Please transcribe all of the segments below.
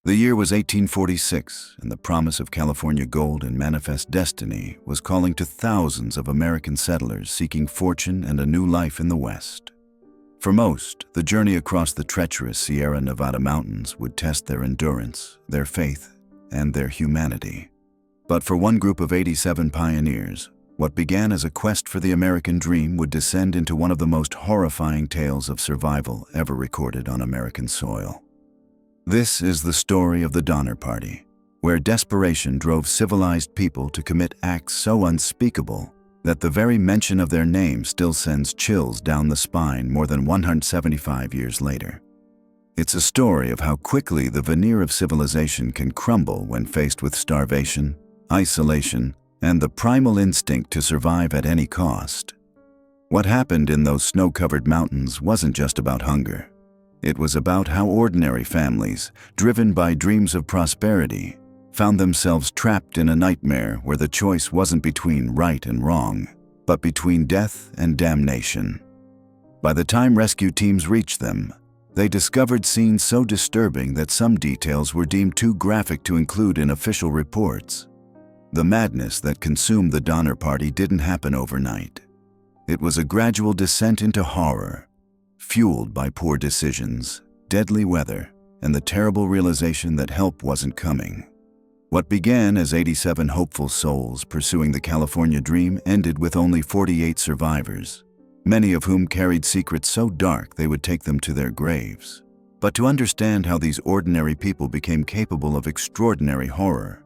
The year was 1846, and the promise of California gold and manifest destiny was calling to thousands of American settlers seeking fortune and a new life in the West. For most, the journey across the treacherous Sierra Nevada mountains would test their endurance, their faith, and their humanity. But for one group of 87 pioneers, what began as a quest for the American dream would descend into one of the most horrifying tales of survival ever recorded on American soil. This is the story of the Donner Party, where desperation drove civilized people to commit acts so unspeakable that the very mention of their name still sends chills down the spine more than 175 years later. It's a story of how quickly the veneer of civilization can crumble when faced with starvation, isolation, and the primal instinct to survive at any cost. What happened in those snow-covered mountains wasn't just about hunger. It was about how ordinary families, driven by dreams of prosperity, found themselves trapped in a nightmare where the choice wasn't between right and wrong, but between death and damnation. By the time rescue teams reached them, they discovered scenes so disturbing that some details were deemed too graphic to include in official reports. The madness that consumed the Donner Party didn't happen overnight. It was a gradual descent into horror, fueled by poor decisions, deadly weather, and the terrible realization that help wasn't coming. What began as 87 hopeful souls pursuing the California dream ended with only 48 survivors, many of whom carried secrets so dark they would take them to their graves. But to understand how these ordinary people became capable of extraordinary horror,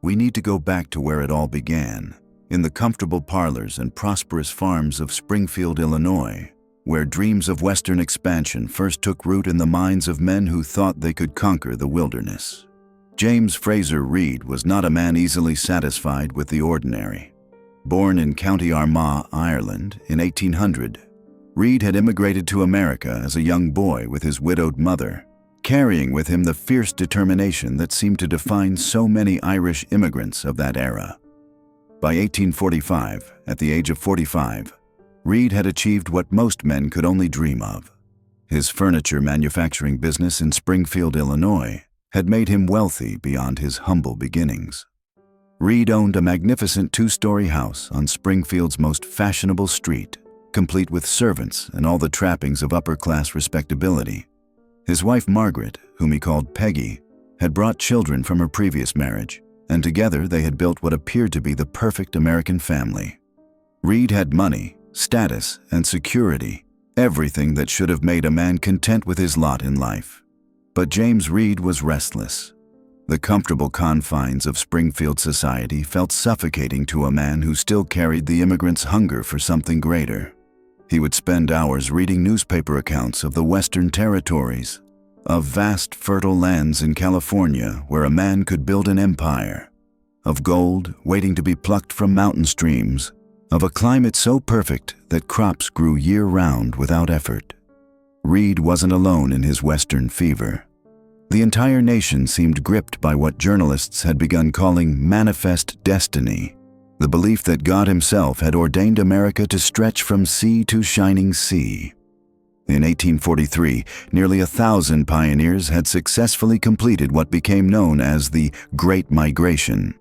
we need to go back to where it all began, in the comfortable parlors and prosperous farms of Springfield, Illinois, where dreams of Western expansion first took root in the minds of men who thought they could conquer the wilderness. James Fraser Reed was not a man easily satisfied with the ordinary. Born in County Armagh, Ireland, in 1800, Reed had immigrated to America as a young boy with his widowed mother, carrying with him the fierce determination that seemed to define so many Irish immigrants of that era. By 1845, at the age of 45, Reed had achieved what most men could only dream of. His furniture manufacturing business in Springfield, Illinois, had made him wealthy beyond his humble beginnings. Reed owned a magnificent two-story house on Springfield's most fashionable street, complete with servants and all the trappings of upper-class respectability. His wife Margaret, whom he called Peggy, had brought children from her previous marriage, and together they had built what appeared to be the perfect American family. Reed had money, status, and security, everything that should have made a man content with his lot in life. But James Reed was restless. The comfortable confines of Springfield society felt suffocating to a man who still carried the immigrant's hunger for something greater. He would spend hours reading newspaper accounts of the Western territories, of vast fertile lands in California where a man could build an empire, of gold waiting to be plucked from mountain streams, of a climate so perfect that crops grew year-round without effort. Reed wasn't alone in his Western fever. The entire nation seemed gripped by what journalists had begun calling manifest destiny, the belief that God himself had ordained America to stretch from sea to shining sea. In 1843, nearly 1,000 pioneers had successfully completed what became known as the Great Migration,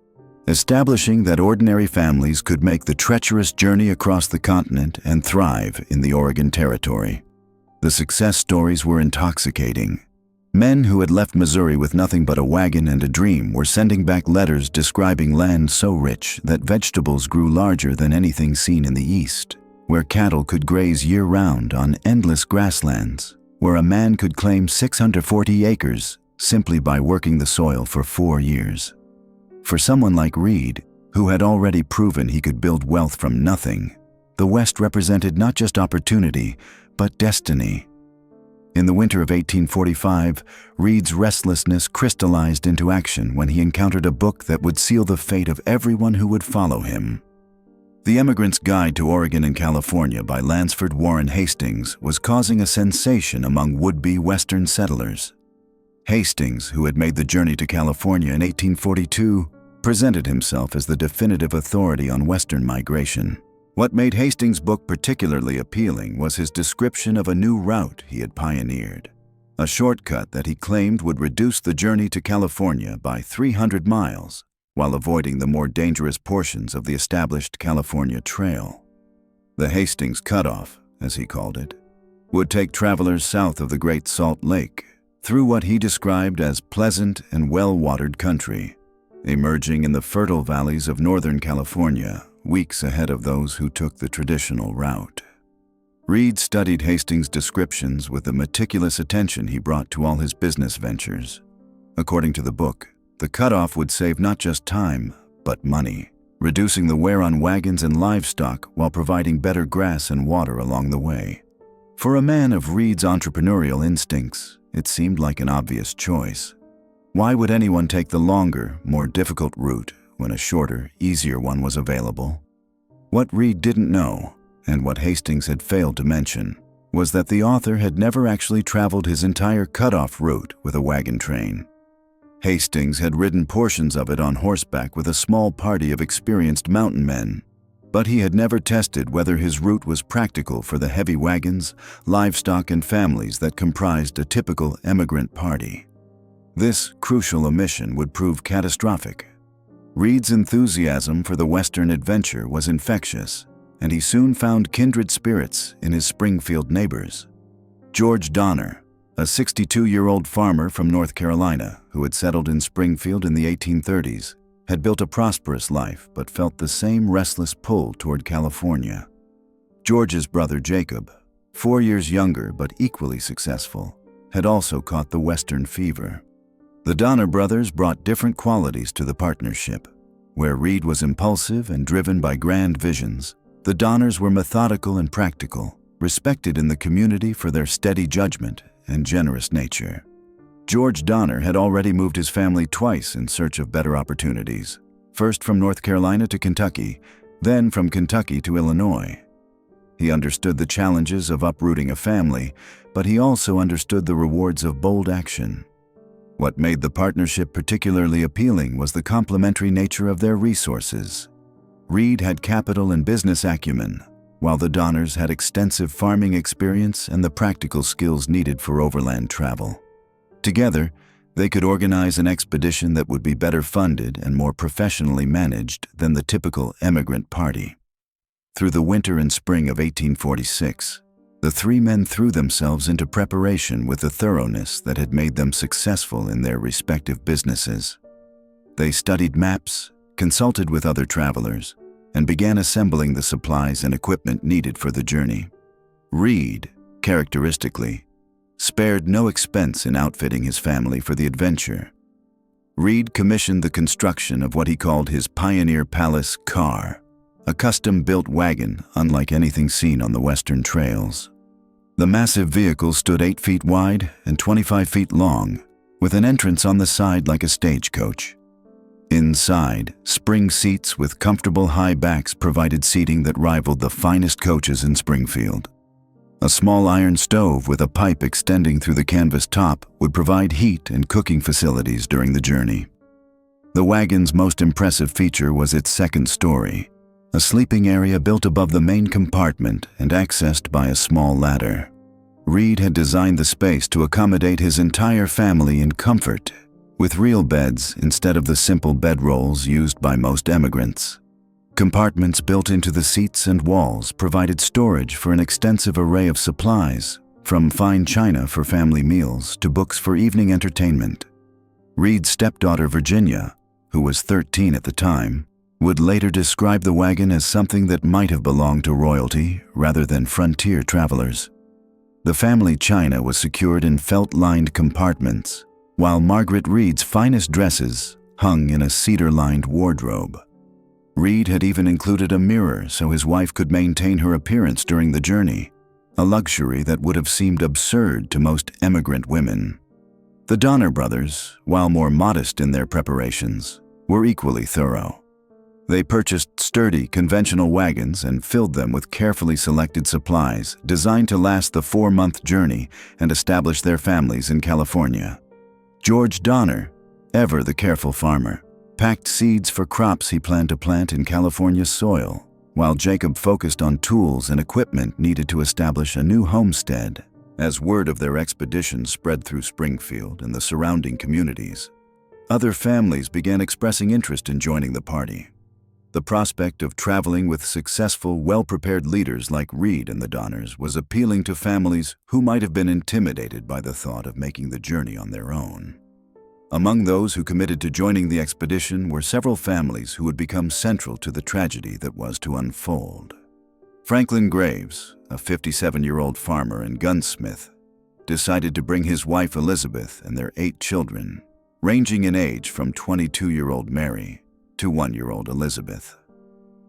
establishing that ordinary families could make the treacherous journey across the continent and thrive in the Oregon Territory. The success stories were intoxicating. Men who had left Missouri with nothing but a wagon and a dream were sending back letters describing land so rich that vegetables grew larger than anything seen in the East, where cattle could graze year-round on endless grasslands, where a man could claim 640 acres simply by working the soil for 4 years. For someone like Reed, who had already proven he could build wealth from nothing, the West represented not just opportunity, but destiny. In the winter of 1845, Reed's restlessness crystallized into action when he encountered a book that would seal the fate of everyone who would follow him. The Emigrant's Guide to Oregon and California by Lansford Warren Hastings was causing a sensation among would-be Western settlers. Hastings, who had made the journey to California in 1842, presented himself as the definitive authority on Western migration. What made Hastings' book particularly appealing was his description of a new route he had pioneered, a shortcut that he claimed would reduce the journey to California by 300 miles while avoiding the more dangerous portions of the established California Trail. The Hastings Cutoff, as he called it, would take travelers south of the Great Salt Lake through what he described as pleasant and well-watered country, emerging in the fertile valleys of Northern California weeks ahead of those who took the traditional route. Reed studied Hastings' descriptions with the meticulous attention he brought to all his business ventures. According to the book, the cutoff would save not just time, but money, reducing the wear on wagons and livestock while providing better grass and water along the way. For a man of Reed's entrepreneurial instincts, it seemed like an obvious choice. Why would anyone take the longer, more difficult route when a shorter, easier one was available? What Reed didn't know, and what Hastings had failed to mention, was that the author had never actually traveled his entire cutoff route with a wagon train. Hastings had ridden portions of it on horseback with a small party of experienced mountain men, but he had never tested whether his route was practical for the heavy wagons, livestock, and families that comprised a typical emigrant party. This crucial omission would prove catastrophic. Reed's enthusiasm for the Western adventure was infectious, and he soon found kindred spirits in his Springfield neighbors. George Donner, a 62-year-old farmer from North Carolina who had settled in Springfield in the 1830s, had built a prosperous life but felt the same restless pull toward California. George's brother Jacob, 4 years younger but equally successful, had also caught the Western fever. The Donner brothers brought different qualities to the partnership. Where Reed was impulsive and driven by grand visions, the Donners were methodical and practical, respected in the community for their steady judgment and generous nature. George Donner had already moved his family twice in search of better opportunities, first from North Carolina to Kentucky, then from Kentucky to Illinois. He understood the challenges of uprooting a family, but he also understood the rewards of bold action. What made the partnership particularly appealing was the complementary nature of their resources. Reed had capital and business acumen, while the Donners had extensive farming experience and the practical skills needed for overland travel. Together, they could organize an expedition that would be better funded and more professionally managed than the typical emigrant party. Through the winter and spring of 1846, the three men threw themselves into preparation with the thoroughness that had made them successful in their respective businesses. They studied maps, consulted with other travelers, and began assembling the supplies and equipment needed for the journey. Reed, characteristically, spared no expense in outfitting his family for the adventure. Reed commissioned the construction of what he called his Pioneer Palace car, a custom-built wagon unlike anything seen on the Western trails. The massive vehicle stood 8 feet wide and 25 feet long, with an entrance on the side like a stagecoach. Inside, spring seats with comfortable high backs provided seating that rivaled the finest coaches in Springfield. A small iron stove with a pipe extending through the canvas top would provide heat and cooking facilities during the journey. The wagon's most impressive feature was its second story, a sleeping area built above the main compartment and accessed by a small ladder. Reed had designed the space to accommodate his entire family in comfort, with real beds instead of the simple bedrolls used by most emigrants. Compartments built into the seats and walls provided storage for an extensive array of supplies, from fine china for family meals to books for evening entertainment. Reed's stepdaughter Virginia, who was 13 at the time, would later describe the wagon as something that might have belonged to royalty rather than frontier travelers. The family china was secured in felt-lined compartments, while Margaret Reed's finest dresses hung in a cedar-lined wardrobe. Reed had even included a mirror so his wife could maintain her appearance during the journey, a luxury that would have seemed absurd to most emigrant women. The Donner brothers, while more modest in their preparations, were equally thorough. They purchased sturdy, conventional wagons and filled them with carefully selected supplies designed to last the 4-month journey and establish their families in California. George Donner, ever the careful farmer, packed seeds for crops he planned to plant in California's soil, while Jacob focused on tools and equipment needed to establish a new homestead As word of their expedition spread through Springfield and the surrounding communities, other families began expressing interest in joining the party. The prospect of traveling with successful, well-prepared leaders like Reed and the Donners was appealing to families who might have been intimidated by the thought of making the journey on their own. Among those who committed to joining the expedition were several families who would become central to the tragedy that was to unfold. Franklin Graves, a 57-year-old farmer and gunsmith, decided to bring his wife Elizabeth and their 8 children, ranging in age from 22-year-old Mary to 1-year-old Elizabeth.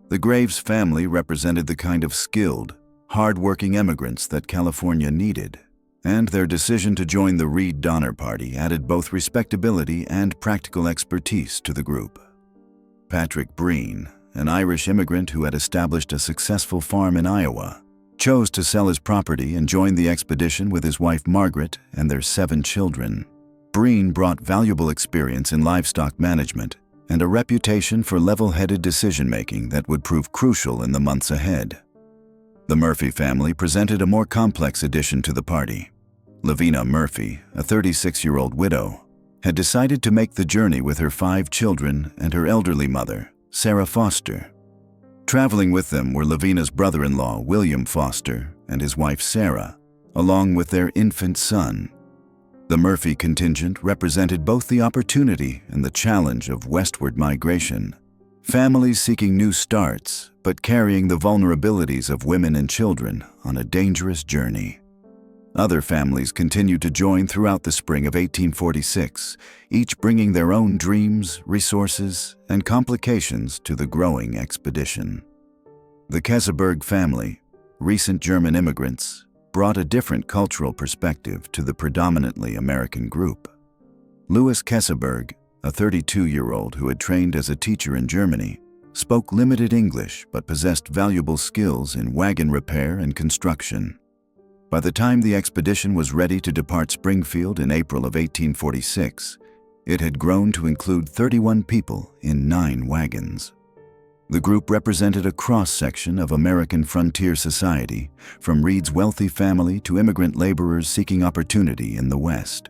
The Graves family represented the kind of skilled, hard-working immigrants that California needed, and their decision to join the Reed Donner Party added both respectability and practical expertise to the group. Patrick Breen, an Irish immigrant who had established a successful farm in Iowa, chose to sell his property and join the expedition with his wife Margaret and their 7 children. Breen brought valuable experience in livestock management and a reputation for level-headed decision-making that would prove crucial in the months ahead. The Murphy family presented a more complex addition to the party. Lavina Murphy, a 36-year-old widow, had decided to make the journey with her 5 children and her elderly mother, Sarah Foster. Traveling with them were Lavina's brother-in-law, William Foster, and his wife, Sarah, along with their infant son. The Murphy contingent represented both the opportunity and the challenge of westward migration, families seeking new starts, but carrying the vulnerabilities of women and children on a dangerous journey. Other families continued to join throughout the spring of 1846, each bringing their own dreams, resources, and complications to the growing expedition. The Keseberg family, recent German immigrants, brought a different cultural perspective to the predominantly American group. Louis Keseberg, a 32-year-old who had trained as a teacher in Germany, spoke limited English but possessed valuable skills in wagon repair and construction. By the time the expedition was ready to depart Springfield in April of 1846, it had grown to include 31 people in 9 wagons. The group represented a cross-section of American frontier society, from Reed's wealthy family to immigrant laborers seeking opportunity in the West.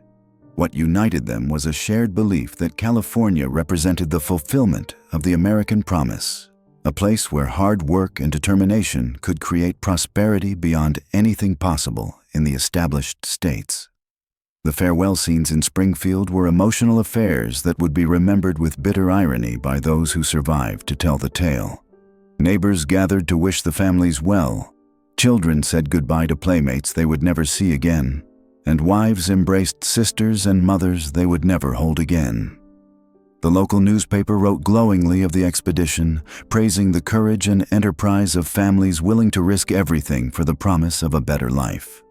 What united them was a shared belief that California represented the fulfillment of the American promise, a place where hard work and determination could create prosperity beyond anything possible in the established states. The farewell scenes in Springfield were emotional affairs that would be remembered with bitter irony by those who survived to tell the tale. Neighbors gathered to wish the families well, children said goodbye to playmates they would never see again, and wives embraced sisters and mothers they would never hold again. The local newspaper wrote glowingly of the expedition, praising the courage and enterprise of families willing to risk everything for the promise of a better life.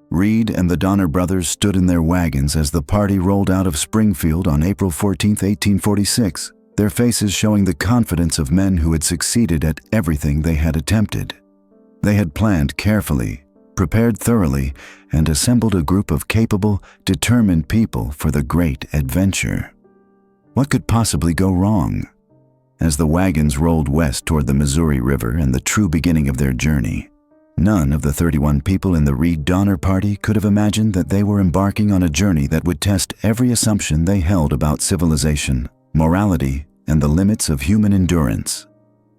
Reed and the Donner brothers stood in their wagons as the party rolled out of Springfield on April 14, 1846, their faces showing the confidence of men who had succeeded at everything they had attempted. They had planned carefully, prepared thoroughly, and assembled a group of capable, determined people for the great adventure. What could possibly go wrong? As the wagons rolled west toward the Missouri River and the true beginning of their journey, none of the 31 people in the Reed Donner Party could have imagined that they were embarking on a journey that would test every assumption they held about civilization, morality, and the limits of human endurance.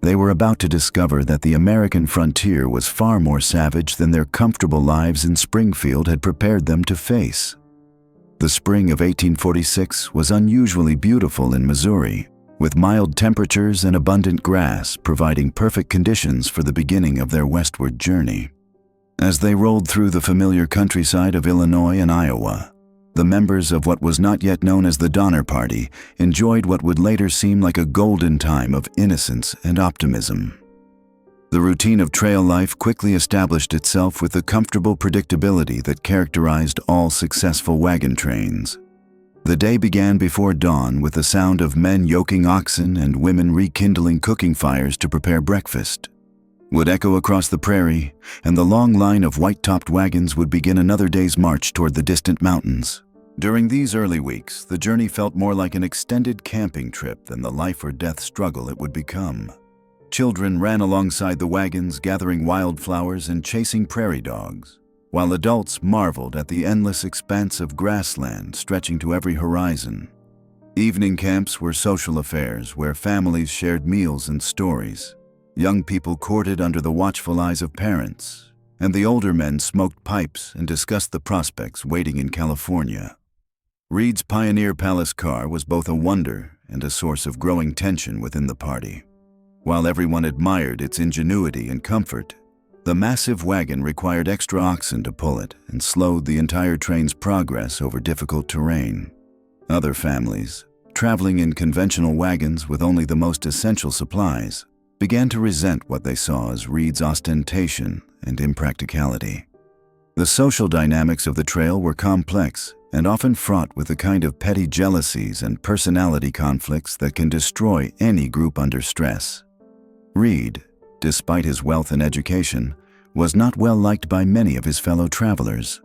They were about to discover that the American frontier was far more savage than their comfortable lives in Springfield had prepared them to face. The spring of 1846 was unusually beautiful in Missouri, with mild temperatures and abundant grass providing perfect conditions for the beginning of their westward journey. As they rolled through the familiar countryside of Illinois and Iowa, the members of what was not yet known as the Donner Party enjoyed what would later seem like a golden time of innocence and optimism. The routine of trail life quickly established itself with the comfortable predictability that characterized all successful wagon trains. The day began before dawn with the sound of men yoking oxen and women rekindling cooking fires to prepare breakfast would echo across the prairie, and the long line of white-topped wagons would begin another day's march toward the distant mountains. During these early weeks, the journey felt more like an extended camping trip than the life-or-death struggle it would become. Children ran alongside the wagons, gathering wildflowers and chasing prairie dogs, while adults marveled at the endless expanse of grassland stretching to every horizon. Evening camps were social affairs where families shared meals and stories. Young people courted under the watchful eyes of parents, and the older men smoked pipes and discussed the prospects waiting in California. Reed's Pioneer Palace car was both a wonder and a source of growing tension within the party. While everyone admired its ingenuity and comfort, the massive wagon required extra oxen to pull it and slowed the entire train's progress over difficult terrain. Other families, traveling in conventional wagons with only the most essential supplies, began to resent what they saw as Reed's ostentation and impracticality. The social dynamics of the trail were complex and often fraught with the kind of petty jealousies and personality conflicts that can destroy any group under stress. Reed, despite his wealth and education, was not well liked by many of his fellow travelers.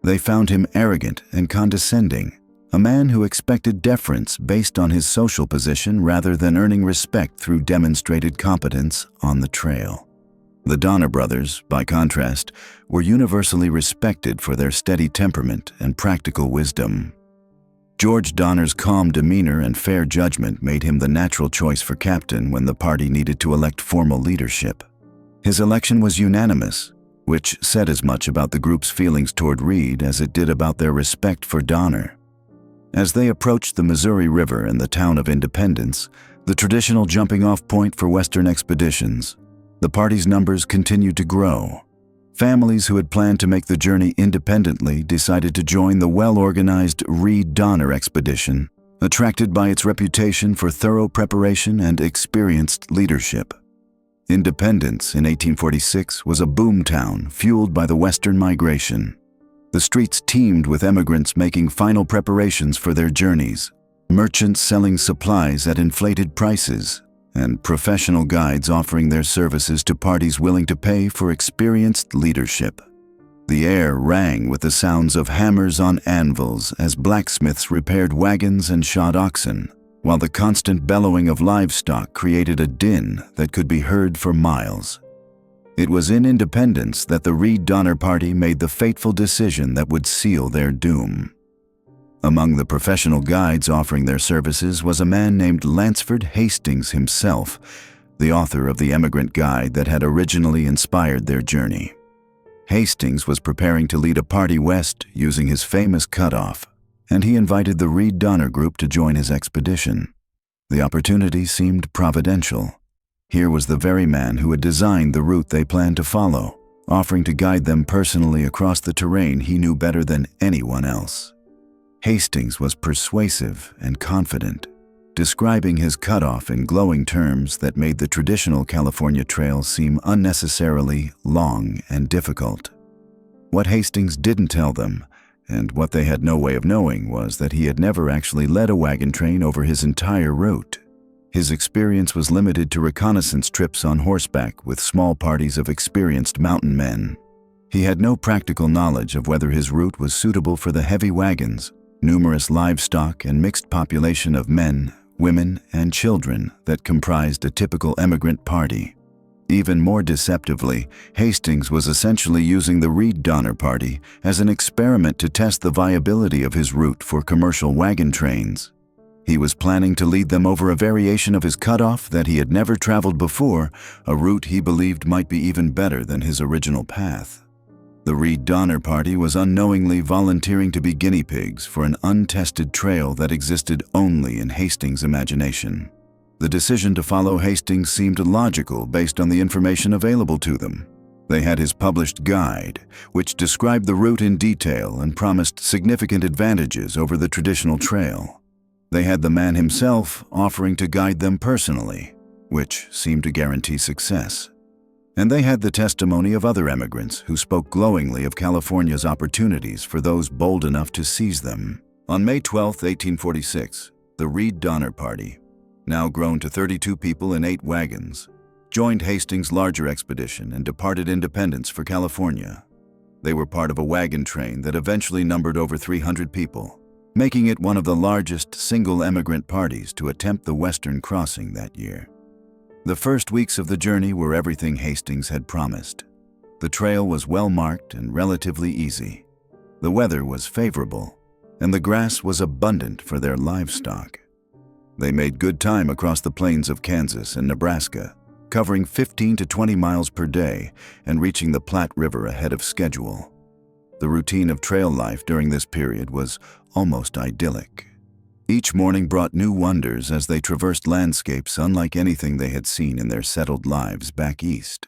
They found him arrogant and condescending, a man who expected deference based on his social position rather than earning respect through demonstrated competence on the trail. The Donner brothers, by contrast, were universally respected for their steady temperament and practical wisdom. George Donner's calm demeanor and fair judgment made him the natural choice for captain when the party needed to elect formal leadership. His election was unanimous, which said as much about the group's feelings toward Reed as it did about their respect for Donner. As they approached the Missouri River and the town of Independence, the traditional jumping-off point for Western expeditions, the party's numbers continued to grow. Families who had planned to make the journey independently decided to join the well-organized Reed-Donner expedition, attracted by its reputation for thorough preparation and experienced leadership. Independence in 1846 was a boomtown fueled by the Western migration. The streets teemed with emigrants making final preparations for their journeys, merchants selling supplies at inflated prices, and professional guides offering their services to parties willing to pay for experienced leadership. The air rang with the sounds of hammers on anvils as blacksmiths repaired wagons and shod oxen, while the constant bellowing of livestock created a din that could be heard for miles. It was in Independence that the Reed-Donner party made the fateful decision that would seal their doom. Among the professional guides offering their services was a man named Lansford Hastings himself, the author of the emigrant guide that had originally inspired their journey. Hastings was preparing to lead a party west using his famous cutoff, and he invited the Reed-Donner group to join his expedition. The opportunity seemed providential. Here was the very man who had designed the route they planned to follow, offering to guide them personally across the terrain he knew better than anyone else. Hastings was persuasive and confident, describing his cutoff in glowing terms that made the traditional California trail seem unnecessarily long and difficult. What Hastings didn't tell them, and what they had no way of knowing, was that he had never actually led a wagon train over his entire route. His experience was limited to reconnaissance trips on horseback with small parties of experienced mountain men. He had no practical knowledge of whether his route was suitable for the heavy wagons, numerous livestock, and mixed population of men, women, and children that comprised a typical emigrant party. Even more deceptively, Hastings was essentially using the Reed-Donner party as an experiment to test the viability of his route for commercial wagon trains. He was planning to lead them over a variation of his cutoff that he had never traveled before, a route he believed might be even better than his original path. The Reed-Donner party was unknowingly volunteering to be guinea pigs for an untested trail that existed only in Hastings' imagination. The decision to follow Hastings seemed logical based on the information available to them. They had his published guide, which described the route in detail and promised significant advantages over the traditional trail. They had the man himself offering to guide them personally, which seemed to guarantee success. And they had the testimony of other emigrants who spoke glowingly of California's opportunities for those bold enough to seize them. On May 12, 1846, the Reed-Donner party, now grown to 32 people in 8 wagons, joined Hastings' larger expedition and departed Independence for California. They were part of a wagon train that eventually numbered over 300 people, making it one of the largest single emigrant parties to attempt the western crossing that year. The first weeks of the journey were everything Hastings had promised. The trail was well marked and relatively easy. The weather was favorable, and the grass was abundant for their livestock. They made good time across the plains of Kansas and Nebraska, covering 15 to 20 miles per day and reaching the Platte River ahead of schedule. The routine of trail life during this period was almost idyllic. Each morning brought new wonders as they traversed landscapes unlike anything they had seen in their settled lives back east.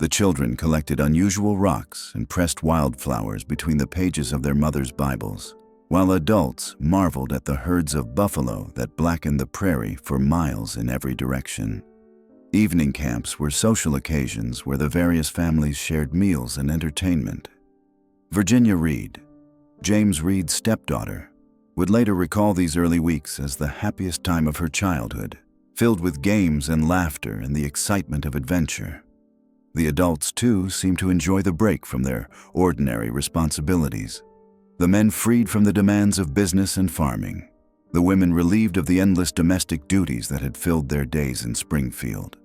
The children collected unusual rocks and pressed wildflowers between the pages of their mothers' Bibles, while adults marveled at the herds of buffalo that blackened the prairie for miles in every direction. Evening camps were social occasions where the various families shared meals and entertainment. Virginia Reed, James Reed's stepdaughter, would later recall these early weeks as the happiest time of her childhood, filled with games and laughter and the excitement of adventure. The adults, too, seemed to enjoy the break from their ordinary responsibilities. The men freed from the demands of business and farming. The women relieved of the endless domestic duties that had filled their days in Springfield.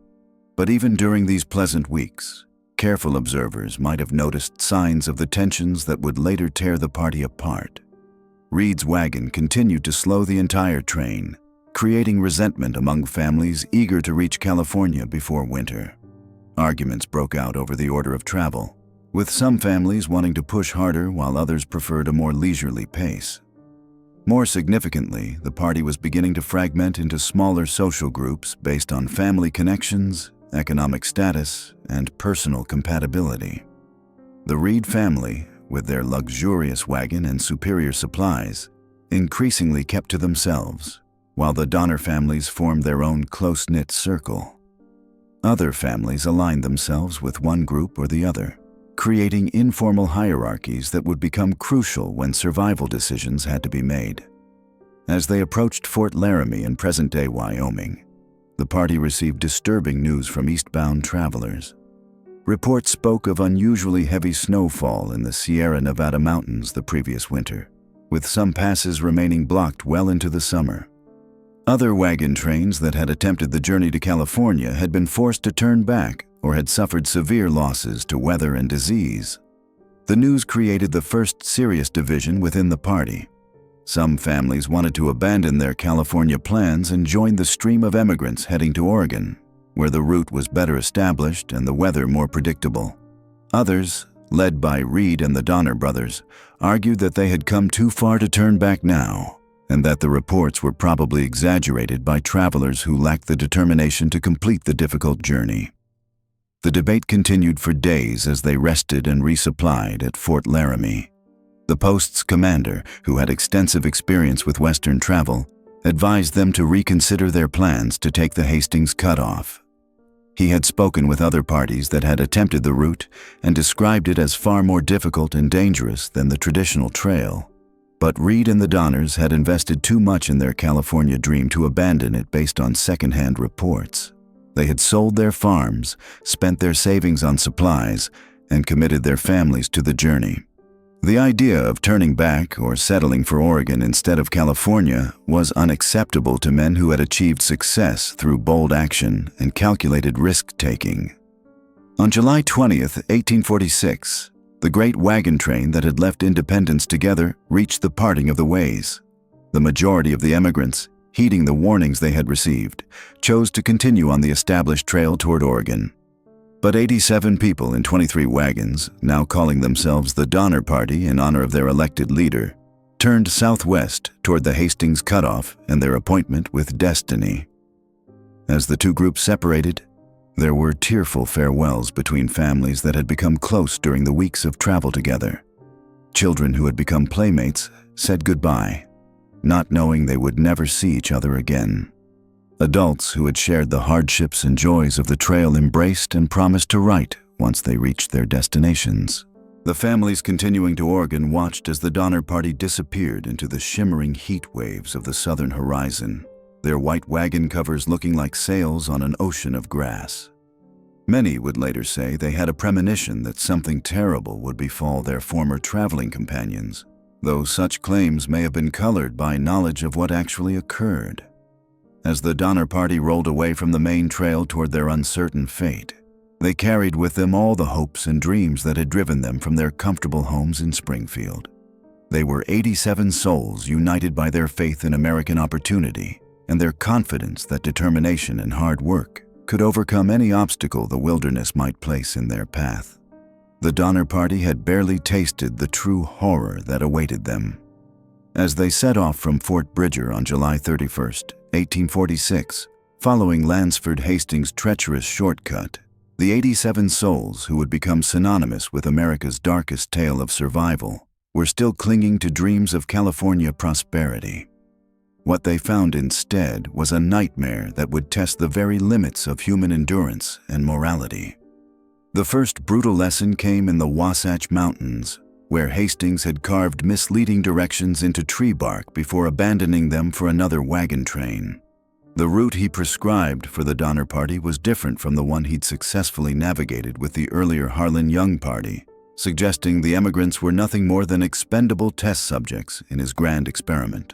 But even during these pleasant weeks, careful observers might have noticed signs of the tensions that would later tear the party apart. Reed's wagon continued to slow the entire train, creating resentment among families eager to reach California before winter. Arguments broke out over the order of travel, with some families wanting to push harder while others preferred a more leisurely pace. More significantly, the party was beginning to fragment into smaller social groups based on family connections, economic status, and personal compatibility. The Reed family, with their luxurious wagon and superior supplies, increasingly kept to themselves, while the Donner families formed their own close-knit circle. Other families aligned themselves with one group or the other, creating informal hierarchies that would become crucial when survival decisions had to be made. As they approached Fort Laramie in present-day Wyoming, the party received disturbing news from eastbound travelers. Reports spoke of unusually heavy snowfall in the Sierra Nevada mountains the previous winter, with some passes remaining blocked well into the summer. Other wagon trains that had attempted the journey to California had been forced to turn back or had suffered severe losses to weather and disease. The news created the first serious division within the party. Some families wanted to abandon their California plans and join the stream of emigrants heading to Oregon, where the route was better established and the weather more predictable. Others, led by Reed and the Donner brothers, argued that they had come too far to turn back now, and that the reports were probably exaggerated by travelers who lacked the determination to complete the difficult journey. The debate continued for days as they rested and resupplied at Fort Laramie. The post's commander, who had extensive experience with Western travel, advised them to reconsider their plans to take the Hastings Cutoff. He had spoken with other parties that had attempted the route and described it as far more difficult and dangerous than the traditional trail. But Reed and the Donners had invested too much in their California dream to abandon it based on secondhand reports. They had sold their farms, spent their savings on supplies, and committed their families to the journey. The idea of turning back or settling for Oregon instead of California was unacceptable to men who had achieved success through bold action and calculated risk-taking. On July 20th, 1846, the great wagon train that had left Independence together reached the parting of the ways. The majority of the emigrants, heeding the warnings they had received, chose to continue on the established trail toward Oregon. But 87 people in 23 wagons, now calling themselves the Donner Party in honor of their elected leader, turned southwest toward the Hastings Cutoff and their appointment with destiny. As the two groups separated, there were tearful farewells between families that had become close during the weeks of travel together. Children who had become playmates said goodbye, not knowing they would never see each other again. Adults who had shared the hardships and joys of the trail embraced and promised to write once they reached their destinations. The families continuing to Oregon watched as the Donner Party disappeared into the shimmering heat waves of the southern horizon, their white wagon covers looking like sails on an ocean of grass. Many would later say they had a premonition that something terrible would befall their former traveling companions, though such claims may have been colored by knowledge of what actually occurred. As the Donner Party rolled away from the main trail toward their uncertain fate, They carried with them all the hopes and dreams that had driven them from their comfortable homes in Springfield. They were 87 souls united by their faith in American opportunity and their confidence that determination and hard work could overcome any obstacle the wilderness might place in their path. The Donner Party had barely tasted the true horror that awaited them. As they set off from Fort Bridger on July 31, 1846, following Lansford Hastings' treacherous shortcut, the 87 souls who would become synonymous with America's darkest tale of survival were still clinging to dreams of California prosperity. What they found instead was a nightmare that would test the very limits of human endurance and morality. The first brutal lesson came in the Wasatch Mountains, where Hastings had carved misleading directions into tree bark before abandoning them for another wagon train. The route he prescribed for the Donner Party was different from the one he'd successfully navigated with the earlier Harlan Young Party, suggesting the emigrants were nothing more than expendable test subjects in his grand experiment.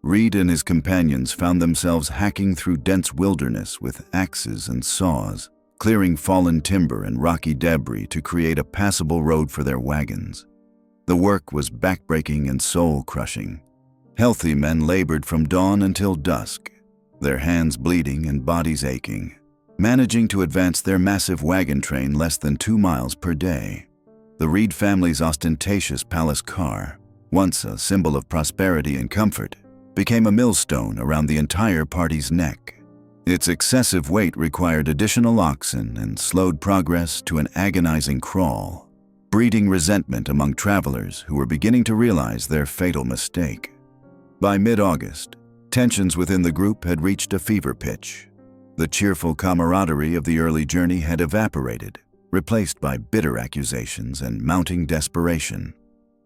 Reed and his companions found themselves hacking through dense wilderness with axes and saws, clearing fallen timber and rocky debris to create a passable road for their wagons. The work was backbreaking and soul-crushing. Healthy men labored from dawn until dusk, their hands bleeding and bodies aching, managing to advance their massive wagon train less than 2 miles per day. The Reed family's ostentatious palace car, once a symbol of prosperity and comfort, became a millstone around the entire party's neck. Its excessive weight required additional oxen and slowed progress to an agonizing crawl, breeding resentment among travelers who were beginning to realize their fatal mistake. By mid-August, tensions within the group had reached a fever pitch. The cheerful camaraderie of the early journey had evaporated, replaced by bitter accusations and mounting desperation.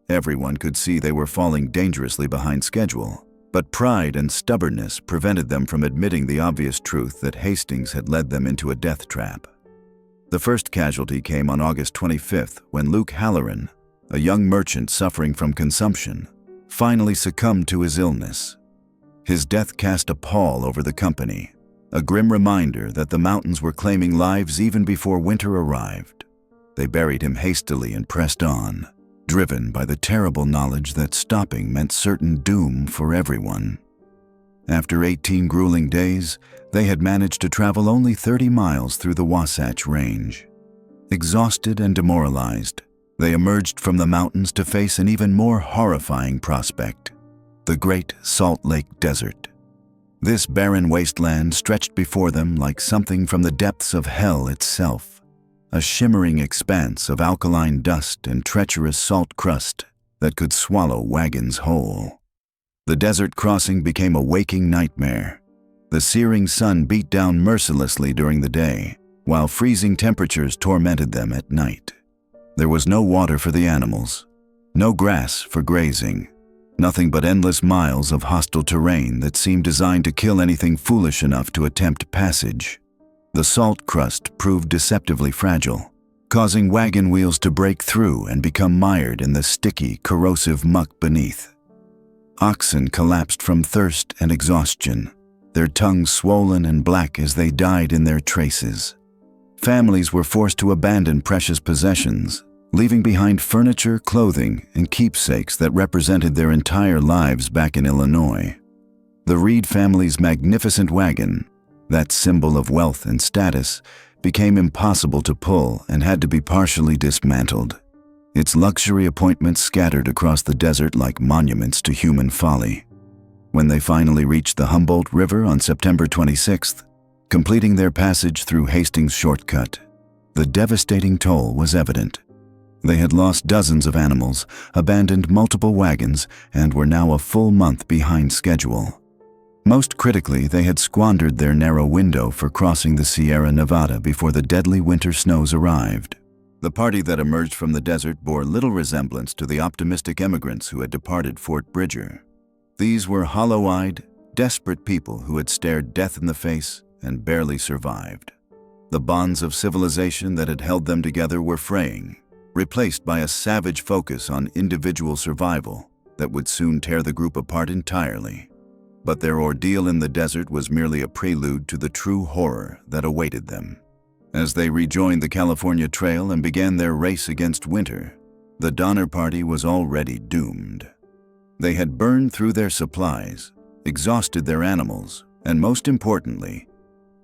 Everyone could see they were falling dangerously behind schedule, but pride and stubbornness prevented them from admitting the obvious truth that Hastings had led them into a death trap. The first casualty came on August 25th when Luke Halloran, a young merchant suffering from consumption, finally succumbed to his illness. His death cast a pall over the company, a grim reminder that the mountains were claiming lives even before winter arrived. They buried him hastily and pressed on, driven by the terrible knowledge that stopping meant certain doom for everyone. After 18 grueling days, they had managed to travel only 30 miles through the Wasatch Range. Exhausted and demoralized, they emerged from the mountains to face an even more horrifying prospect: the Great Salt Lake Desert. This barren wasteland stretched before them like something from the depths of hell itself, a shimmering expanse of alkaline dust and treacherous salt crust that could swallow wagons whole. The desert crossing became a waking nightmare. The searing sun beat down mercilessly during the day, while freezing temperatures tormented them at night. There was no water for the animals, no grass for grazing, nothing but endless miles of hostile terrain that seemed designed to kill anything foolish enough to attempt passage. The salt crust proved deceptively fragile, causing wagon wheels to break through and become mired in the sticky, corrosive muck beneath. Oxen collapsed from thirst and exhaustion, their tongues swollen and black as they died in their traces. Families were forced to abandon precious possessions, leaving behind furniture, clothing, and keepsakes that represented their entire lives back in Illinois. The Reed family's magnificent wagon, that symbol of wealth and status, became impossible to pull and had to be partially dismantled. Its luxury appointments scattered across the desert like monuments to human folly. When they finally reached the Humboldt River on September 26th, completing their passage through Hastings' shortcut, the devastating toll was evident. They had lost dozens of animals, abandoned multiple wagons, and were now a full month behind schedule. Most critically, they had squandered their narrow window for crossing the Sierra Nevada before the deadly winter snows arrived. The party that emerged from the desert bore little resemblance to the optimistic emigrants who had departed Fort Bridger. These were hollow-eyed, desperate people who had stared death in the face and barely survived. The bonds of civilization that had held them together were fraying, replaced by a savage focus on individual survival that would soon tear the group apart entirely. But their ordeal in the desert was merely a prelude to the true horror that awaited them. As they rejoined the California Trail and began their race against winter, the Donner Party was already doomed. They had burned through their supplies, exhausted their animals, and most importantly,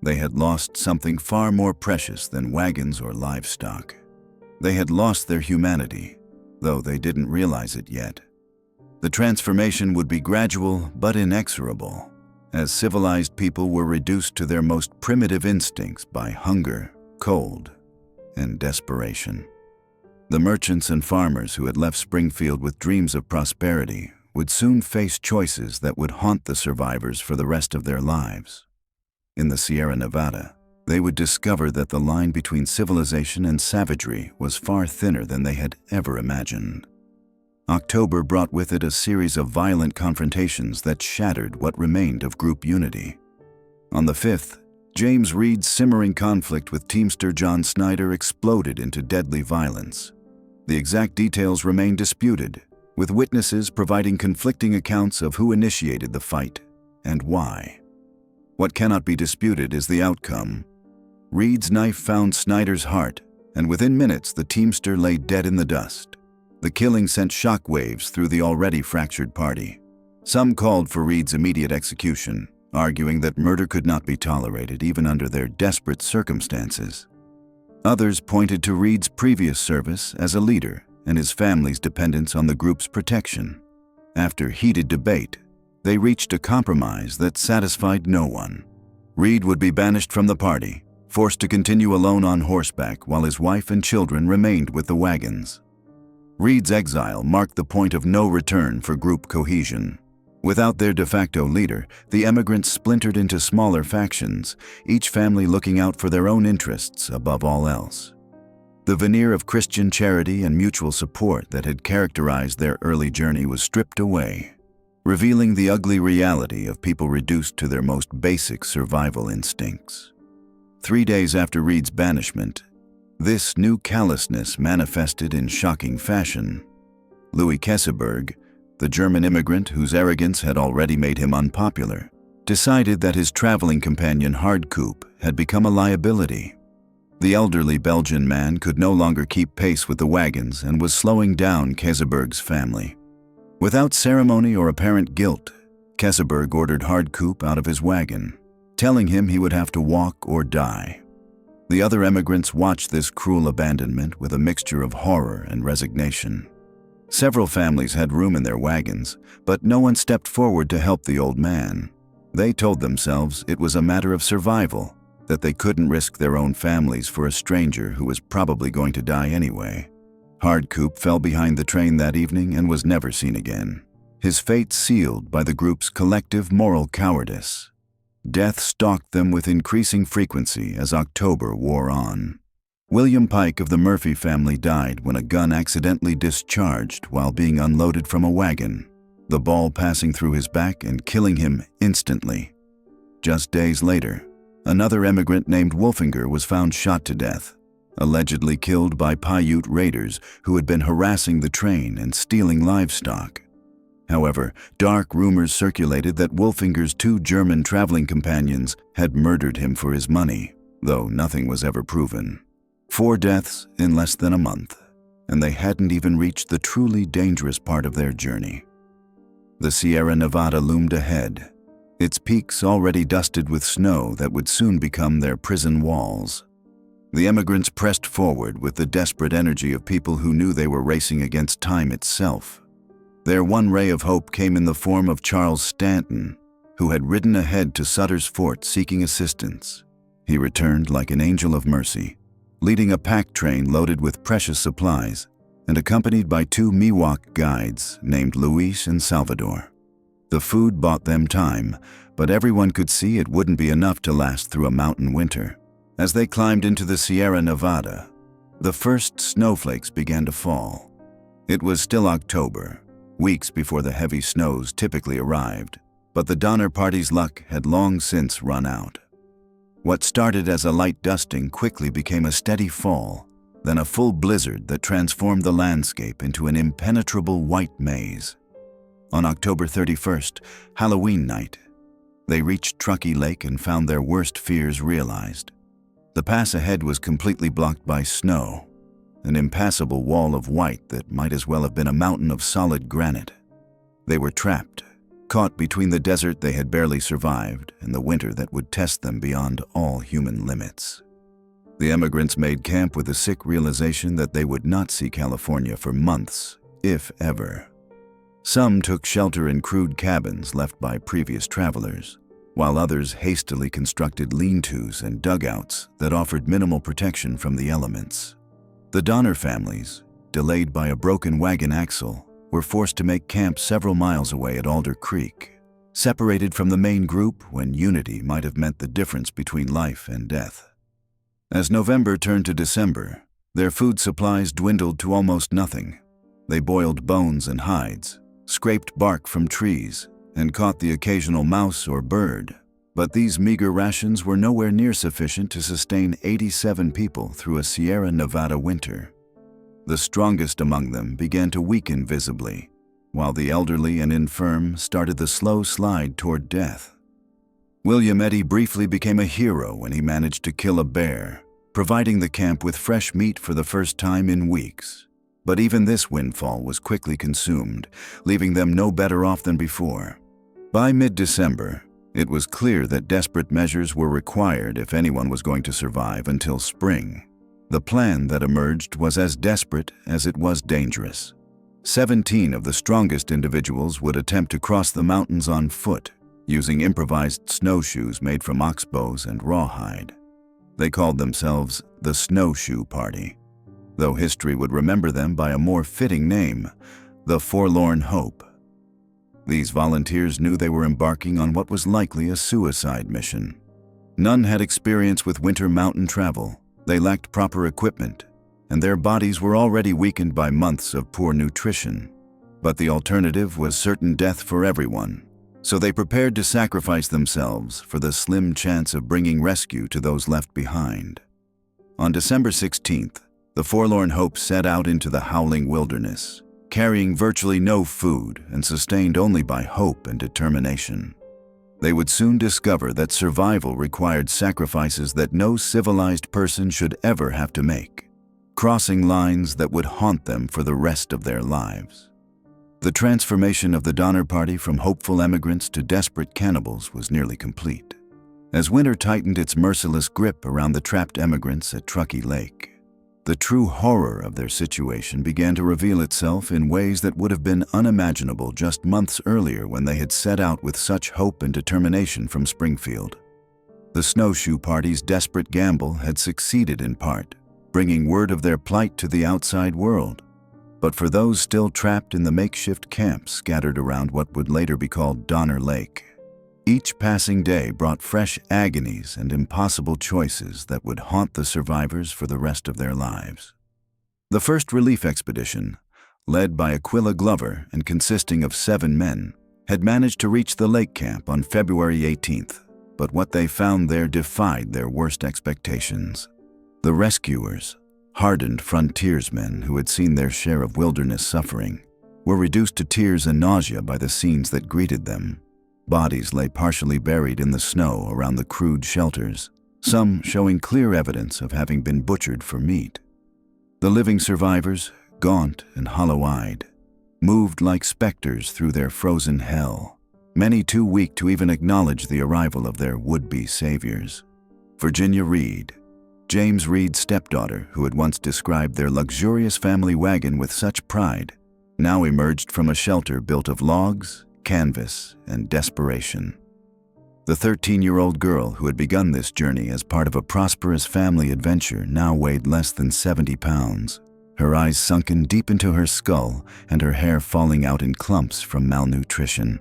they had lost something far more precious than wagons or livestock. They had lost their humanity, though they didn't realize it yet. The transformation would be gradual but inexorable, as civilized people were reduced to their most primitive instincts by hunger, cold, and desperation. The merchants and farmers who had left Springfield with dreams of prosperity would soon face choices that would haunt the survivors for the rest of their lives. In the Sierra Nevada, they would discover that the line between civilization and savagery was far thinner than they had ever imagined. October brought with it a series of violent confrontations that shattered what remained of group unity. On the 5th, James Reed's simmering conflict with Teamster John Snyder exploded into deadly violence. The exact details remain disputed, with witnesses providing conflicting accounts of who initiated the fight and why. What cannot be disputed is the outcome. Reed's knife found Snyder's heart, and within minutes the Teamster lay dead in the dust. The killing sent shockwaves through the already fractured party. Some called for Reed's immediate execution, arguing that murder could not be tolerated even under their desperate circumstances. Others pointed to Reed's previous service as a leader and his family's dependence on the group's protection. After heated debate, they reached a compromise that satisfied no one. Reed would be banished from the party, forced to continue alone on horseback while his wife and children remained with the wagons. Reed's exile marked the point of no return for group cohesion. Without their de facto leader, the emigrants splintered into smaller factions, each family looking out for their own interests above all else. The veneer of Christian charity and mutual support that had characterized their early journey was stripped away, revealing the ugly reality of people reduced to their most basic survival instincts. 3 days after Reed's banishment, this new callousness manifested in shocking fashion. Louis Kesselberg, the German immigrant whose arrogance had already made him unpopular, decided that his traveling companion Hardcoop had become a liability. The elderly Belgian man could no longer keep pace with the wagons and was slowing down Kesselberg's family. Without ceremony or apparent guilt, Kesselberg ordered Hardcoop out of his wagon, telling him he would have to walk or die. The other emigrants watched this cruel abandonment with a mixture of horror and resignation. Several families had room in their wagons, but no one stepped forward to help the old man. They told themselves it was a matter of survival, that they couldn't risk their own families for a stranger who was probably going to die anyway. Hardcoop fell behind the train that evening and was never seen again, his fate sealed by the group's collective moral cowardice. Death stalked them with increasing frequency as October wore on. William Pike of the Murphy family died when a gun accidentally discharged while being unloaded from a wagon, the ball passing through his back and killing him instantly. Just days later, another immigrant named Wolfinger was found shot to death, allegedly killed by Paiute raiders who had been harassing the train and stealing livestock. However, dark rumors circulated that Wolfinger's 2 German traveling companions had murdered him for his money, though nothing was ever proven. 4 deaths in less than a month, and they hadn't even reached the truly dangerous part of their journey. The Sierra Nevada loomed ahead, its peaks already dusted with snow that would soon become their prison walls. The emigrants pressed forward with the desperate energy of people who knew they were racing against time itself. Their one ray of hope came in the form of Charles Stanton, who had ridden ahead to Sutter's Fort seeking assistance. He returned like an angel of mercy, leading a pack train loaded with precious supplies and accompanied by 2 Miwok guides named Luis and Salvador. The food bought them time, but everyone could see it wouldn't be enough to last through a mountain winter. As they climbed into the Sierra Nevada, the first snowflakes began to fall. It was still October, weeks before the heavy snows typically arrived, but the Donner Party's luck had long since run out. What started as a light dusting quickly became a steady fall, then a full blizzard that transformed the landscape into an impenetrable white maze. On October 31st, Halloween night, they reached Truckee Lake and found their worst fears realized. The pass ahead was completely blocked by snow, an impassable wall of white that might as well have been a mountain of solid granite. They were trapped, caught between the desert they had barely survived and the winter that would test them beyond all human limits. The emigrants made camp with the sick realization that they would not see California for months, if ever. Some took shelter in crude cabins left by previous travelers, while others hastily constructed lean-tos and dugouts that offered minimal protection from the elements. The Donner families, delayed by a broken wagon axle, were forced to make camp several miles away at Alder Creek, separated from the main group when unity might have meant the difference between life and death. As November turned to December, their food supplies dwindled to almost nothing. They boiled bones and hides, scraped bark from trees, and caught the occasional mouse or bird. But these meager rations were nowhere near sufficient to sustain 87 people through a Sierra Nevada winter. The strongest among them began to weaken visibly, while the elderly and infirm started the slow slide toward death. William Eddy briefly became a hero when he managed to kill a bear, providing the camp with fresh meat for the first time in weeks. But even this windfall was quickly consumed, leaving them no better off than before. By mid-December, it was clear that desperate measures were required if anyone was going to survive until spring. The plan that emerged was as desperate as it was dangerous. 17 of the strongest individuals would attempt to cross the mountains on foot, using improvised snowshoes made from ox bows and rawhide. They called themselves the Snowshoe Party, though history would remember them by a more fitting name, the Forlorn Hope. These volunteers knew they were embarking on what was likely a suicide mission. None had experience with winter mountain travel. They lacked proper equipment, and their bodies were already weakened by months of poor nutrition. But the alternative was certain death for everyone, so they prepared to sacrifice themselves for the slim chance of bringing rescue to those left behind. On December 16th, the Forlorn Hope set out into the howling wilderness, carrying virtually no food and sustained only by hope and determination. They would soon discover that survival required sacrifices that no civilized person should ever have to make, crossing lines that would haunt them for the rest of their lives. The transformation of the Donner Party from hopeful emigrants to desperate cannibals was nearly complete. As winter tightened its merciless grip around the trapped emigrants at Truckee Lake, the true horror of their situation began to reveal itself in ways that would have been unimaginable just months earlier when they had set out with such hope and determination from Springfield. The Snowshoe Party's desperate gamble had succeeded in part, bringing word of their plight to the outside world. But for those still trapped in the makeshift camps scattered around what would later be called Donner Lake, each passing day brought fresh agonies and impossible choices that would haunt the survivors for the rest of their lives. The first relief expedition, led by Aquila Glover and consisting of 7 men, had managed to reach the lake camp on February 18th, but what they found there defied their worst expectations. The rescuers, hardened frontiersmen who had seen their share of wilderness suffering, were reduced to tears and nausea by the scenes that greeted them. Bodies lay partially buried in the snow around the crude shelters, some showing clear evidence of having been butchered for meat. The living survivors, gaunt and hollow-eyed, moved like specters through their frozen hell, many too weak to even acknowledge the arrival of their would-be saviors. Virginia Reed, James Reed's stepdaughter, who had once described their luxurious family wagon with such pride, now emerged from a shelter built of logs, canvas, and desperation. The 13-year-old girl who had begun this journey as part of a prosperous family adventure now weighed less than 70 pounds, her eyes sunken deep into her skull and her hair falling out in clumps from malnutrition.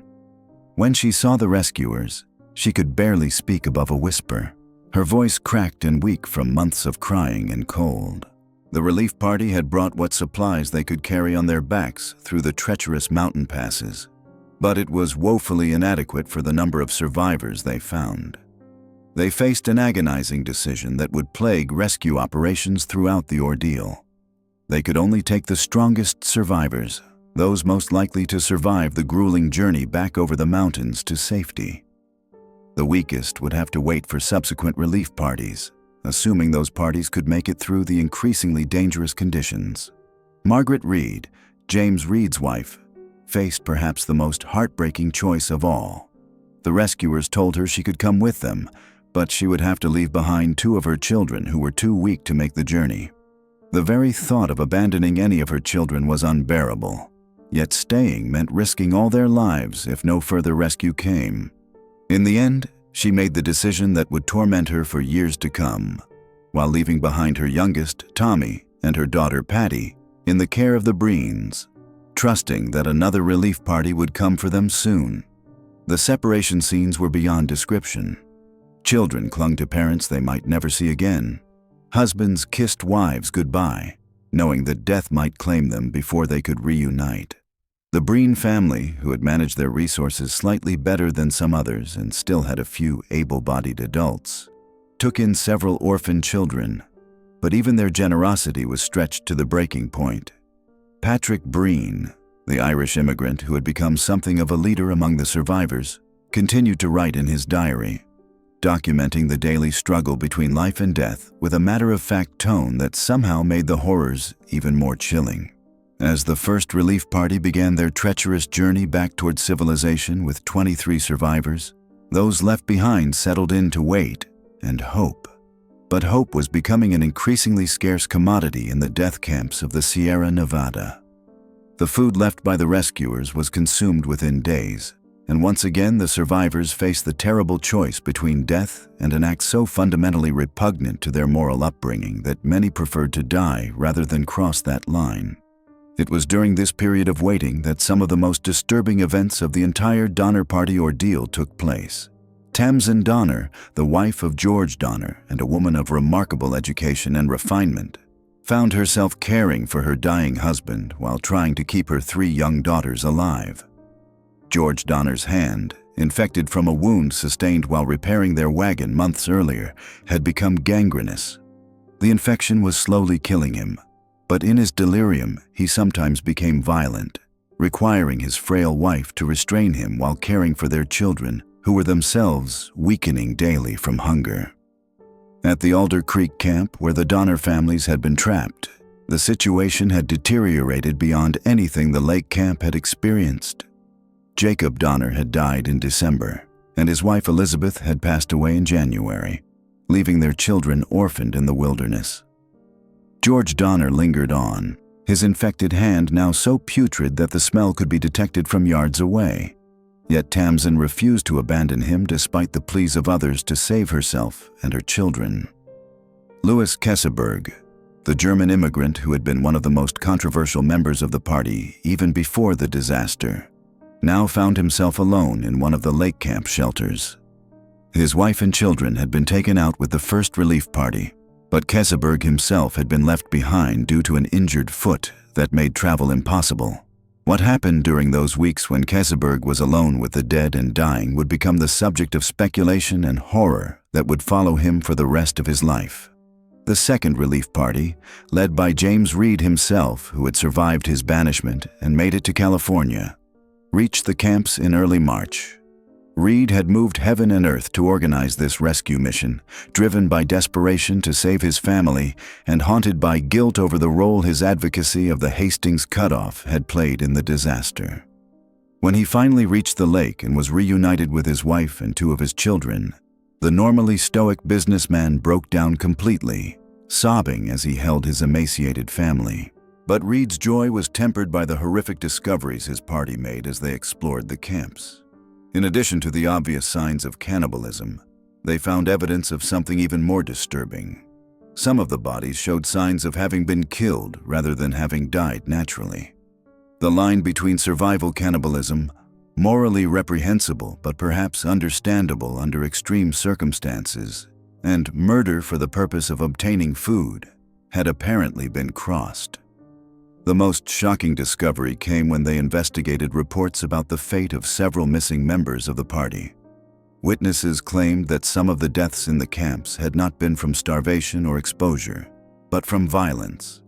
When she saw the rescuers, she could barely speak above a whisper, her voice cracked and weak from months of crying and cold. The relief party had brought what supplies they could carry on their backs through the treacherous mountain passes, but it was woefully inadequate for the number of survivors they found. They faced an agonizing decision that would plague rescue operations throughout the ordeal. They could only take the strongest survivors, those most likely to survive the grueling journey back over the mountains to safety. The weakest would have to wait for subsequent relief parties, assuming those parties could make it through the increasingly dangerous conditions. Margaret Reed, James Reed's wife, faced perhaps the most heartbreaking choice of all. The rescuers told her she could come with them, but she would have to leave behind 2 of her children who were too weak to make the journey. The very thought of abandoning any of her children was unbearable, yet staying meant risking all their lives if no further rescue came. In the end, she made the decision that would torment her for years to come, while leaving behind her youngest, Tommy, and her daughter, Patty, in the care of the Breens, trusting that another relief party would come for them soon. The separation scenes were beyond description. Children clung to parents they might never see again. Husbands kissed wives goodbye, knowing that death might claim them before they could reunite. The Breen family, who had managed their resources slightly better than some others and still had a few able-bodied adults, took in several orphan children, but even their generosity was stretched to the breaking point. Patrick Breen, the Irish immigrant who had become something of a leader among the survivors, continued to write in his diary, documenting the daily struggle between life and death with a matter-of-fact tone that somehow made the horrors even more chilling. As the first relief party began their treacherous journey back toward civilization with 23 survivors, those left behind settled in to wait and hope. But hope was becoming an increasingly scarce commodity in the death camps of the Sierra Nevada. The food left by the rescuers was consumed within days, and once again the survivors faced the terrible choice between death and an act so fundamentally repugnant to their moral upbringing that many preferred to die rather than cross that line. It was during this period of waiting that some of the most disturbing events of the entire Donner Party ordeal took place. Tamsin Donner, the wife of George Donner and a woman of remarkable education and refinement, found herself caring for her dying husband while trying to keep her 3 young daughters alive. George Donner's hand, infected from a wound sustained while repairing their wagon months earlier, had become gangrenous. The infection was slowly killing him, but in his delirium he sometimes became violent, requiring his frail wife to restrain him while caring for their children, who were themselves weakening daily from hunger. At the Alder Creek camp where the Donner families had been trapped, the situation had deteriorated beyond anything the lake camp had experienced. Jacob Donner had died in December, and his wife Elizabeth had passed away in January, leaving their children orphaned in the wilderness. George Donner lingered on, his infected hand now so putrid that the smell could be detected from yards away. Yet Tamsin refused to abandon him despite the pleas of others to save herself and her children. Louis Kesselberg, the German immigrant who had been one of the most controversial members of the party even before the disaster, now found himself alone in one of the lake camp shelters. His wife and children had been taken out with the first relief party, but Kesselberg himself had been left behind due to an injured foot that made travel impossible. What happened during those weeks when Kesselberg was alone with the dead and dying would become the subject of speculation and horror that would follow him for the rest of his life. The second relief party, led by James Reed himself, who had survived his banishment and made it to California, reached the camps in early March. Reed had moved heaven and earth to organize this rescue mission, driven by desperation to save his family and haunted by guilt over the role his advocacy of the Hastings cutoff had played in the disaster. When he finally reached the lake and was reunited with his wife and 2 of his children, the normally stoic businessman broke down completely, sobbing as he held his emaciated family. But Reed's joy was tempered by the horrific discoveries his party made as they explored the camps. In addition to the obvious signs of cannibalism, they found evidence of something even more disturbing. Some of the bodies showed signs of having been killed rather than having died naturally. The line between survival cannibalism, morally reprehensible but perhaps understandable under extreme circumstances, and murder for the purpose of obtaining food had apparently been crossed. The most shocking discovery came when they investigated reports about the fate of several missing members of the party. Witnesses claimed that some of the deaths in the camps had not been from starvation or exposure, but from violence.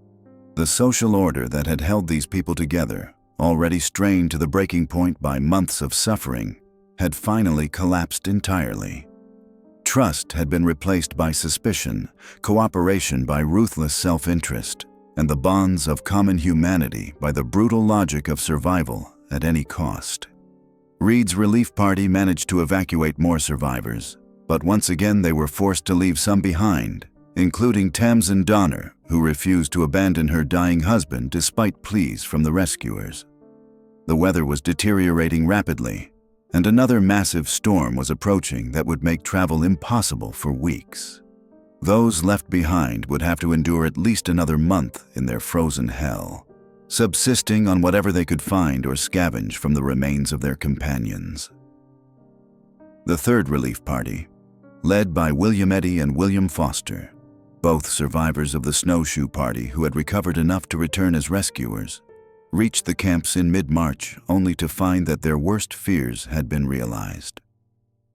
The social order that had held these people together, already strained to the breaking point by months of suffering, had finally collapsed entirely. trust had been replaced by suspicion, cooperation by ruthless self-interest, and the bonds of common humanity by the brutal logic of survival at any cost. Reed's relief party managed to evacuate more survivors, but once again they were forced to leave some behind, including Tamsin Donner, who refused to abandon her dying husband despite pleas from the rescuers. The weather was deteriorating rapidly, and another massive storm was approaching that would make travel impossible for weeks. Those left behind would have to endure at least another month in their frozen hell, subsisting on whatever they could find or scavenge from the remains of their companions. The third relief party, led by William Eddy and William Foster, both survivors of the snowshoe party who had recovered enough to return as rescuers, reached the camps in mid-March only to find that their worst fears had been realized.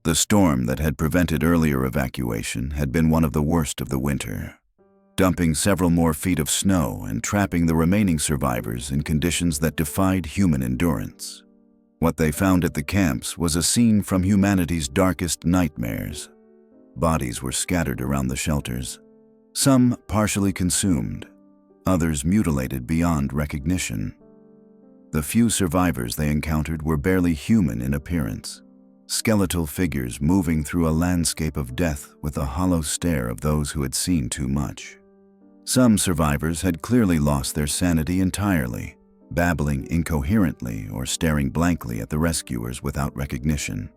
The storm that had prevented earlier evacuation had been one of the worst of the winter, dumping several more feet of snow and trapping the remaining survivors in conditions that defied human endurance. What they found at the camps was a scene from humanity's darkest nightmares. Bodies were scattered around the shelters, some partially consumed, others mutilated beyond recognition. The few survivors they encountered were barely human in appearance, skeletal figures moving through a landscape of death with the hollow stare of those who had seen too much. Some survivors had clearly lost their sanity entirely, babbling incoherently or staring blankly at the rescuers without recognition.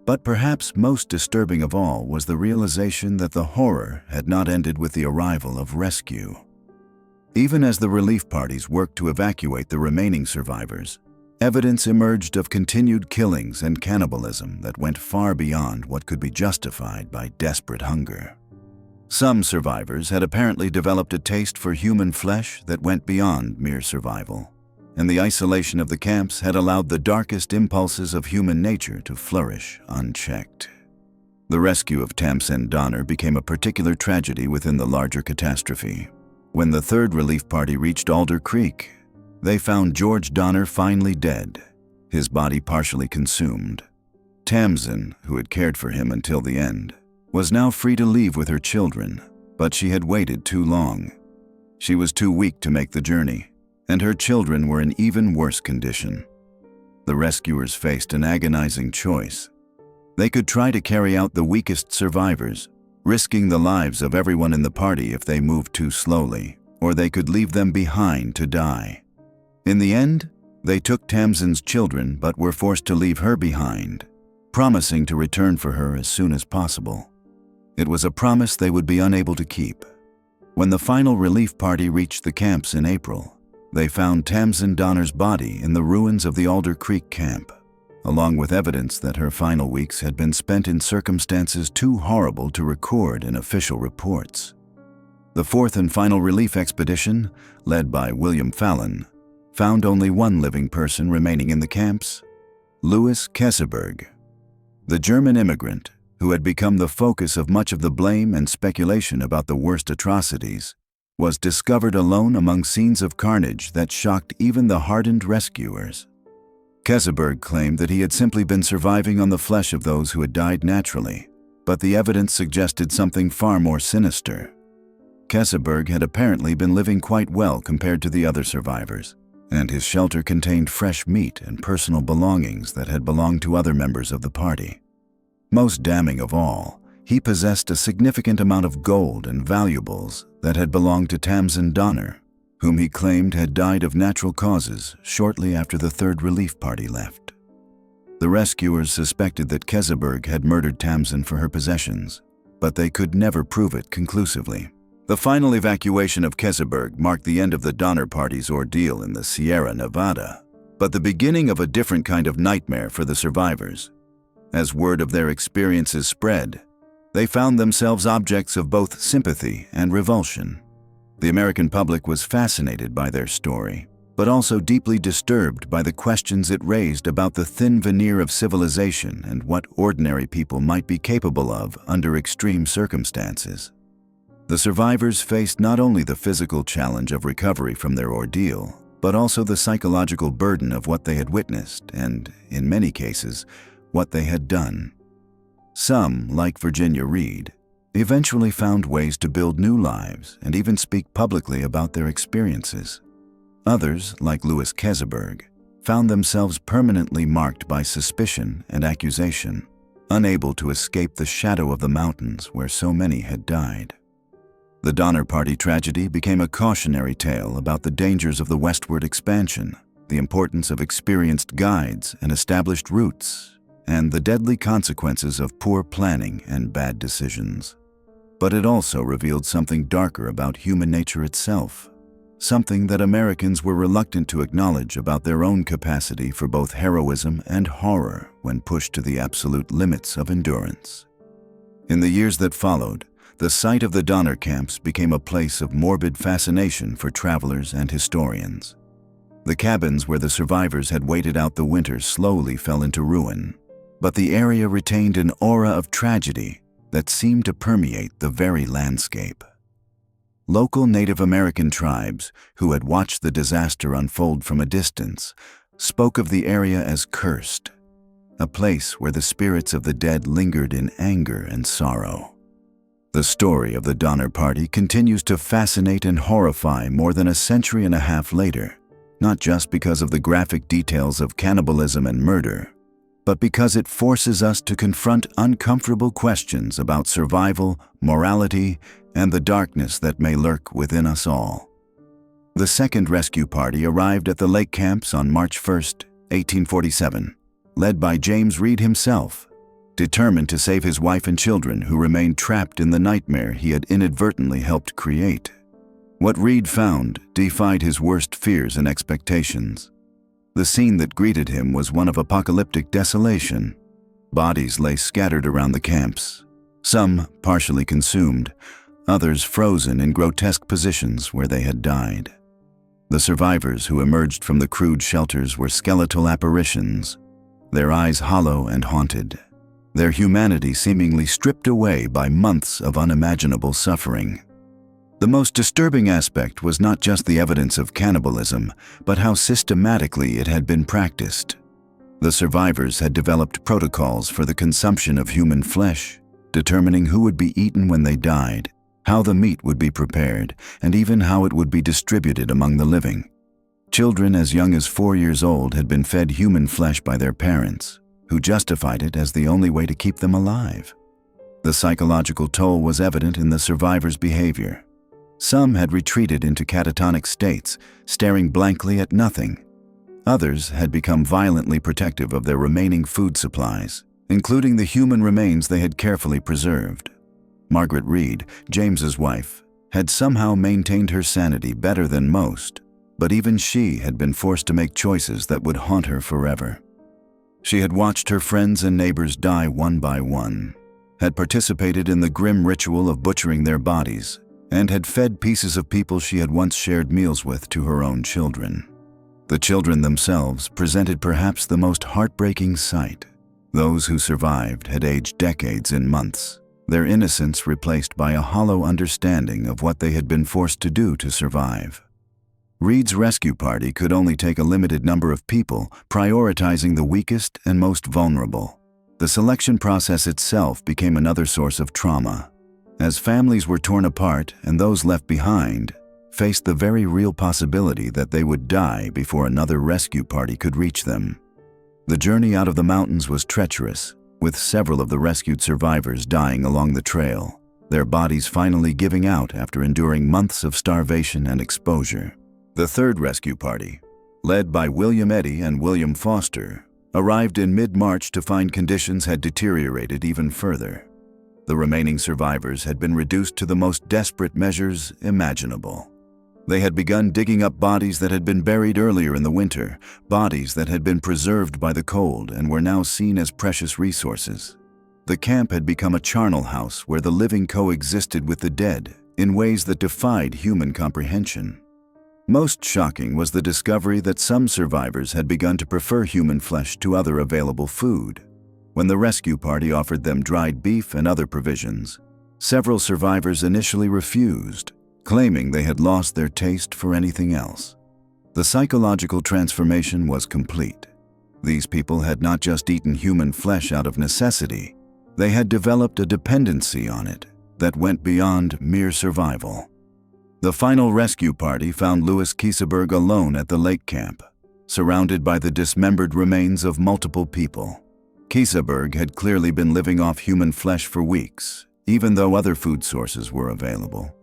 But perhaps most disturbing of all was the realization that the horror had not ended with the arrival of rescue. Even as the relief parties worked to evacuate the remaining survivors, evidence emerged of continued killings and cannibalism that went far beyond what could be justified by desperate hunger. Some survivors had apparently developed a taste for human flesh that went beyond mere survival, and the isolation of the camps had allowed the darkest impulses of human nature to flourish unchecked. The rescue of Tamsin Donner became a particular tragedy within the larger catastrophe. When the third relief party reached Alder Creek, they found George Donner finally dead, his body partially consumed. Tamsin, who had cared for him until the end, was now free to leave with her children, but she had waited too long. She was too weak to make the journey, and her children were in even worse condition. The rescuers faced an agonizing choice. They could try to carry out the weakest survivors, risking the lives of everyone in the party if they moved too slowly, or they could leave them behind to die. In the end, they took Tamsin's children but were forced to leave her behind, promising to return for her as soon as possible. It was a promise they would be unable to keep. When the final relief party reached the camps in April, they found Tamsin Donner's body in the ruins of the Alder Creek camp, along with evidence that her final weeks had been spent in circumstances too horrible to record in official reports. The fourth and final relief expedition, led by William Fallon, found only one living person remaining in the camps: Louis Keseberg. The German immigrant, who had become the focus of much of the blame and speculation about the worst atrocities, was discovered alone among scenes of carnage that shocked even the hardened rescuers. Keseberg claimed that he had simply been surviving on the flesh of those who had died naturally, but the evidence suggested something far more sinister. Keseberg had apparently been living quite well compared to the other survivors, and his shelter contained fresh meat and personal belongings that had belonged to other members of the party. Most damning of all, he possessed a significant amount of gold and valuables that had belonged to Tamsin Donner, whom he claimed had died of natural causes shortly after the third relief party left. The rescuers suspected that Keseberg had murdered Tamsin for her possessions, but they could never prove it conclusively. The final evacuation of Keseberg marked the end of the Donner Party's ordeal in the Sierra Nevada, but the beginning of a different kind of nightmare for the survivors. As word of their experiences spread, they found themselves objects of both sympathy and revulsion. The American public was fascinated by their story, but also deeply disturbed by the questions it raised about the thin veneer of civilization and what ordinary people might be capable of under extreme circumstances. The survivors faced not only the physical challenge of recovery from their ordeal, but also the psychological burden of what they had witnessed and, in many cases, what they had done. Some, like Virginia Reed, eventually found ways to build new lives and even speak publicly about their experiences. Others, like Louis Keseberg, found themselves permanently marked by suspicion and accusation, unable to escape the shadow of the mountains where so many had died. The Donner Party tragedy became a cautionary tale about the dangers of the westward expansion, the importance of experienced guides and established routes, and the deadly consequences of poor planning and bad decisions. But it also revealed something darker about human nature itself, something that Americans were reluctant to acknowledge about their own capacity for both heroism and horror when pushed to the absolute limits of endurance. In the years that followed, the site of the Donner camps became a place of morbid fascination for travelers and historians. The cabins where the survivors had waited out the winter slowly fell into ruin, but the area retained an aura of tragedy that seemed to permeate the very landscape. Local Native American tribes, who had watched the disaster unfold from a distance, spoke of the area as cursed, a place where the spirits of the dead lingered in anger and sorrow. The story of the Donner Party continues to fascinate and horrify more than a century and a half later, not just because of the graphic details of cannibalism and murder, but because it forces us to confront uncomfortable questions about survival, morality, and the darkness that may lurk within us all. The second rescue party arrived at the lake camps on March 1, 1847, led by James Reed himself, determined to save his wife and children who remained trapped in the nightmare he had inadvertently helped create. What Reed found defied his worst fears and expectations. The scene that greeted him was one of apocalyptic desolation. Bodies lay scattered around the camps, some partially consumed, others frozen in grotesque positions where they had died. The survivors who emerged from the crude shelters were skeletal apparitions, their eyes hollow and haunted, their humanity seemingly stripped away by months of unimaginable suffering. The most disturbing aspect was not just the evidence of cannibalism, but how systematically it had been practiced. The survivors had developed protocols for the consumption of human flesh, determining who would be eaten when they died, how the meat would be prepared, and even how it would be distributed among the living. Children as young as 4 years old had been fed human flesh by their parents, who justified it as the only way to keep them alive. The psychological toll was evident in the survivors' behavior. Some had retreated into catatonic states, staring blankly at nothing. Others had become violently protective of their remaining food supplies, including the human remains they had carefully preserved. Margaret Reed, James's wife, had somehow maintained her sanity better than most, but even she had been forced to make choices that would haunt her forever. She had watched her friends and neighbors die one by one, had participated in the grim ritual of butchering their bodies, and had fed pieces of people she had once shared meals with to her own children. The children themselves presented perhaps the most heartbreaking sight. Those who survived had aged decades in months, their innocence replaced by a hollow understanding of what they had been forced to do to survive. Reed's rescue party could only take a limited number of people, prioritizing the weakest and most vulnerable. The selection process itself became another source of trauma, as families were torn apart and those left behind faced the very real possibility that they would die before another rescue party could reach them. The journey out of the mountains was treacherous, with several of the rescued survivors dying along the trail, their bodies finally giving out after enduring months of starvation and exposure. The third rescue party, led by William Eddy and William Foster, arrived in mid-March to find conditions had deteriorated even further. The remaining survivors had been reduced to the most desperate measures imaginable. They had begun digging up bodies that had been buried earlier in the winter, bodies that had been preserved by the cold and were now seen as precious resources. The camp had become a charnel house where the living coexisted with the dead in ways that defied human comprehension. Most shocking was the discovery that some survivors had begun to prefer human flesh to other available food. When the rescue party offered them dried beef and other provisions, several survivors initially refused, claiming they had lost their taste for anything else. The psychological transformation was complete. These people had not just eaten human flesh out of necessity, They had developed a dependency on it that went beyond mere survival. The final rescue party found Louis Kieseberg alone at the lake camp, surrounded by the dismembered remains of multiple people. Kieseberg had clearly been living off human flesh for weeks, even though other food sources were available.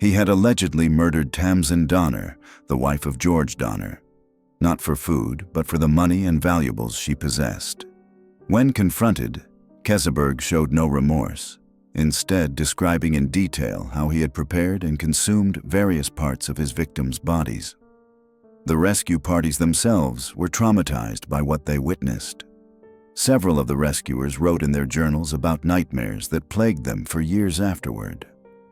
He had allegedly murdered Tamsin Donner, the wife of George Donner, not for food, but for the money and valuables she possessed. When confronted, Kieseberg showed no remorse, instead describing in detail how he had prepared and consumed various parts of his victims' bodies. The rescue parties themselves were traumatized by what they witnessed. Several of the rescuers wrote in their journals about nightmares that plagued them for years afterward,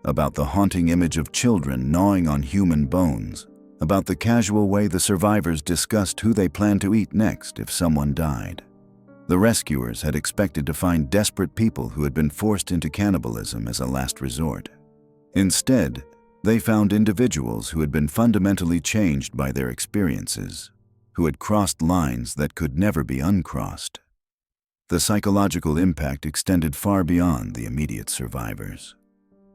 about the haunting image of children gnawing on human bones, about the casual way the survivors discussed who they planned to eat next if someone died. The rescuers had expected to find desperate people who had been forced into cannibalism as a last resort. Instead, they found individuals who had been fundamentally changed by their experiences, who had crossed lines that could never be uncrossed. The psychological impact extended far beyond the immediate survivors.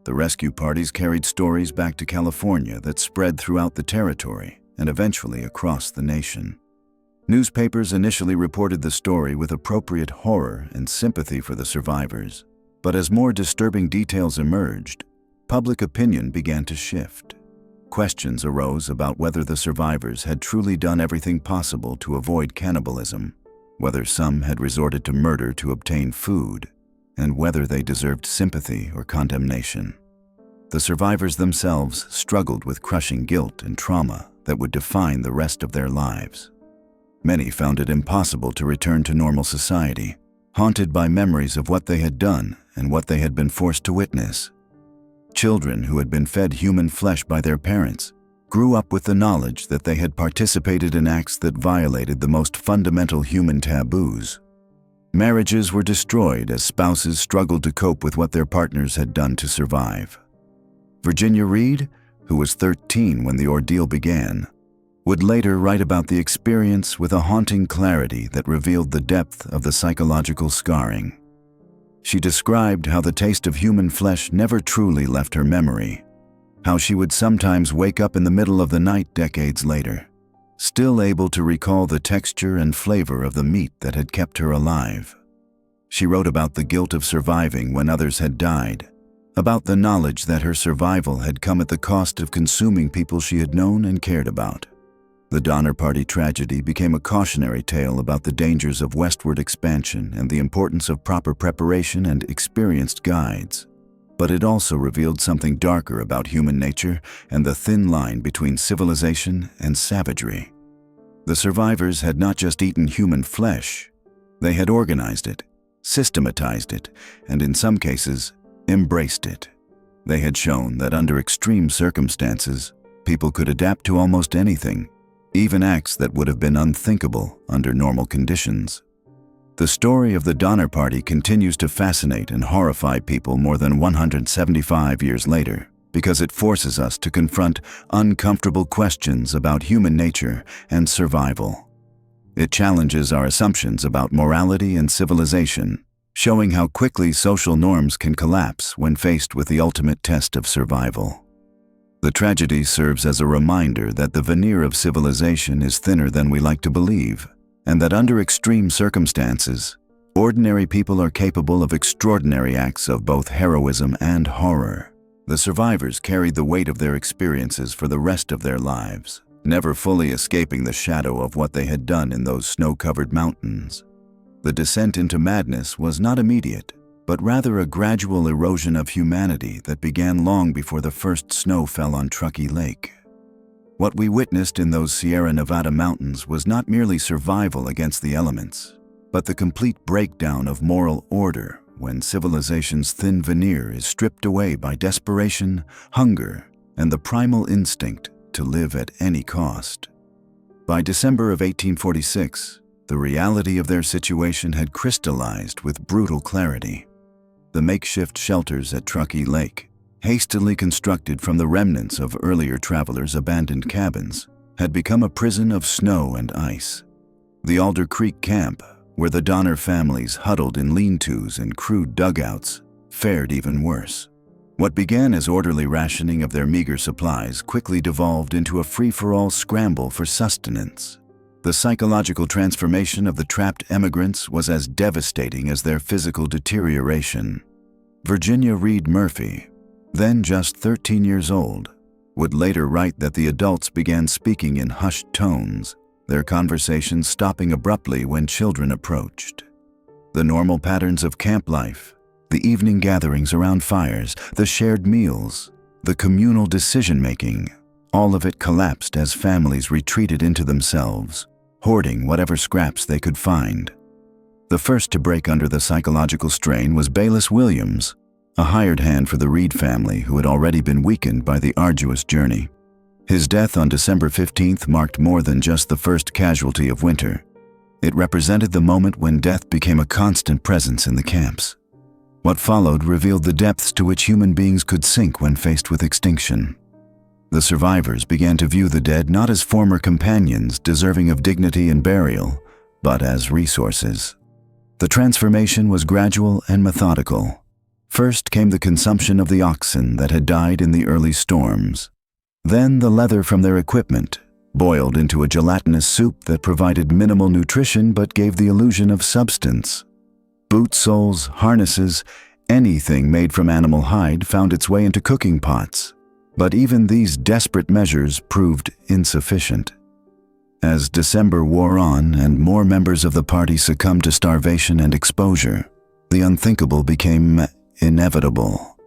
The rescue parties carried stories back to California that spread throughout the territory and eventually across the nation. Newspapers initially reported the story with appropriate horror and sympathy for the survivors, but as more disturbing details emerged, public opinion began to shift. Questions arose about whether the survivors had truly done everything possible to avoid cannibalism, whether some had resorted to murder to obtain food, and whether they deserved sympathy or condemnation. The survivors themselves struggled with crushing guilt and trauma that would define the rest of their lives. Many found it impossible to return to normal society, haunted by memories of what they had done and what they had been forced to witness. Children who had been fed human flesh by their parents grew up with the knowledge that they had participated in acts that violated the most fundamental human taboos. Marriages were destroyed as spouses struggled to cope with what their partners had done to survive. Virginia Reed, who was 13 when the ordeal began, would later write about the experience with a haunting clarity that revealed the depth of the psychological scarring. She described how the taste of human flesh never truly left her memory, how she would sometimes wake up in the middle of the night decades later, still able to recall the texture and flavor of the meat that had kept her alive. She wrote about the guilt of surviving when others had died, about the knowledge that her survival had come at the cost of consuming people she had known and cared about. The Donner Party tragedy became a cautionary tale about the dangers of westward expansion and the importance of proper preparation and experienced guides. But it also revealed something darker about human nature and the thin line between civilization and savagery. The survivors had not just eaten human flesh, they had organized it, systematized it, and in some cases, embraced it. They had shown that under extreme circumstances, people could adapt to almost anything, even acts that would have been unthinkable under normal conditions. The story of the Donner Party continues to fascinate and horrify people more than 175 years later, because it forces us to confront uncomfortable questions about human nature and survival. It challenges our assumptions about morality and civilization, showing how quickly social norms can collapse when faced with the ultimate test of survival. The tragedy serves as a reminder that the veneer of civilization is thinner than we like to believe, and that under extreme circumstances, ordinary people are capable of extraordinary acts of both heroism and horror. The survivors carried the weight of their experiences for the rest of their lives, never fully escaping the shadow of what they had done in those snow-covered mountains. The descent into madness was not immediate, but rather a gradual erosion of humanity that began long before the first snow fell on Truckee Lake. What we witnessed in those Sierra Nevada mountains was not merely survival against the elements, but the complete breakdown of moral order when civilization's thin veneer is stripped away by desperation, hunger, and the primal instinct to live at any cost. By December of 1846, the reality of their situation had crystallized with brutal clarity. The makeshift shelters at Truckee Lake, hastily constructed from the remnants of earlier travelers' abandoned cabins, had become a prison of snow and ice. The Alder Creek Camp, where the Donner families huddled in lean-tos and crude dugouts fared even worse. What began as orderly rationing of their meager supplies quickly devolved into a free-for-all scramble for sustenance. The psychological transformation of the trapped emigrants was as devastating as their physical deterioration. Virginia Reed Murphy, then just 13 years old, would later write that the adults began speaking in hushed tones, their conversations stopping abruptly when children approached. The normal patterns of camp life, the evening gatherings around fires, the shared meals, the communal decision-making, all of it collapsed as families retreated into themselves, hoarding whatever scraps they could find. The first to break under the psychological strain was Bayless Williams, a hired hand for the Reed family who had already been weakened by the arduous journey. His death on December 15th marked more than just the first casualty of winter. It represented the moment when death became a constant presence in the camps. What followed revealed the depths to which human beings could sink when faced with extinction. The survivors began to view the dead not as former companions deserving of dignity and burial, but as resources. The transformation was gradual and methodical. First came the consumption of the oxen that had died in the early storms. Then the leather from their equipment, boiled into a gelatinous soup that provided minimal nutrition but gave the illusion of substance. Boot soles, harnesses, anything made from animal hide found its way into cooking pots. But even these desperate measures proved insufficient. As December wore on and more members of the party succumbed to starvation and exposure, the unthinkable became inevitable.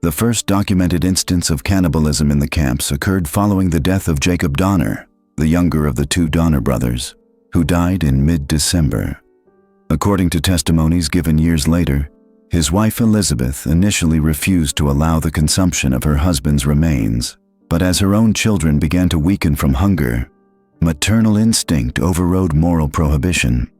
The first documented instance of cannibalism in the camps occurred following the death of Jacob Donner, the younger of the two Donner brothers, who died in mid-December. According to testimonies given years later, his wife Elizabeth initially refused to allow the consumption of her husband's remains, but as her own children began to weaken from hunger, maternal instinct overrode moral prohibition.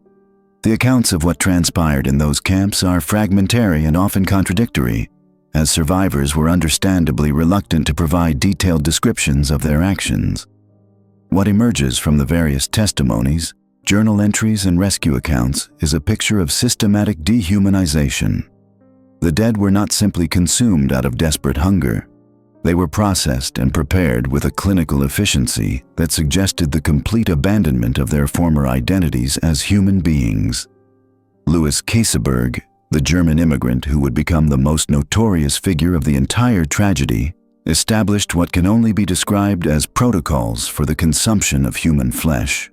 The accounts of what transpired in those camps are fragmentary and often contradictory, as survivors were understandably reluctant to provide detailed descriptions of their actions. What emerges from the various testimonies, journal entries, and rescue accounts is a picture of systematic dehumanization. The dead were not simply consumed out of desperate hunger. They were processed and prepared with a clinical efficiency that suggested the complete abandonment of their former identities as human beings. Louis Käseberg, the German immigrant who would become the most notorious figure of the entire tragedy, established what can only be described as protocols for the consumption of human flesh.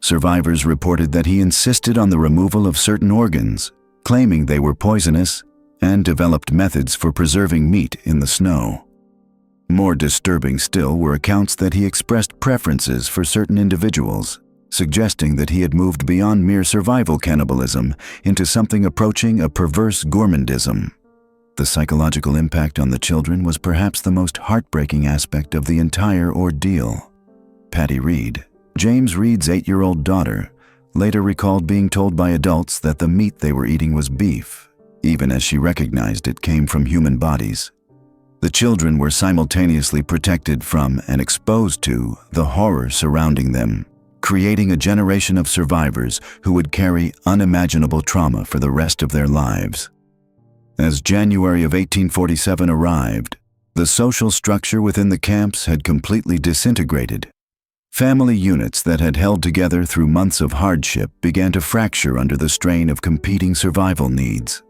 Survivors reported that he insisted on the removal of certain organs, claiming they were poisonous, and developed methods for preserving meat in the snow. More disturbing still were accounts that he expressed preferences for certain individuals, suggesting that he had moved beyond mere survival cannibalism into something approaching a perverse gourmandism. The psychological impact on the children was perhaps the most heartbreaking aspect of the entire ordeal. Patty Reed, James Reed's 8-year-old daughter, later recalled being told by adults that the meat they were eating was beef, even as she recognized it came from human bodies. The children were simultaneously protected from and exposed to the horror surrounding them, creating a generation of survivors who would carry unimaginable trauma for the rest of their lives. As January of 1847 arrived, the social structure within the camps had completely disintegrated. Family units that had held together through months of hardship began to fracture under the strain of competing survival needs.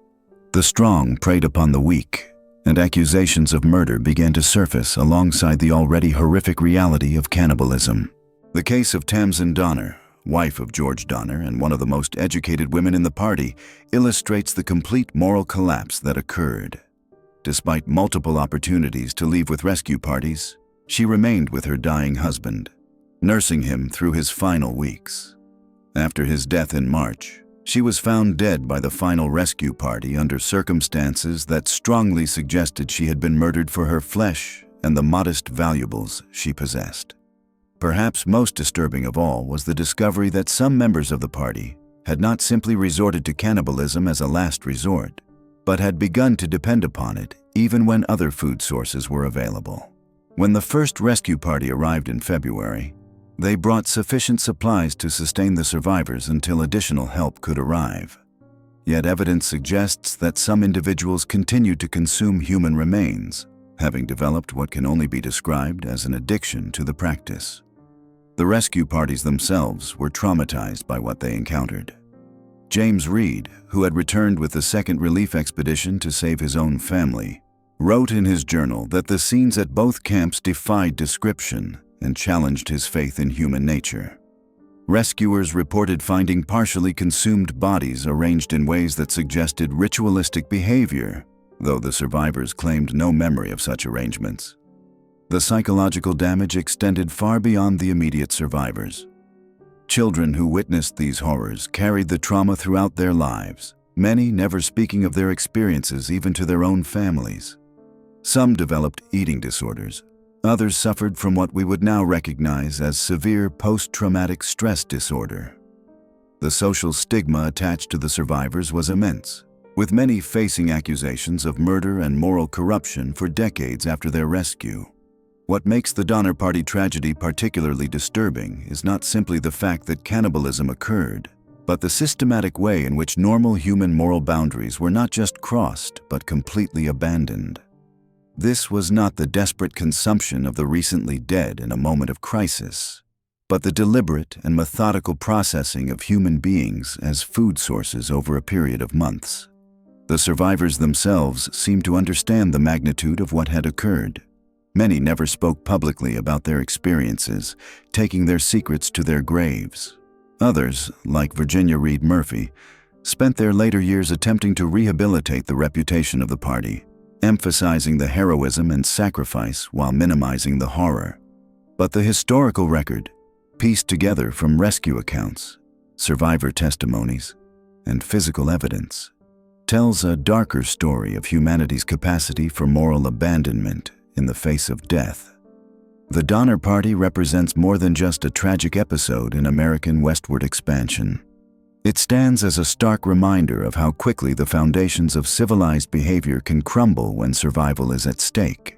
The strong preyed upon the weak, and accusations of murder began to surface alongside the already horrific reality of cannibalism. The case of Tamsin Donner, wife of George Donner and one of the most educated women in the party, illustrates the complete moral collapse that occurred. Despite multiple opportunities to leave with rescue parties, she remained with her dying husband, nursing him through his final weeks. After his death in March, she was found dead by the final rescue party under circumstances that strongly suggested she had been murdered for her flesh and the modest valuables she possessed. Perhaps most disturbing of all was the discovery that some members of the party had not simply resorted to cannibalism as a last resort, but had begun to depend upon it even when other food sources were available. When the first rescue party arrived in February, They brought sufficient supplies to sustain the survivors until additional help could arrive. Yet evidence suggests that some individuals continued to consume human remains, having developed what can only be described as an addiction to the practice. The rescue parties themselves were traumatized by what they encountered. James Reed, who had returned with the second relief expedition to save his own family, wrote in his journal that the scenes at both camps defied description and challenged his faith in human nature. Rescuers reported finding partially consumed bodies arranged in ways that suggested ritualistic behavior, though the survivors claimed no memory of such arrangements. The psychological damage extended far beyond the immediate survivors. Children who witnessed these horrors carried the trauma throughout their lives, many never speaking of their experiences even to their own families. Some developed eating disorders. Others suffered from what we would now recognize as severe post-traumatic stress disorder. The social stigma attached to the survivors was immense, with many facing accusations of murder and moral corruption for decades after their rescue. What makes the Donner Party tragedy particularly disturbing is not simply the fact that cannibalism occurred, but the systematic way in which normal human moral boundaries were not just crossed, but completely abandoned. This was not the desperate consumption of the recently dead in a moment of crisis, but the deliberate and methodical processing of human beings as food sources over a period of months. The survivors themselves seemed to understand the magnitude of what had occurred. Many never spoke publicly about their experiences, taking their secrets to their graves. Others, like Virginia Reed Murphy, spent their later years attempting to rehabilitate the reputation of the party, emphasizing the heroism and sacrifice while minimizing the horror. But the historical record, pieced together from rescue accounts, survivor testimonies, and physical evidence, tells a darker story of humanity's capacity for moral abandonment in the face of death. The Donner Party represents more than just a tragic episode in American westward expansion. It stands as a stark reminder of how quickly the foundations of civilized behavior can crumble when survival is at stake.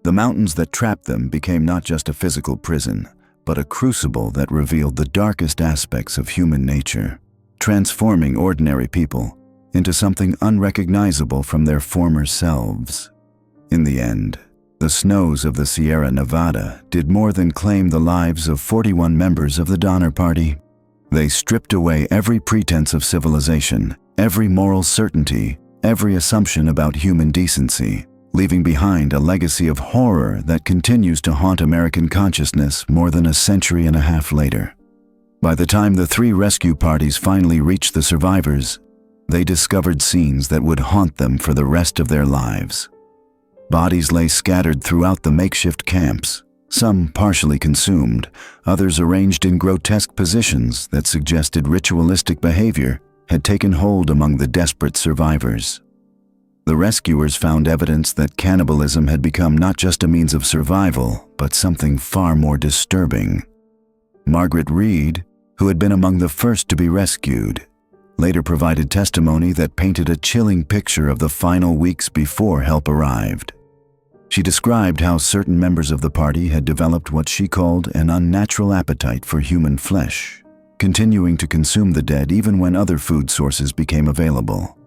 The mountains that trapped them became not just a physical prison, but a crucible that revealed the darkest aspects of human nature, transforming ordinary people into something unrecognizable from their former selves. In the end, the snows of the Sierra Nevada did more than claim the lives of 41 members of the Donner Party. They stripped away every pretense of civilization, every moral certainty, every assumption about human decency, leaving behind a legacy of horror that continues to haunt American consciousness more than a century and a half later. By the time the three rescue parties finally reached the survivors, they discovered scenes that would haunt them for the rest of their lives. Bodies lay scattered throughout the makeshift camps, some partially consumed, others arranged in grotesque positions that suggested ritualistic behavior had taken hold among the desperate survivors. The rescuers found evidence that cannibalism had become not just a means of survival, but something far more disturbing. Margaret Reed, who had been among the first to be rescued, later provided testimony that painted a chilling picture of the final weeks before help arrived. She described how certain members of the party had developed what she called an unnatural appetite for human flesh, continuing to consume the dead even when other food sources became available.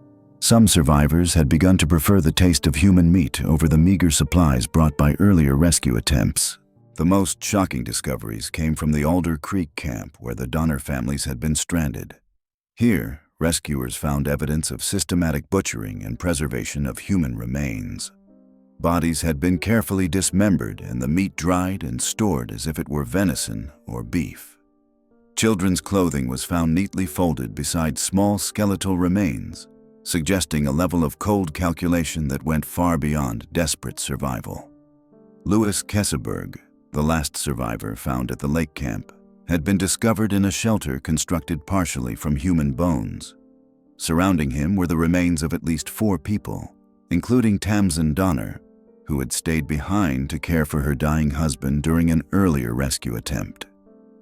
Some survivors had begun to prefer the taste of human meat over the meager supplies brought by earlier rescue attempts. The most shocking discoveries came from the Alder Creek camp where the Donner families had been stranded. Here, rescuers found evidence of systematic butchering and preservation of human remains. Bodies had been carefully dismembered and the meat dried and stored as if it were venison or beef. Children's clothing was found neatly folded beside small skeletal remains, suggesting a level of cold calculation that went far beyond desperate survival. Louis Kesseberg, the last survivor found at the lake camp, had been discovered in a shelter constructed partially from human bones. Surrounding him were the remains of at least 4 people, including Tamsin Donner, who had stayed behind to care for her dying husband during an earlier rescue attempt.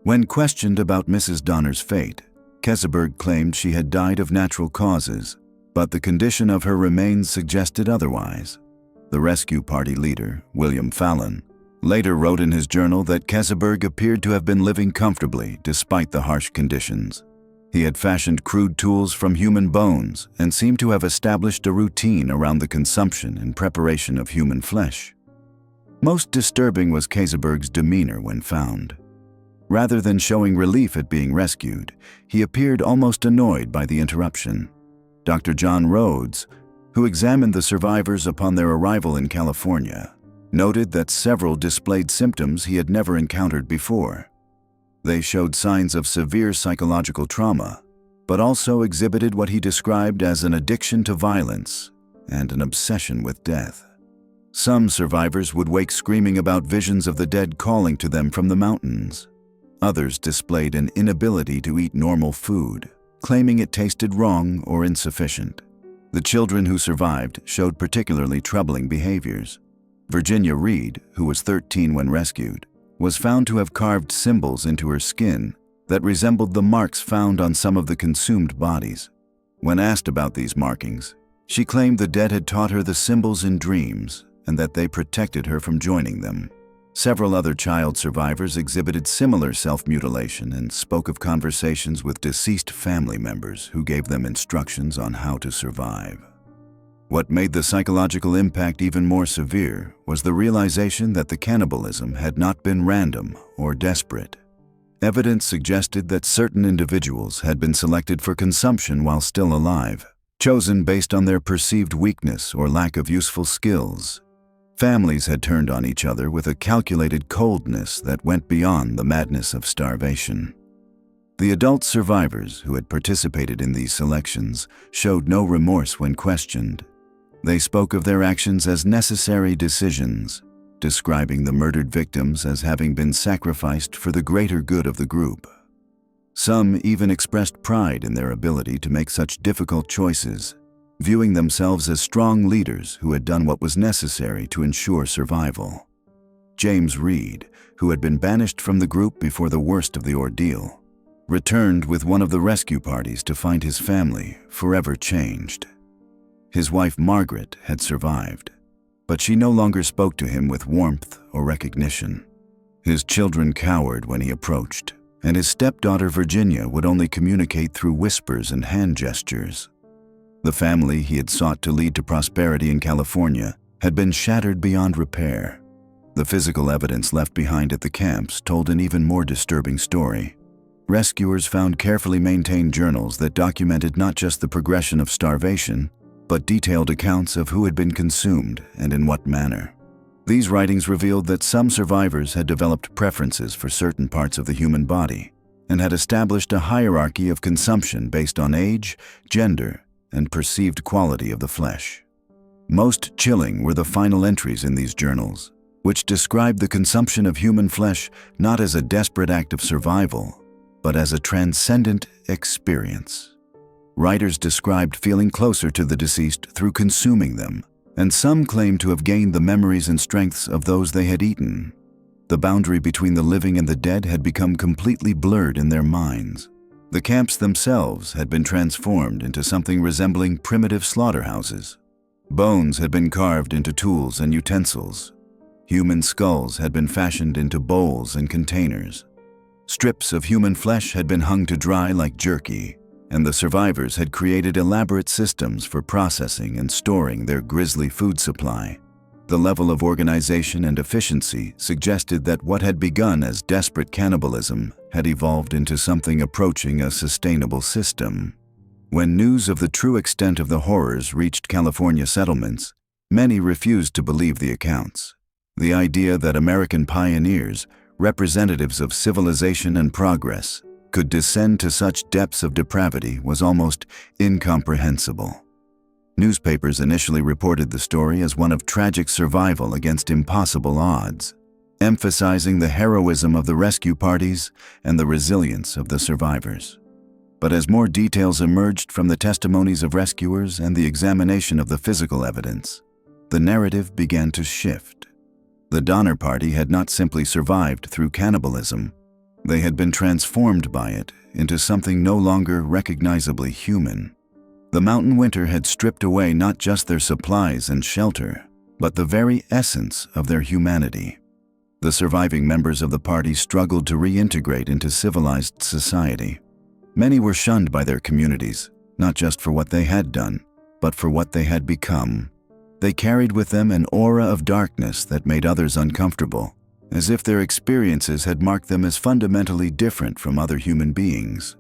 When questioned about Mrs. Donner's fate, Kesseberg claimed she had died of natural causes, but the condition of her remains suggested otherwise. The rescue party leader, William Fallon, later wrote in his journal that Keseberg appeared to have been living comfortably despite the harsh conditions. He had fashioned crude tools from human bones and seemed to have established a routine around the consumption and preparation of human flesh. Most disturbing was Keseberg's demeanor when found. Rather than showing relief at being rescued, he appeared almost annoyed by the interruption. Dr. John Rhodes, who examined the survivors upon their arrival in California, noted that several displayed symptoms he had never encountered before. They showed signs of severe psychological trauma, but also exhibited what he described as an addiction to violence and an obsession with death. Some survivors would wake screaming about visions of the dead calling to them from the mountains. Others displayed an inability to eat normal food, claiming it tasted wrong or insufficient. The children who survived showed particularly troubling behaviors. Virginia Reed, who was 13 when rescued, was found to have carved symbols into her skin that resembled the marks found on some of the consumed bodies. When asked about these markings, she claimed the dead had taught her the symbols in dreams and that they protected her from joining them. Several other child survivors exhibited similar self-mutilation and spoke of conversations with deceased family members who gave them instructions on how to survive. What made the psychological impact even more severe was the realization that the cannibalism had not been random or desperate. Evidence suggested that certain individuals had been selected for consumption while still alive, chosen based on their perceived weakness or lack of useful skills. Families had turned on each other with a calculated coldness that went beyond the madness of starvation. The adult survivors who had participated in these selections showed no remorse when questioned. They spoke of their actions as necessary decisions, describing the murdered victims as having been sacrificed for the greater good of the group. Some even expressed pride in their ability to make such difficult choices, viewing themselves as strong leaders who had done what was necessary to ensure survival. James Reed, who had been banished from the group before the worst of the ordeal, returned with one of the rescue parties to find his family forever changed. His wife Margaret had survived, but she no longer spoke to him with warmth or recognition. His children cowered when he approached, and his stepdaughter Virginia would only communicate through whispers and hand gestures. The family he had sought to lead to prosperity in California had been shattered beyond repair. The physical evidence left behind at the camps told an even more disturbing story. Rescuers found carefully maintained journals that documented not just the progression of starvation, but detailed accounts of who had been consumed and in what manner. These writings revealed that some survivors had developed preferences for certain parts of the human body and had established a hierarchy of consumption based on age, gender, and perceived quality of the flesh. Most chilling were the final entries in these journals, which described the consumption of human flesh not as a desperate act of survival, but as a transcendent experience. Writers described feeling closer to the deceased through consuming them, and some claimed to have gained the memories and strengths of those they had eaten. The boundary between the living and the dead had become completely blurred in their minds. The camps themselves had been transformed into something resembling primitive slaughterhouses. Bones had been carved into tools and utensils. Human skulls had been fashioned into bowls and containers. Strips of human flesh had been hung to dry like jerky, and the survivors had created elaborate systems for processing and storing their grisly food supply. The level of organization and efficiency suggested that what had begun as desperate cannibalism had evolved into something approaching a sustainable system. When news of the true extent of the horrors reached California settlements, many refused to believe the accounts. The idea that American pioneers, representatives of civilization and progress, could descend to such depths of depravity was almost incomprehensible. Newspapers initially reported the story as one of tragic survival against impossible odds, emphasizing the heroism of the rescue parties and the resilience of the survivors. But as more details emerged from the testimonies of rescuers and the examination of the physical evidence, the narrative began to shift. The Donner Party had not simply survived through cannibalism, they had been transformed by it into something no longer recognizably human. The mountain winter had stripped away not just their supplies and shelter, but the very essence of their humanity. The surviving members of the party struggled to reintegrate into civilized society. Many were shunned by their communities, not just for what they had done, but for what they had become. They carried with them an aura of darkness that made others uncomfortable, as if their experiences had marked them as fundamentally different from other human beings.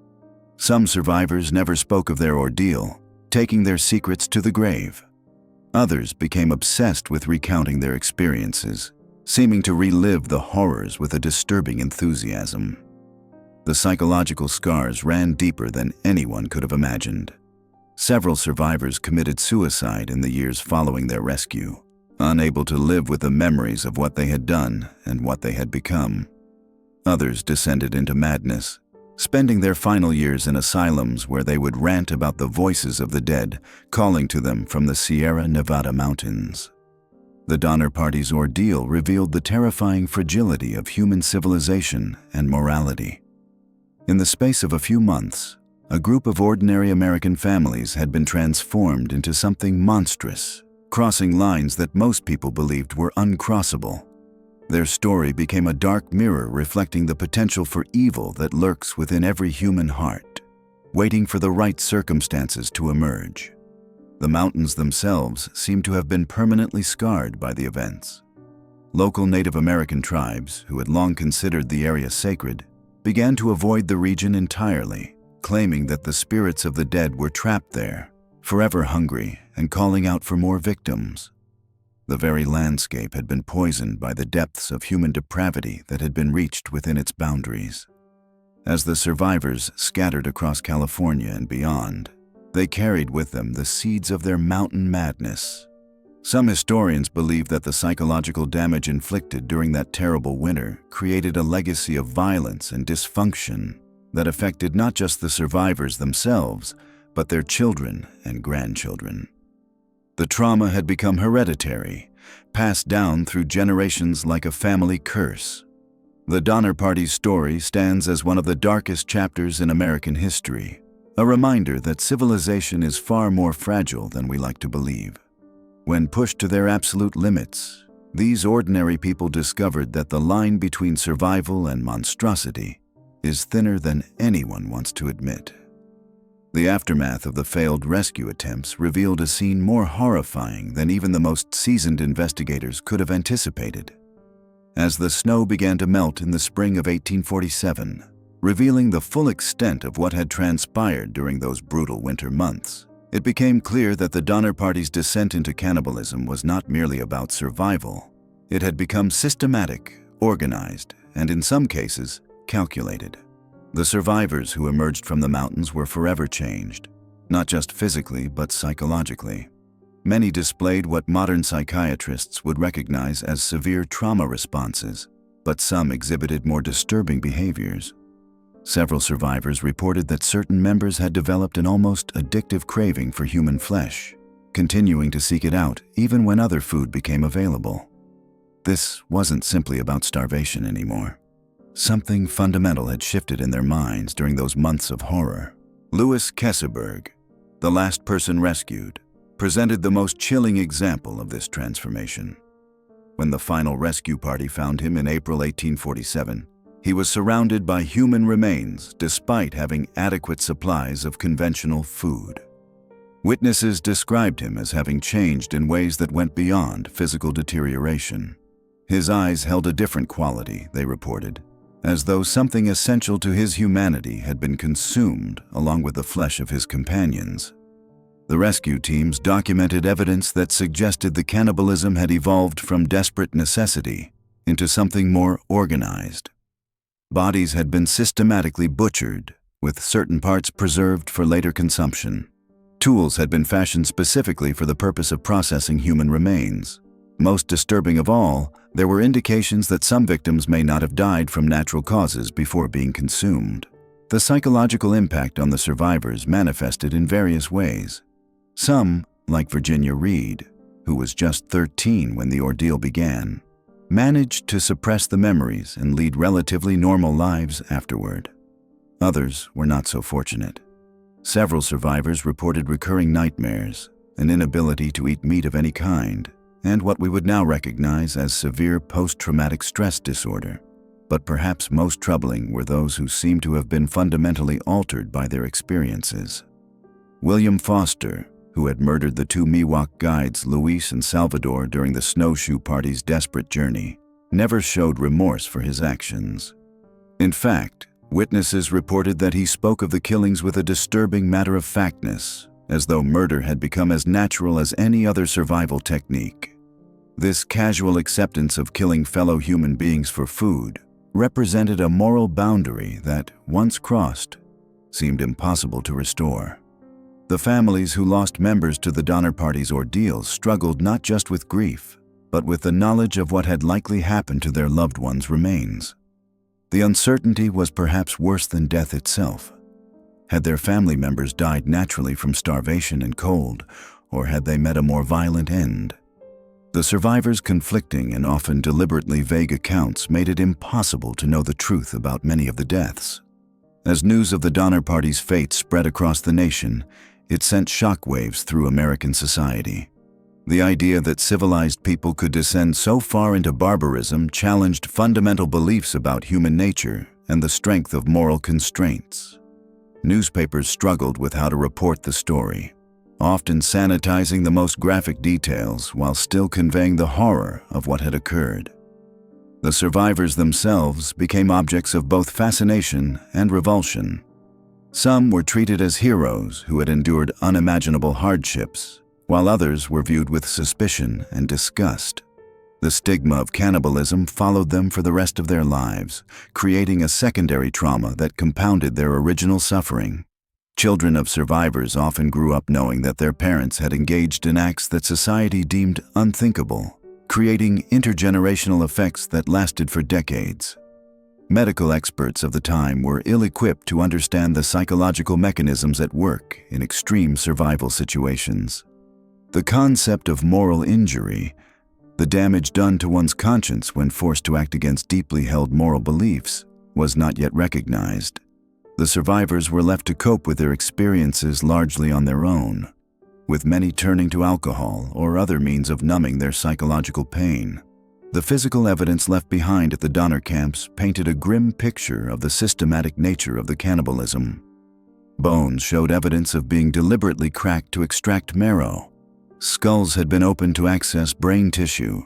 Some survivors never spoke of their ordeal, taking their secrets to the grave. Others became obsessed with recounting their experiences, seeming to relive the horrors with a disturbing enthusiasm. The psychological scars ran deeper than anyone could have imagined. Several survivors committed suicide in the years following their rescue, unable to live with the memories of what they had done and what they had become. Others descended into madness, spending their final years in asylums where they would rant about the voices of the dead calling to them from the Sierra Nevada mountains. The Donner Party's ordeal revealed the terrifying fragility of human civilization and morality. In the space of a few months, a group of ordinary American families had been transformed into something monstrous, crossing lines that most people believed were uncrossable. Their story became a dark mirror reflecting the potential for evil that lurks within every human heart, waiting for the right circumstances to emerge. The mountains themselves seemed to have been permanently scarred by the events. Local Native American tribes, who had long considered the area sacred, began to avoid the region entirely, claiming that the spirits of the dead were trapped there, forever hungry and calling out for more victims. The very landscape had been poisoned by the depths of human depravity that had been reached within its boundaries. As the survivors scattered across California and beyond, they carried with them the seeds of their mountain madness. Some historians believe that the psychological damage inflicted during that terrible winter created a legacy of violence and dysfunction that affected not just the survivors themselves, but their children and grandchildren. The trauma had become hereditary, passed down through generations like a family curse. The Donner Party's story stands as one of the darkest chapters in American history, a reminder that civilization is far more fragile than we like to believe. When pushed to their absolute limits, these ordinary people discovered that the line between survival and monstrosity is thinner than anyone wants to admit. The aftermath of the failed rescue attempts revealed a scene more horrifying than even the most seasoned investigators could have anticipated. As the snow began to melt in the spring of 1847, revealing the full extent of what had transpired during those brutal winter months, it became clear that the Donner Party's descent into cannibalism was not merely about survival. It had become systematic, organized, and in some cases, calculated. The survivors who emerged from the mountains were forever changed, not just physically but psychologically. Many displayed what modern psychiatrists would recognize as severe trauma responses, but some exhibited more disturbing behaviors. Several survivors reported that certain members had developed an almost addictive craving for human flesh, continuing to seek it out even when other food became available. This wasn't simply about starvation anymore. Something fundamental had shifted in their minds during those months of horror. Louis Kesselberg, the last person rescued, presented the most chilling example of this transformation. When the final rescue party found him in April 1847, he was surrounded by human remains despite having adequate supplies of conventional food. Witnesses described him as having changed in ways that went beyond physical deterioration. His eyes held a different quality, they reported, as though something essential to his humanity had been consumed along with the flesh of his companions. The rescue teams documented evidence that suggested the cannibalism had evolved from desperate necessity into something more organized. Bodies had been systematically butchered, with certain parts preserved for later consumption. Tools had been fashioned specifically for the purpose of processing human remains. Most disturbing of all, there were indications that some victims may not have died from natural causes before being consumed. The psychological impact on the survivors manifested in various ways. Some, like Virginia Reed, who was just 13 when the ordeal began, managed to suppress the memories and lead relatively normal lives afterward. Others were not so fortunate. Several survivors reported recurring nightmares, an inability to eat meat of any kind, and what we would now recognize as severe post-traumatic stress disorder. But perhaps most troubling were those who seemed to have been fundamentally altered by their experiences. William Foster, who had murdered the two Miwok guides Luis and Salvador during the snowshoe party's desperate journey, never showed remorse for his actions. In fact, witnesses reported that he spoke of the killings with a disturbing matter-of-factness, as though murder had become as natural as any other survival technique. This casual acceptance of killing fellow human beings for food represented a moral boundary that, once crossed, seemed impossible to restore. The families who lost members to the Donner Party's ordeals struggled not just with grief, but with the knowledge of what had likely happened to their loved ones' remains. The uncertainty was perhaps worse than death itself. Had their family members died naturally from starvation and cold, or had they met a more violent end? The survivors' conflicting and often deliberately vague accounts made it impossible to know the truth about many of the deaths. As news of the Donner Party's fate spread across the nation, it sent shockwaves through American society. The idea that civilized people could descend so far into barbarism challenged fundamental beliefs about human nature and the strength of moral constraints. Newspapers struggled with how to report the story, often sanitizing the most graphic details while still conveying the horror of what had occurred. The survivors themselves became objects of both fascination and revulsion. Some were treated as heroes who had endured unimaginable hardships, while others were viewed with suspicion and disgust. The stigma of cannibalism followed them for the rest of their lives, creating a secondary trauma that compounded their original suffering. Children of survivors often grew up knowing that their parents had engaged in acts that society deemed unthinkable, creating intergenerational effects that lasted for decades. Medical experts of the time were ill-equipped to understand the psychological mechanisms at work in extreme survival situations. The concept of moral injury, the damage done to one's conscience when forced to act against deeply held moral beliefs, was not yet recognized. The survivors were left to cope with their experiences largely on their own, with many turning to alcohol or other means of numbing their psychological pain. The physical evidence left behind at the Donner camps painted a grim picture of the systematic nature of the cannibalism. Bones showed evidence of being deliberately cracked to extract marrow. Skulls had been opened to access brain tissue.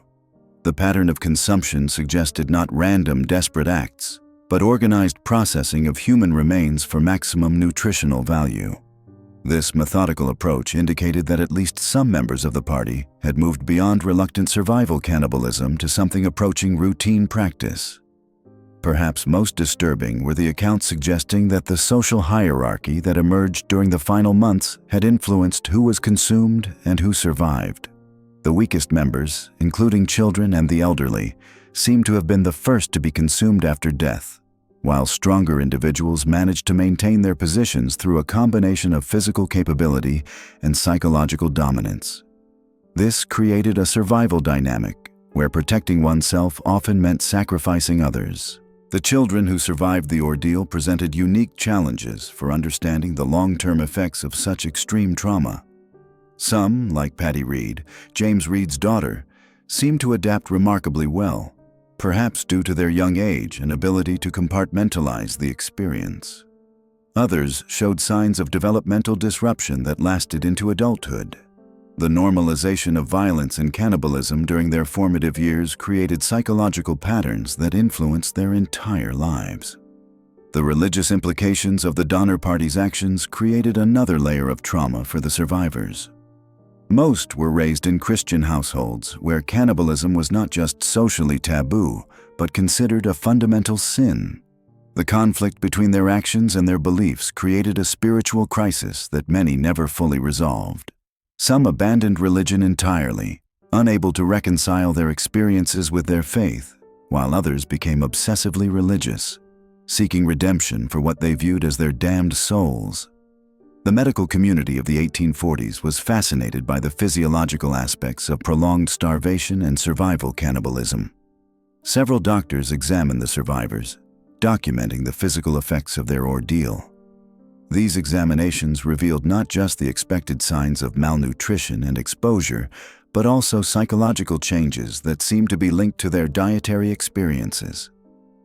The pattern of consumption suggested not random, desperate acts, but organized processing of human remains for maximum nutritional value. This methodical approach indicated that at least some members of the party had moved beyond reluctant survival cannibalism to something approaching routine practice. Perhaps most disturbing were the accounts suggesting that the social hierarchy that emerged during the final months had influenced who was consumed and who survived. The weakest members, including children and the elderly, seemed to have been the first to be consumed after death, while stronger individuals managed to maintain their positions through a combination of physical capability and psychological dominance. This created a survival dynamic where protecting oneself often meant sacrificing others. The children who survived the ordeal presented unique challenges for understanding the long-term effects of such extreme trauma. Some, like Patty Reed, James Reed's daughter, seemed to adapt remarkably well, perhaps due to their young age and ability to compartmentalize the experience. Others showed signs of developmental disruption that lasted into adulthood. The normalization of violence and cannibalism during their formative years created psychological patterns that influenced their entire lives. The religious implications of the Donner Party's actions created another layer of trauma for the survivors. Most were raised in Christian households where cannibalism was not just socially taboo, but considered a fundamental sin. The conflict between their actions and their beliefs created a spiritual crisis that many never fully resolved. Some abandoned religion entirely, unable to reconcile their experiences with their faith, while others became obsessively religious, seeking redemption for what they viewed as their damned souls. The medical community of the 1840s was fascinated by the physiological aspects of prolonged starvation and survival cannibalism. Several doctors examined the survivors, documenting the physical effects of their ordeal. These examinations revealed not just the expected signs of malnutrition and exposure, but also psychological changes that seemed to be linked to their dietary experiences.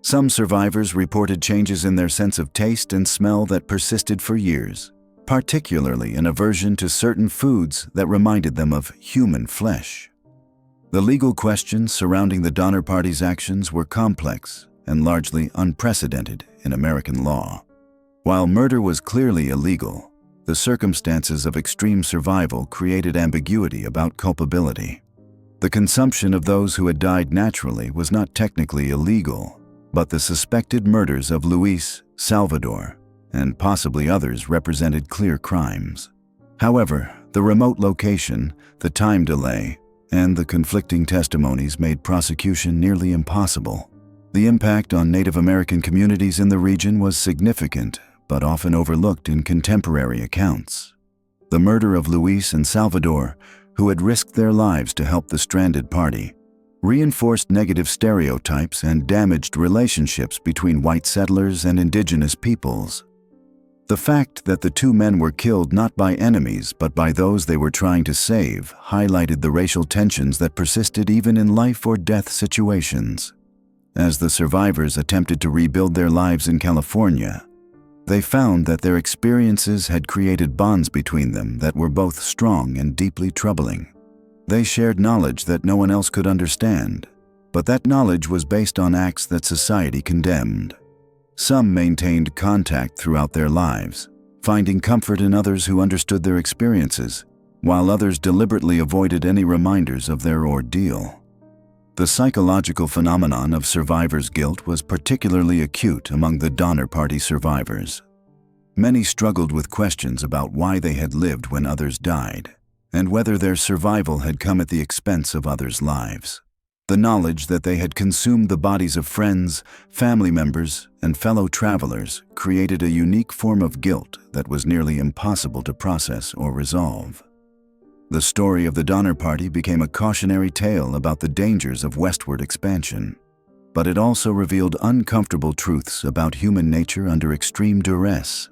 Some survivors reported changes in their sense of taste and smell that persisted for years, particularly an aversion to certain foods that reminded them of human flesh. The legal questions surrounding the Donner Party's actions were complex and largely unprecedented in American law. While murder was clearly illegal, the circumstances of extreme survival created ambiguity about culpability. The consumption of those who had died naturally was not technically illegal, but the suspected murders of Luis, Salvador, and possibly others represented clear crimes. However, the remote location, the time delay, and the conflicting testimonies made prosecution nearly impossible. The impact on Native American communities in the region was significant, but often overlooked in contemporary accounts. The murder of Luis and Salvador, who had risked their lives to help the stranded party, reinforced negative stereotypes and damaged relationships between white settlers and indigenous peoples. The fact that the two men were killed not by enemies but by those they were trying to save highlighted the racial tensions that persisted even in life-or-death situations. As the survivors attempted to rebuild their lives in California, they found that their experiences had created bonds between them that were both strong and deeply troubling. They shared knowledge that no one else could understand, but that knowledge was based on acts that society condemned. Some maintained contact throughout their lives, finding comfort in others who understood their experiences, while others deliberately avoided any reminders of their ordeal. The psychological phenomenon of survivors' guilt was particularly acute among the Donner Party survivors. Many struggled with questions about why they had lived when others died, and whether their survival had come at the expense of others' lives. The knowledge that they had consumed the bodies of friends, family members, and fellow travelers created a unique form of guilt that was nearly impossible to process or resolve. The story of the Donner Party became a cautionary tale about the dangers of westward expansion, but it also revealed uncomfortable truths about human nature under extreme duress.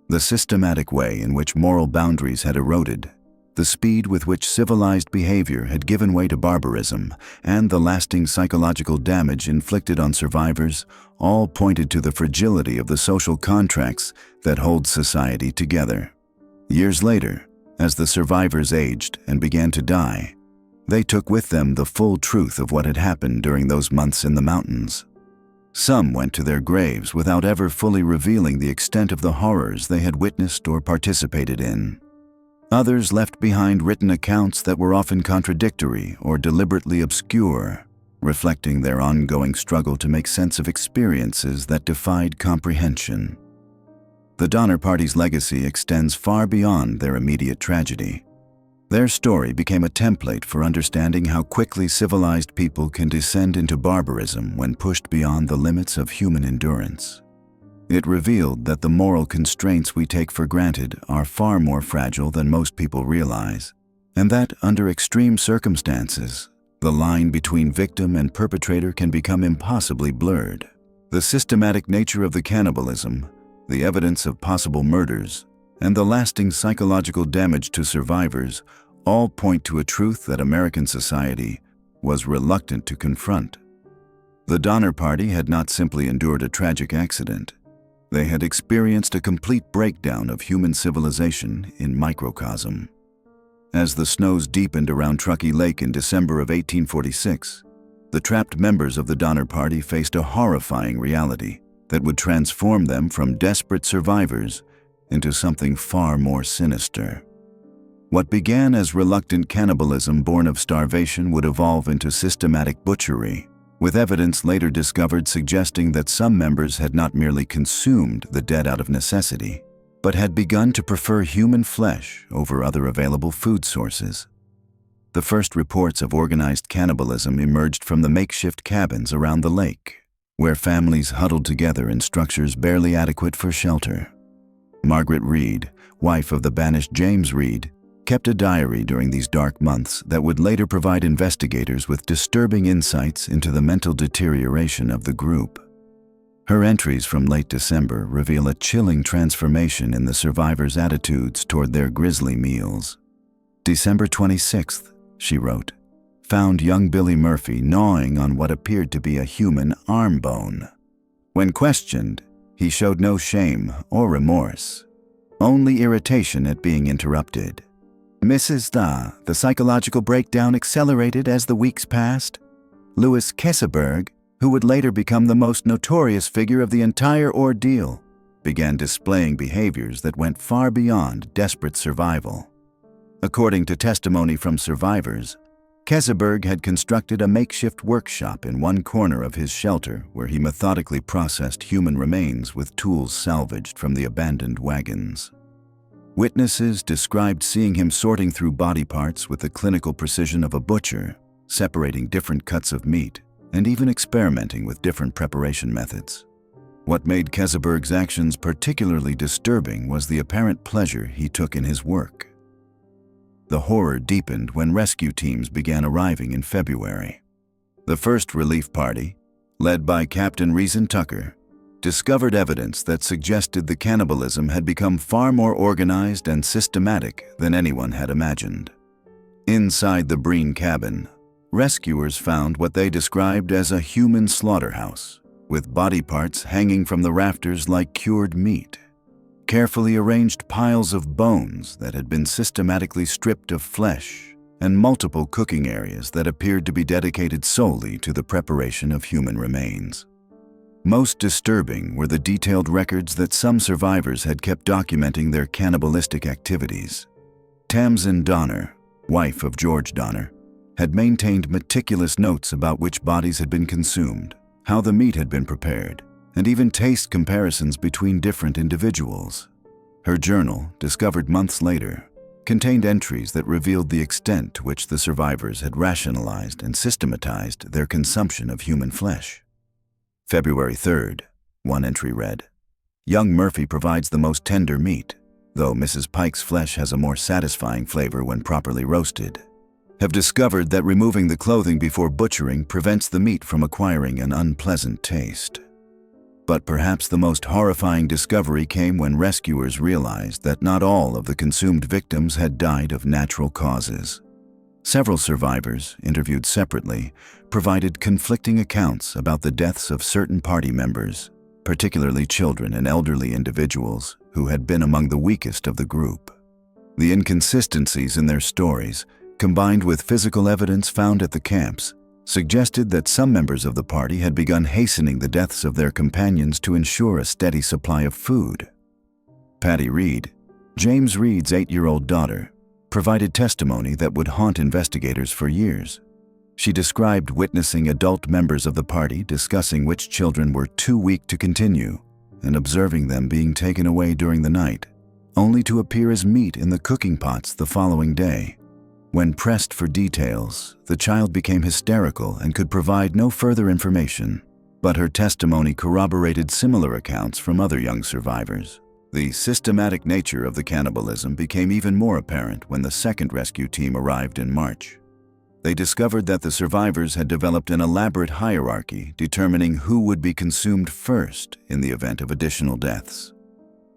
The systematic way in which moral boundaries had eroded, the speed with which civilized behavior had given way to barbarism, and the lasting psychological damage inflicted on survivors all pointed to the fragility of the social contracts that hold society together. Years later, as the survivors aged and began to die, they took with them the full truth of what had happened during those months in the mountains. Some went to their graves without ever fully revealing the extent of the horrors they had witnessed or participated in. Others left behind written accounts that were often contradictory or deliberately obscure, reflecting their ongoing struggle to make sense of experiences that defied comprehension. The Donner Party's legacy extends far beyond their immediate tragedy. Their story became a template for understanding how quickly civilized people can descend into barbarism when pushed beyond the limits of human endurance. It revealed that the moral constraints we take for granted are far more fragile than most people realize, and that under extreme circumstances, the line between victim and perpetrator can become impossibly blurred. The systematic nature of the cannibalism, the evidence of possible murders, and the lasting psychological damage to survivors all point to a truth that American society was reluctant to confront. The Donner Party had not simply endured a tragic accident. They had experienced a complete breakdown of human civilization in microcosm. As the snows deepened around Truckee Lake in December of 1846, the trapped members of the Donner Party faced a horrifying reality that would transform them from desperate survivors into something far more sinister. What began as reluctant cannibalism born of starvation would evolve into systematic butchery, with evidence later discovered suggesting that some members had not merely consumed the dead out of necessity, but had begun to prefer human flesh over other available food sources. The first reports of organized cannibalism emerged from the makeshift cabins around the lake, where families huddled together in structures barely adequate for shelter. Margaret Reed, wife of the banished James Reed, kept a diary during these dark months that would later provide investigators with disturbing insights into the mental deterioration of the group. Her entries from late December reveal a chilling transformation in the survivors' attitudes toward their grisly meals. December 26th, she wrote, found young Billy Murphy gnawing on what appeared to be a human arm bone. When questioned, he showed no shame or remorse, only irritation at being interrupted. Mrs. The psychological breakdown accelerated as the weeks passed. Louis Keseberg, who would later become the most notorious figure of the entire ordeal, began displaying behaviors that went far beyond desperate survival. According to testimony from survivors, Keseberg had constructed a makeshift workshop in one corner of his shelter where he methodically processed human remains with tools salvaged from the abandoned wagons. Witnesses described seeing him sorting through body parts with the clinical precision of a butcher, separating different cuts of meat, and even experimenting with different preparation methods. What made Keseberg's actions particularly disturbing was the apparent pleasure he took in his work. The horror deepened when rescue teams began arriving in February. The first relief party, led by Captain Reason Tucker, discovered evidence that suggested the cannibalism had become far more organized and systematic than anyone had imagined. Inside the Breen cabin, rescuers found what they described as a human slaughterhouse, with body parts hanging from the rafters like cured meat. Carefully arranged piles of bones that had been systematically stripped of flesh, and multiple cooking areas that appeared to be dedicated solely to the preparation of human remains. Most disturbing were the detailed records that some survivors had kept documenting their cannibalistic activities. Tamsin Donner, wife of George Donner, had maintained meticulous notes about which bodies had been consumed, how the meat had been prepared, and even taste comparisons between different individuals. Her journal, discovered months later, contained entries that revealed the extent to which the survivors had rationalized and systematized their consumption of human flesh. February 3rd, one entry read, "Young Murphy provides the most tender meat, though Mrs. Pike's flesh has a more satisfying flavor when properly roasted. Have discovered that removing the clothing before butchering prevents the meat from acquiring an unpleasant taste." But perhaps the most horrifying discovery came when rescuers realized that not all of the consumed victims had died of natural causes. Several survivors, interviewed separately, provided conflicting accounts about the deaths of certain party members, particularly children and elderly individuals who had been among the weakest of the group. The inconsistencies in their stories, combined with physical evidence found at the camps, suggested that some members of the party had begun hastening the deaths of their companions to ensure a steady supply of food. Patty Reed, James Reed's 8-year-old daughter, provided testimony that would haunt investigators for years. She described witnessing adult members of the party discussing which children were too weak to continue and observing them being taken away during the night, only to appear as meat in the cooking pots the following day. When pressed for details, the child became hysterical and could provide no further information, but her testimony corroborated similar accounts from other young survivors. The systematic nature of the cannibalism became even more apparent when the second rescue team arrived in March. They discovered that the survivors had developed an elaborate hierarchy determining who would be consumed first in the event of additional deaths.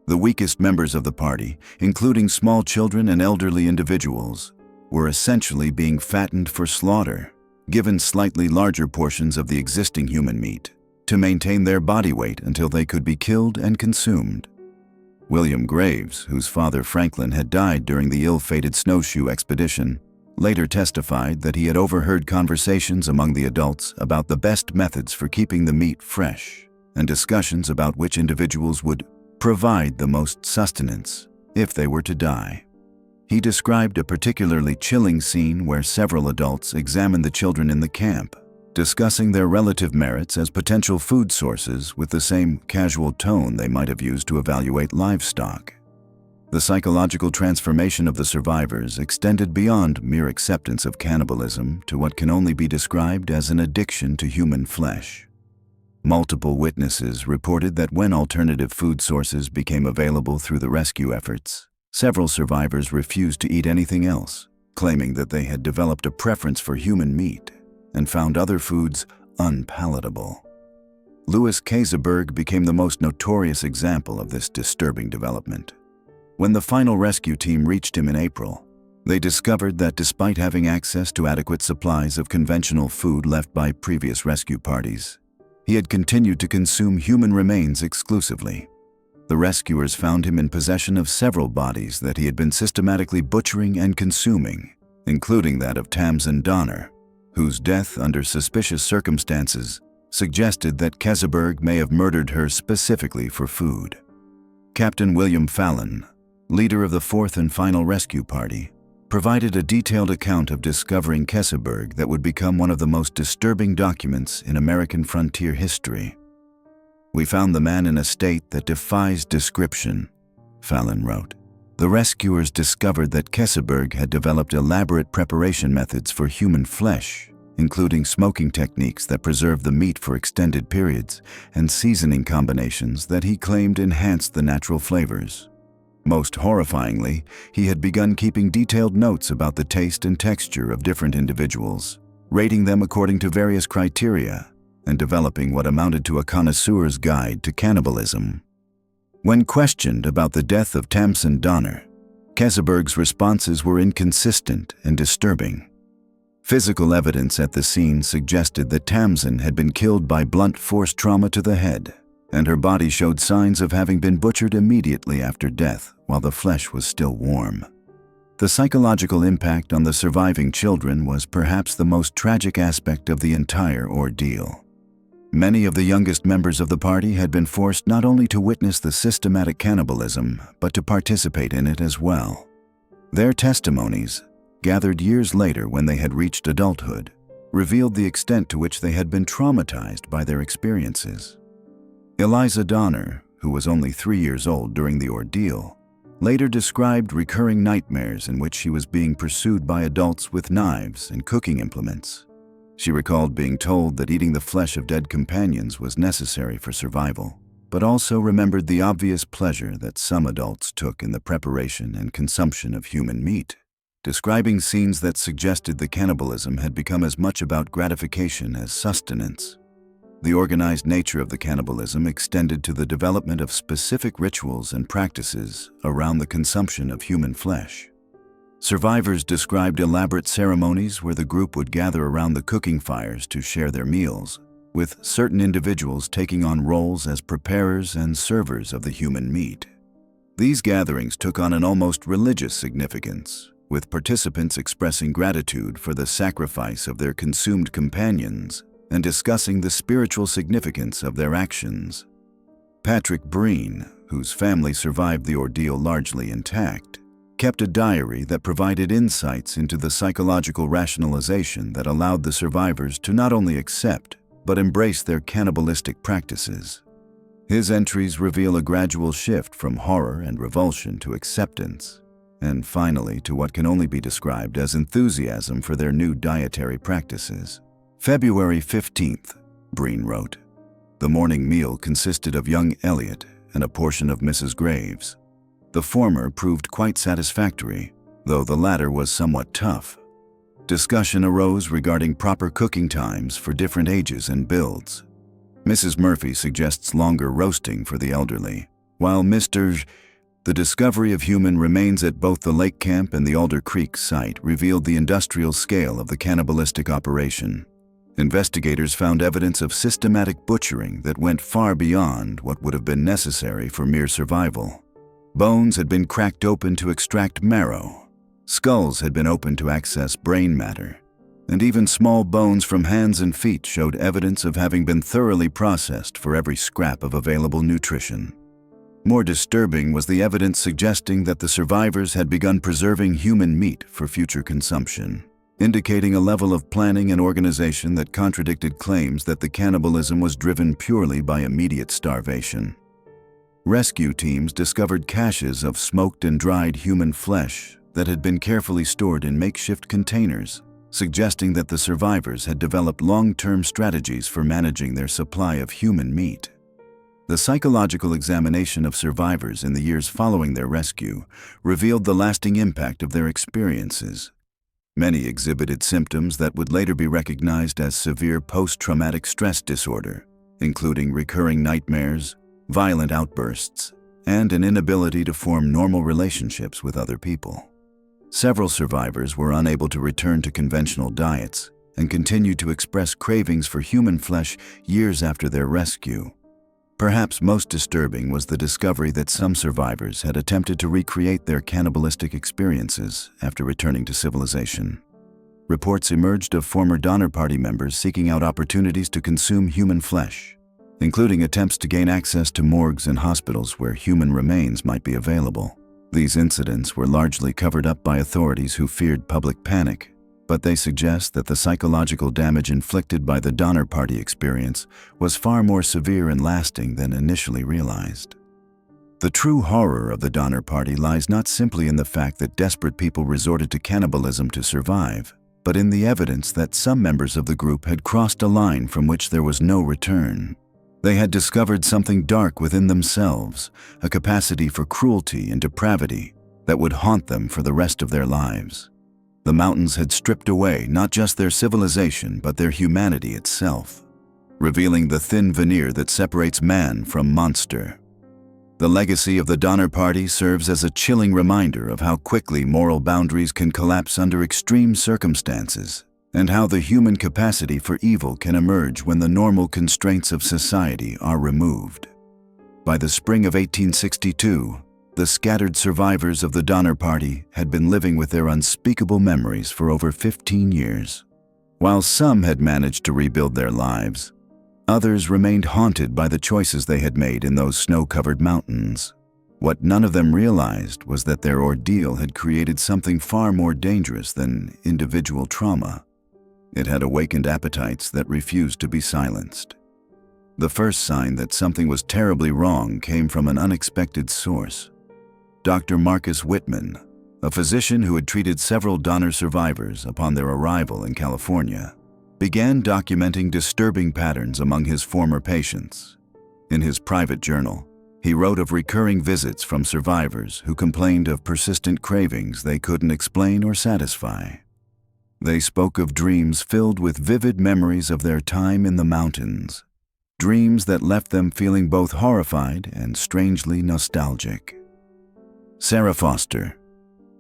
The weakest members of the party, including small children and elderly individuals, were essentially being fattened for slaughter, given slightly larger portions of the existing human meat, to maintain their body weight until they could be killed and consumed. William Graves, whose father Franklin had died during the ill-fated snowshoe expedition, later testified that he had overheard conversations among the adults about the best methods for keeping the meat fresh, and discussions about which individuals would provide the most sustenance if they were to die. He described a particularly chilling scene where several adults examined the children in the camp, discussing their relative merits as potential food sources with the same casual tone they might have used to evaluate livestock. The psychological transformation of the survivors extended beyond mere acceptance of cannibalism to what can only be described as an addiction to human flesh. Multiple witnesses reported that when alternative food sources became available through the rescue efforts, several survivors refused to eat anything else, claiming that they had developed a preference for human meat and found other foods unpalatable. Louis Keseberg became the most notorious example of this disturbing development. When the final rescue team reached him in April, They discovered that despite having access to adequate supplies of conventional food left by previous rescue parties, he had continued to consume human remains exclusively. The rescuers found him in possession of several bodies that he had been systematically butchering and consuming, including that of Tamsin Donner, whose death under suspicious circumstances suggested that Keseberg may have murdered her specifically for food. Captain William Fallon, leader of the fourth and final rescue party, provided a detailed account of discovering Keseberg that would become one of the most disturbing documents in American frontier history. "We found the man in a state that defies description," Fallon wrote. The rescuers discovered that Keseberg had developed elaborate preparation methods for human flesh, including smoking techniques that preserved the meat for extended periods and seasoning combinations that he claimed enhanced the natural flavors. Most horrifyingly, he had begun keeping detailed notes about the taste and texture of different individuals, rating them according to various criteria, and developing what amounted to a connoisseur's guide to cannibalism. When questioned about the death of Tamsin Donner, Keseberg's responses were inconsistent and disturbing. Physical evidence at the scene suggested that Tamsin had been killed by blunt force trauma to the head, and her body showed signs of having been butchered immediately after death while the flesh was still warm. The psychological impact on the surviving children was perhaps the most tragic aspect of the entire ordeal. Many of the youngest members of the party had been forced not only to witness the systematic cannibalism, but to participate in it as well. Their testimonies, gathered years later when they had reached adulthood, revealed the extent to which they had been traumatized by their experiences. Eliza Donner, who was only 3 years old during the ordeal, later described recurring nightmares in which she was being pursued by adults with knives and cooking implements. She recalled being told that eating the flesh of dead companions was necessary for survival, but also remembered the obvious pleasure that some adults took in the preparation and consumption of human meat, describing scenes that suggested the cannibalism had become as much about gratification as sustenance. The organized nature of the cannibalism extended to the development of specific rituals and practices around the consumption of human flesh. Survivors described elaborate ceremonies where the group would gather around the cooking fires to share their meals, with certain individuals taking on roles as preparers and servers of the human meat. These gatherings took on an almost religious significance, with participants expressing gratitude for the sacrifice of their consumed companions and discussing the spiritual significance of their actions. Patrick Breen, whose family survived the ordeal largely intact, kept a diary that provided insights into the psychological rationalization that allowed the survivors to not only accept, but embrace their cannibalistic practices. His entries reveal a gradual shift from horror and revulsion to acceptance, and finally to what can only be described as enthusiasm for their new dietary practices. February 15th, Breen wrote, "The morning meal consisted of young Elliot and a portion of Mrs. Graves. The former proved quite satisfactory, though the latter was somewhat tough. Discussion arose regarding proper cooking times for different ages and builds. Mrs. Murphy suggests longer roasting for the elderly, while the discovery of human remains at both the Lake Camp and the Alder Creek site revealed the industrial scale of the cannibalistic operation. Investigators found evidence of systematic butchering that went far beyond what would have been necessary for mere survival. Bones had been cracked open to extract marrow, skulls had been opened to access brain matter, and even small bones from hands and feet showed evidence of having been thoroughly processed for every scrap of available nutrition. More disturbing was the evidence suggesting that the survivors had begun preserving human meat for future consumption, indicating a level of planning and organization that contradicted claims that the cannibalism was driven purely by immediate starvation. Rescue teams discovered caches of smoked and dried human flesh that had been carefully stored in makeshift containers, suggesting that the survivors had developed long-term strategies for managing their supply of human meat. The psychological examination of survivors in the years following their rescue revealed the lasting impact of their experiences. Many exhibited symptoms that would later be recognized as severe post-traumatic stress disorder, including recurring nightmares, violent outbursts, and an inability to form normal relationships with other people. Several survivors were unable to return to conventional diets and continued to express cravings for human flesh years after their rescue. Perhaps most disturbing was the discovery that some survivors had attempted to recreate their cannibalistic experiences after returning to civilization. Reports emerged of former Donner Party members seeking out opportunities to consume human flesh, including attempts to gain access to morgues and hospitals where human remains might be available. These incidents were largely covered up by authorities who feared public panic, but they suggest that the psychological damage inflicted by the Donner Party experience was far more severe and lasting than initially realized. The true horror of the Donner Party lies not simply in the fact that desperate people resorted to cannibalism to survive, but in the evidence that some members of the group had crossed a line from which there was no return. They had discovered something dark within themselves, a capacity for cruelty and depravity that would haunt them for the rest of their lives. The mountains had stripped away not just their civilization, but their humanity itself, revealing the thin veneer that separates man from monster. The legacy of the Donner Party serves as a chilling reminder of how quickly moral boundaries can collapse under extreme circumstances, and how the human capacity for evil can emerge when the normal constraints of society are removed. By the spring of 1862, the scattered survivors of the Donner Party had been living with their unspeakable memories for over 15 years. While some had managed to rebuild their lives, others remained haunted by the choices they had made in those snow-covered mountains. What none of them realized was that their ordeal had created something far more dangerous than individual trauma. It had awakened appetites that refused to be silenced. The first sign that something was terribly wrong came from an unexpected source. Dr. Marcus Whitman, a physician who had treated several Donner survivors upon their arrival in California, began documenting disturbing patterns among his former patients. In his private journal, he wrote of recurring visits from survivors who complained of persistent cravings they couldn't explain or satisfy. They spoke of dreams filled with vivid memories of their time in the mountains, dreams that left them feeling both horrified and strangely nostalgic. Sarah Foster,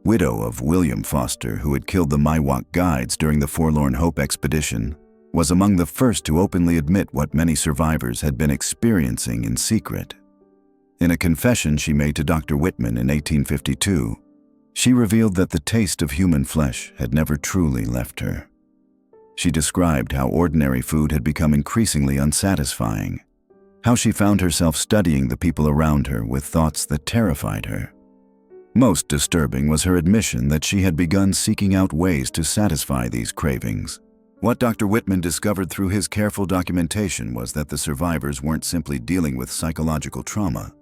widow of William Foster, who had killed the Miwok guides during the Forlorn Hope expedition, was among the first to openly admit what many survivors had been experiencing in secret. In a confession she made to Dr. Whitman in 1852, she revealed that the taste of human flesh had never truly left her. She described how ordinary food had become increasingly unsatisfying, how she found herself studying the people around her with thoughts that terrified her. Most disturbing was her admission that she had begun seeking out ways to satisfy these cravings. What Dr. Whitman discovered through his careful documentation was that the survivors weren't simply dealing with psychological trauma.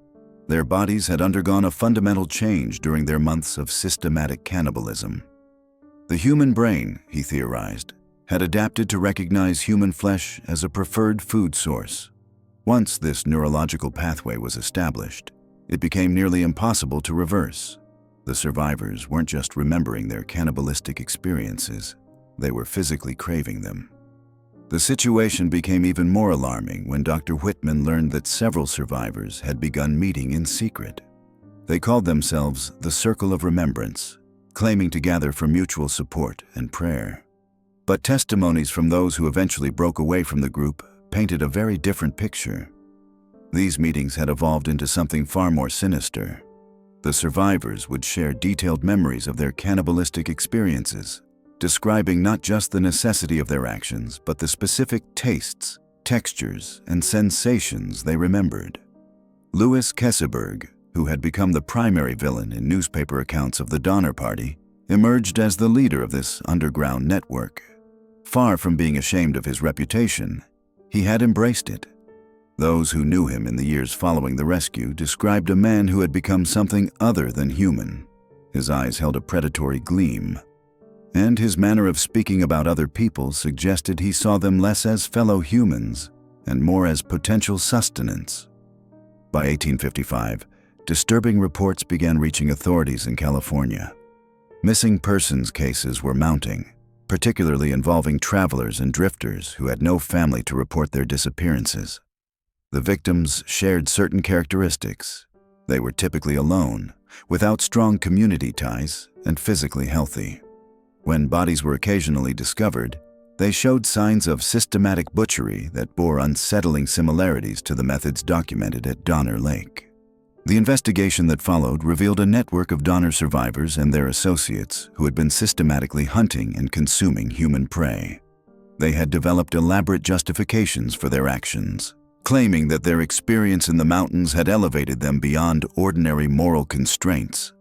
Their bodies had undergone a fundamental change during their months of systematic cannibalism. The human brain, he theorized, had adapted to recognize human flesh as a preferred food source. Once this neurological pathway was established, it became nearly impossible to reverse. The survivors weren't just remembering their cannibalistic experiences, they were physically craving them. The situation became even more alarming when Dr. Whitman learned that several survivors had begun meeting in secret. They called themselves the Circle of Remembrance, claiming to gather for mutual support and prayer. But testimonies from those who eventually broke away from the group painted a very different picture. These meetings had evolved into something far more sinister. The survivors would share detailed memories of their cannibalistic experiences, describing not just the necessity of their actions, but the specific tastes, textures, and sensations they remembered. Louis Kesselberg, who had become the primary villain in newspaper accounts of the Donner Party, emerged as the leader of this underground network. Far from being ashamed of his reputation, he had embraced it. Those who knew him in the years following the rescue described a man who had become something other than human. His eyes held a predatory gleam, and his manner of speaking about other people suggested he saw them less as fellow humans and more as potential sustenance. By 1855, disturbing reports began reaching authorities in California. Missing persons cases were mounting, particularly involving travelers and drifters who had no family to report their disappearances. The victims shared certain characteristics: They were typically alone, without strong community ties, and physically healthy. When bodies were occasionally discovered, they showed signs of systematic butchery that bore unsettling similarities to the methods documented at Donner Lake. The investigation that followed revealed a network of Donner survivors and their associates who had been systematically hunting and consuming human prey. They had developed elaborate justifications for their actions, claiming that their experience in the mountains had elevated them beyond ordinary moral constraints.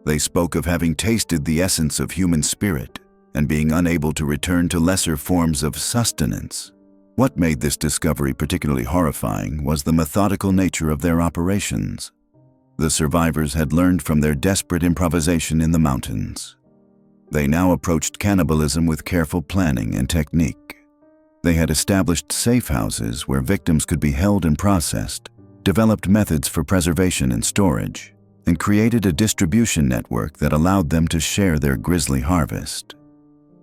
They spoke of having tasted the essence of human spirit and being unable to return to lesser forms of sustenance. What made this discovery particularly horrifying was the methodical nature of their operations. The survivors had learned from their desperate improvisation in the mountains. They now approached cannibalism with careful planning and technique. They had established safe houses where victims could be held and processed, developed methods for preservation and storage, and created a distribution network that allowed them to share their grisly harvest.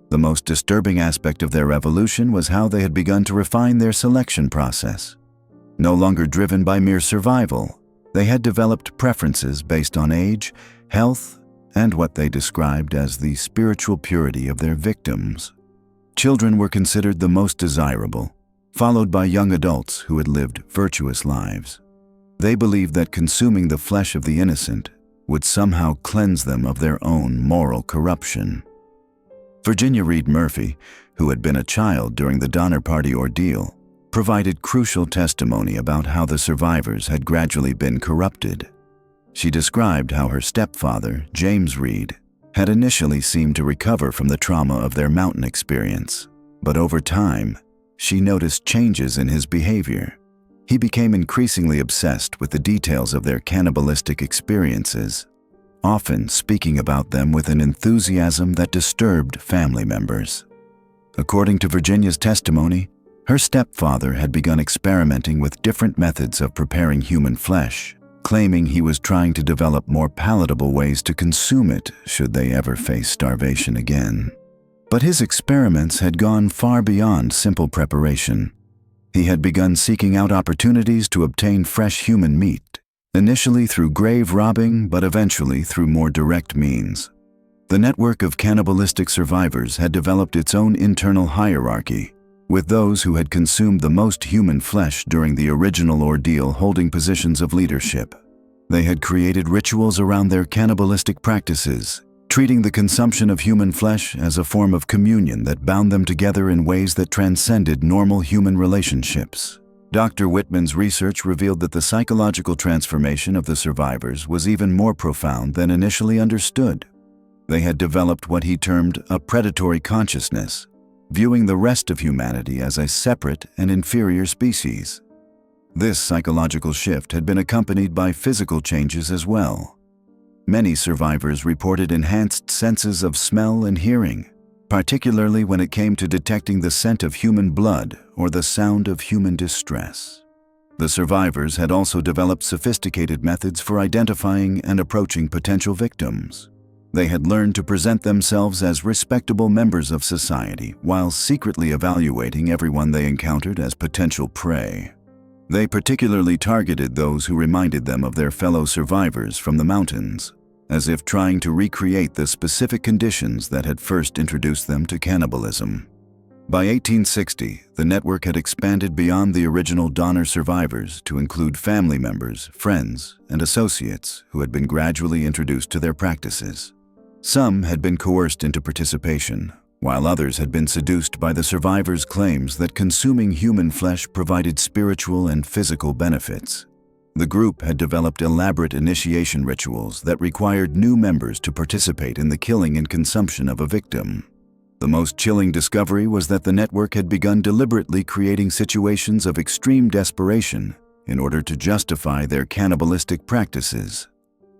The most disturbing aspect of their evolution was how they had begun to refine their selection process. No longer driven by mere survival, they had developed preferences based on age, health, and what they described as the spiritual purity of their victims. Children were considered the most desirable, followed by young adults who had lived virtuous lives. They believed that consuming the flesh of the innocent would somehow cleanse them of their own moral corruption. Virginia Reed Murphy, who had been a child during the Donner Party ordeal, provided crucial testimony about how the survivors had gradually been corrupted. She described how her stepfather, James Reed, had initially seemed to recover from the trauma of their mountain experience, but over time, she noticed changes in his behavior. He became increasingly obsessed with the details of their cannibalistic experiences, often speaking about them with an enthusiasm that disturbed family members. According to Virginia's testimony, her stepfather had begun experimenting with different methods of preparing human flesh, claiming he was trying to develop more palatable ways to consume it should they ever face starvation again. But his experiments had gone far beyond simple preparation. He had begun seeking out opportunities to obtain fresh human meat, initially through grave robbing, but eventually through more direct means. The network of cannibalistic survivors had developed its own internal hierarchy, with those who had consumed the most human flesh during the original ordeal holding positions of leadership. They had created rituals around their cannibalistic practices, treating the consumption of human flesh as a form of communion that bound them together in ways that transcended normal human relationships. Dr. Whitman's research revealed that the psychological transformation of the survivors was even more profound than initially understood. They had developed what he termed a predatory consciousness, viewing the rest of humanity as a separate and inferior species. This psychological shift had been accompanied by physical changes as well. Many survivors reported enhanced senses of smell and hearing, particularly when it came to detecting the scent of human blood or the sound of human distress. The survivors had also developed sophisticated methods for identifying and approaching potential victims. They had learned to present themselves as respectable members of society while secretly evaluating everyone they encountered as potential prey. They particularly targeted those who reminded them of their fellow survivors from the mountains, as if trying to recreate the specific conditions that had first introduced them to cannibalism. By 1860, the network had expanded beyond the original Donner survivors to include family members, friends, and associates who had been gradually introduced to their practices. Some had been coerced into participation, while others had been seduced by the survivors' claims that consuming human flesh provided spiritual and physical benefits. The group had developed elaborate initiation rituals that required new members to participate in the killing and consumption of a victim. The most chilling discovery was that the network had begun deliberately creating situations of extreme desperation in order to justify their cannibalistic practices.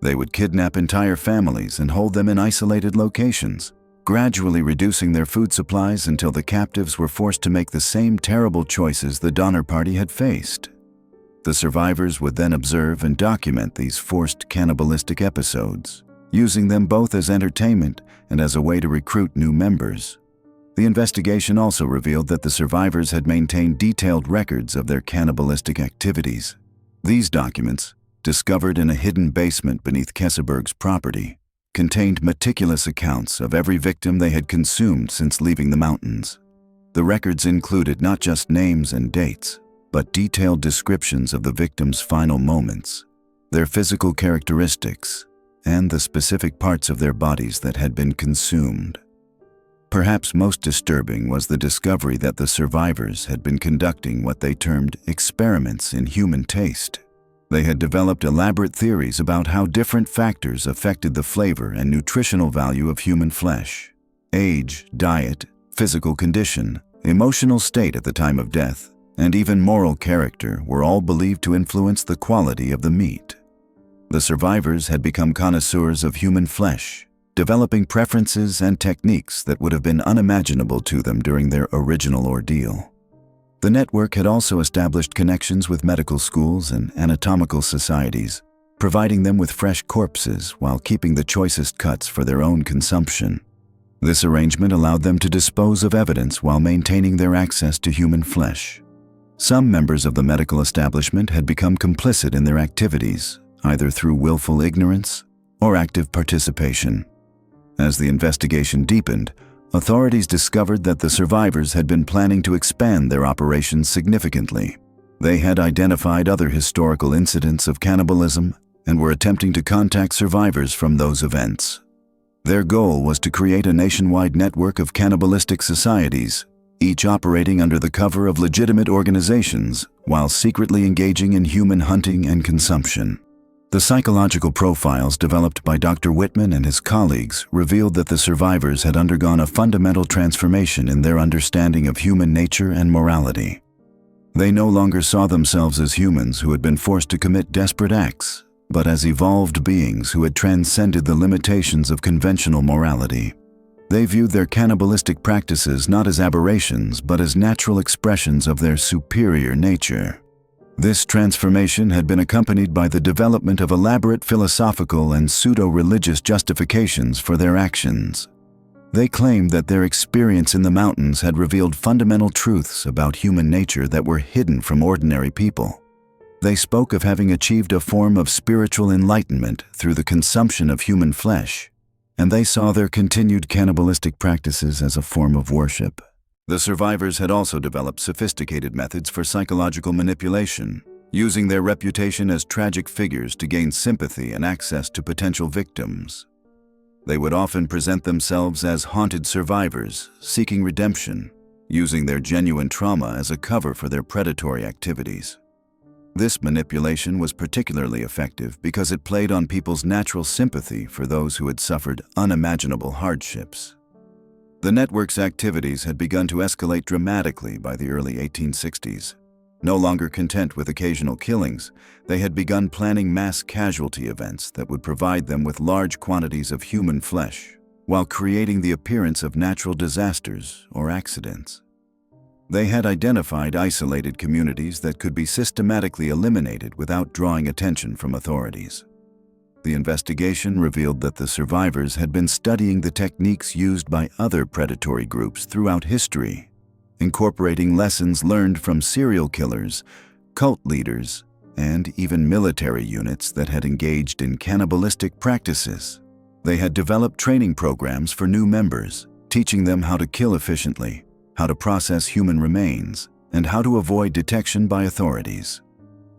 They would kidnap entire families and hold them in isolated locations, gradually reducing their food supplies until the captives were forced to make the same terrible choices the Donner Party had faced. The survivors would then observe and document these forced cannibalistic episodes, using them both as entertainment and as a way to recruit new members. The investigation also revealed that the survivors had maintained detailed records of their cannibalistic activities. These documents, discovered in a hidden basement beneath Kesselberg's property, contained meticulous accounts of every victim they had consumed since leaving the mountains. The records included not just names and dates, but detailed descriptions of the victims' final moments, their physical characteristics, and the specific parts of their bodies that had been consumed. Perhaps most disturbing was the discovery that the survivors had been conducting what they termed experiments in human taste. They had developed elaborate theories about how different factors affected the flavor and nutritional value of human flesh. Age, diet, physical condition, emotional state at the time of death, and even moral character were all believed to influence the quality of the meat. The survivors had become connoisseurs of human flesh, developing preferences and techniques that would have been unimaginable to them during their original ordeal. The network had also established connections with medical schools and anatomical societies, providing them with fresh corpses while keeping the choicest cuts for their own consumption. This arrangement allowed them to dispose of evidence while maintaining their access to human flesh. Some members of the medical establishment had become complicit in their activities, either through willful ignorance or active participation. As the investigation deepened, authorities discovered that the survivors had been planning to expand their operations significantly. They had identified other historical incidents of cannibalism and were attempting to contact survivors from those events. Their goal was to create a nationwide network of cannibalistic societies, each operating under the cover of legitimate organizations while secretly engaging in human hunting and consumption. The psychological profiles developed by Dr. Whitman and his colleagues revealed that the survivors had undergone a fundamental transformation in their understanding of human nature and morality. They no longer saw themselves as humans who had been forced to commit desperate acts, but as evolved beings who had transcended the limitations of conventional morality. They viewed their cannibalistic practices not as aberrations, but as natural expressions of their superior nature. This transformation had been accompanied by the development of elaborate philosophical and pseudo-religious justifications for their actions. They claimed that their experience in the mountains had revealed fundamental truths about human nature that were hidden from ordinary people. They spoke of having achieved a form of spiritual enlightenment through the consumption of human flesh, and they saw their continued cannibalistic practices as a form of worship. The survivors had also developed sophisticated methods for psychological manipulation, using their reputation as tragic figures to gain sympathy and access to potential victims. They would often present themselves as haunted survivors, seeking redemption, using their genuine trauma as a cover for their predatory activities. This manipulation was particularly effective because it played on people's natural sympathy for those who had suffered unimaginable hardships. The network's activities had begun to escalate dramatically by the early 1860s. No longer content with occasional killings, they had begun planning mass casualty events that would provide them with large quantities of human flesh, while creating the appearance of natural disasters or accidents. They had identified isolated communities that could be systematically eliminated without drawing attention from authorities. The investigation revealed that the survivors had been studying the techniques used by other predatory groups throughout history, incorporating lessons learned from serial killers, cult leaders, and even military units that had engaged in cannibalistic practices. They had developed training programs for new members, teaching them how to kill efficiently, how to process human remains, and how to avoid detection by authorities.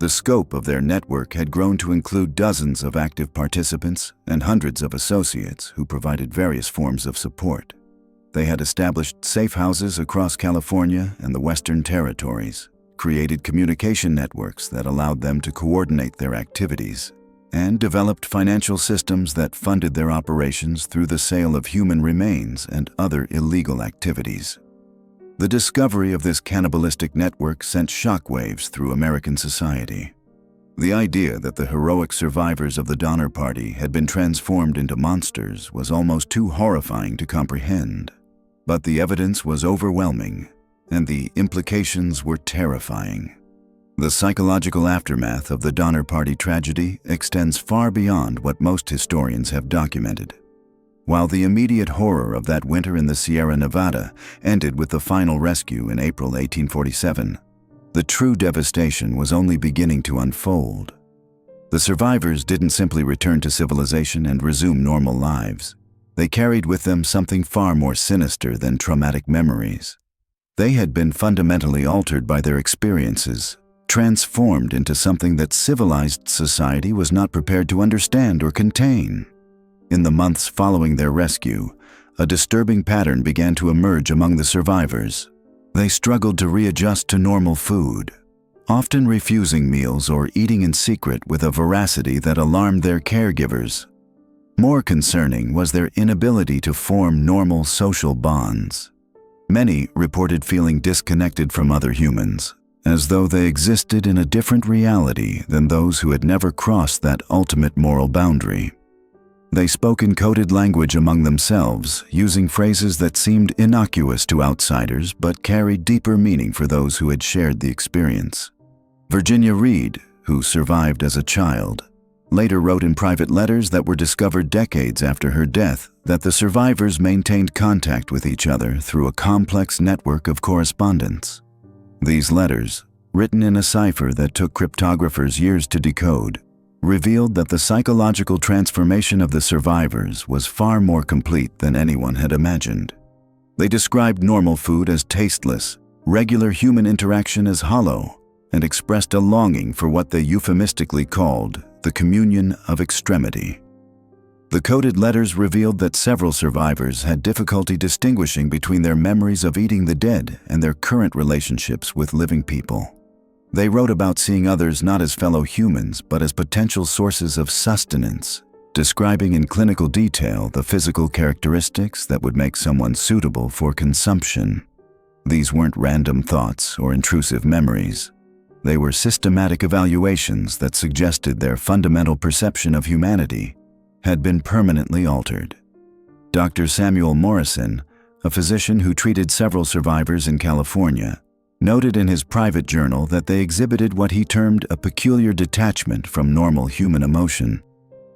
The scope of their network had grown to include dozens of active participants and hundreds of associates who provided various forms of support. They had established safe houses across California and the Western Territories, created communication networks that allowed them to coordinate their activities, and developed financial systems that funded their operations through the sale of human remains and other illegal activities. The discovery of this cannibalistic network sent shockwaves through American society. The idea that the heroic survivors of the Donner Party had been transformed into monsters was almost too horrifying to comprehend. But the evidence was overwhelming, and the implications were terrifying. The psychological aftermath of the Donner Party tragedy extends far beyond what most historians have documented. While the immediate horror of that winter in the Sierra Nevada ended with the final rescue in April 1847, the true devastation was only beginning to unfold. The survivors didn't simply return to civilization and resume normal lives. They carried with them something far more sinister than traumatic memories. They had been fundamentally altered by their experiences, transformed into something that civilized society was not prepared to understand or contain. In the months following their rescue, a disturbing pattern began to emerge among the survivors. They struggled to readjust to normal food, often refusing meals or eating in secret with a voracity that alarmed their caregivers. More concerning was their inability to form normal social bonds. Many reported feeling disconnected from other humans, as though they existed in a different reality than those who had never crossed that ultimate moral boundary. They spoke in coded language among themselves, using phrases that seemed innocuous to outsiders but carried deeper meaning for those who had shared the experience. Virginia Reed, who survived as a child, later wrote in private letters that were discovered decades after her death that the survivors maintained contact with each other through a complex network of correspondence. These letters, written in a cipher that took cryptographers years to decode, revealed that the psychological transformation of the survivors was far more complete than anyone had imagined. They described normal food as tasteless, regular human interaction as hollow, and expressed a longing for what they euphemistically called the communion of extremity. The coded letters revealed that several survivors had difficulty distinguishing between their memories of eating the dead and their current relationships with living people. They wrote about seeing others not as fellow humans but as potential sources of sustenance, describing in clinical detail the physical characteristics that would make someone suitable for consumption. These weren't random thoughts or intrusive memories. They were systematic evaluations that suggested their fundamental perception of humanity had been permanently altered. Dr. Samuel Morrison, a physician who treated several survivors in California, noted in his private journal that they exhibited what he termed a peculiar detachment from normal human emotion.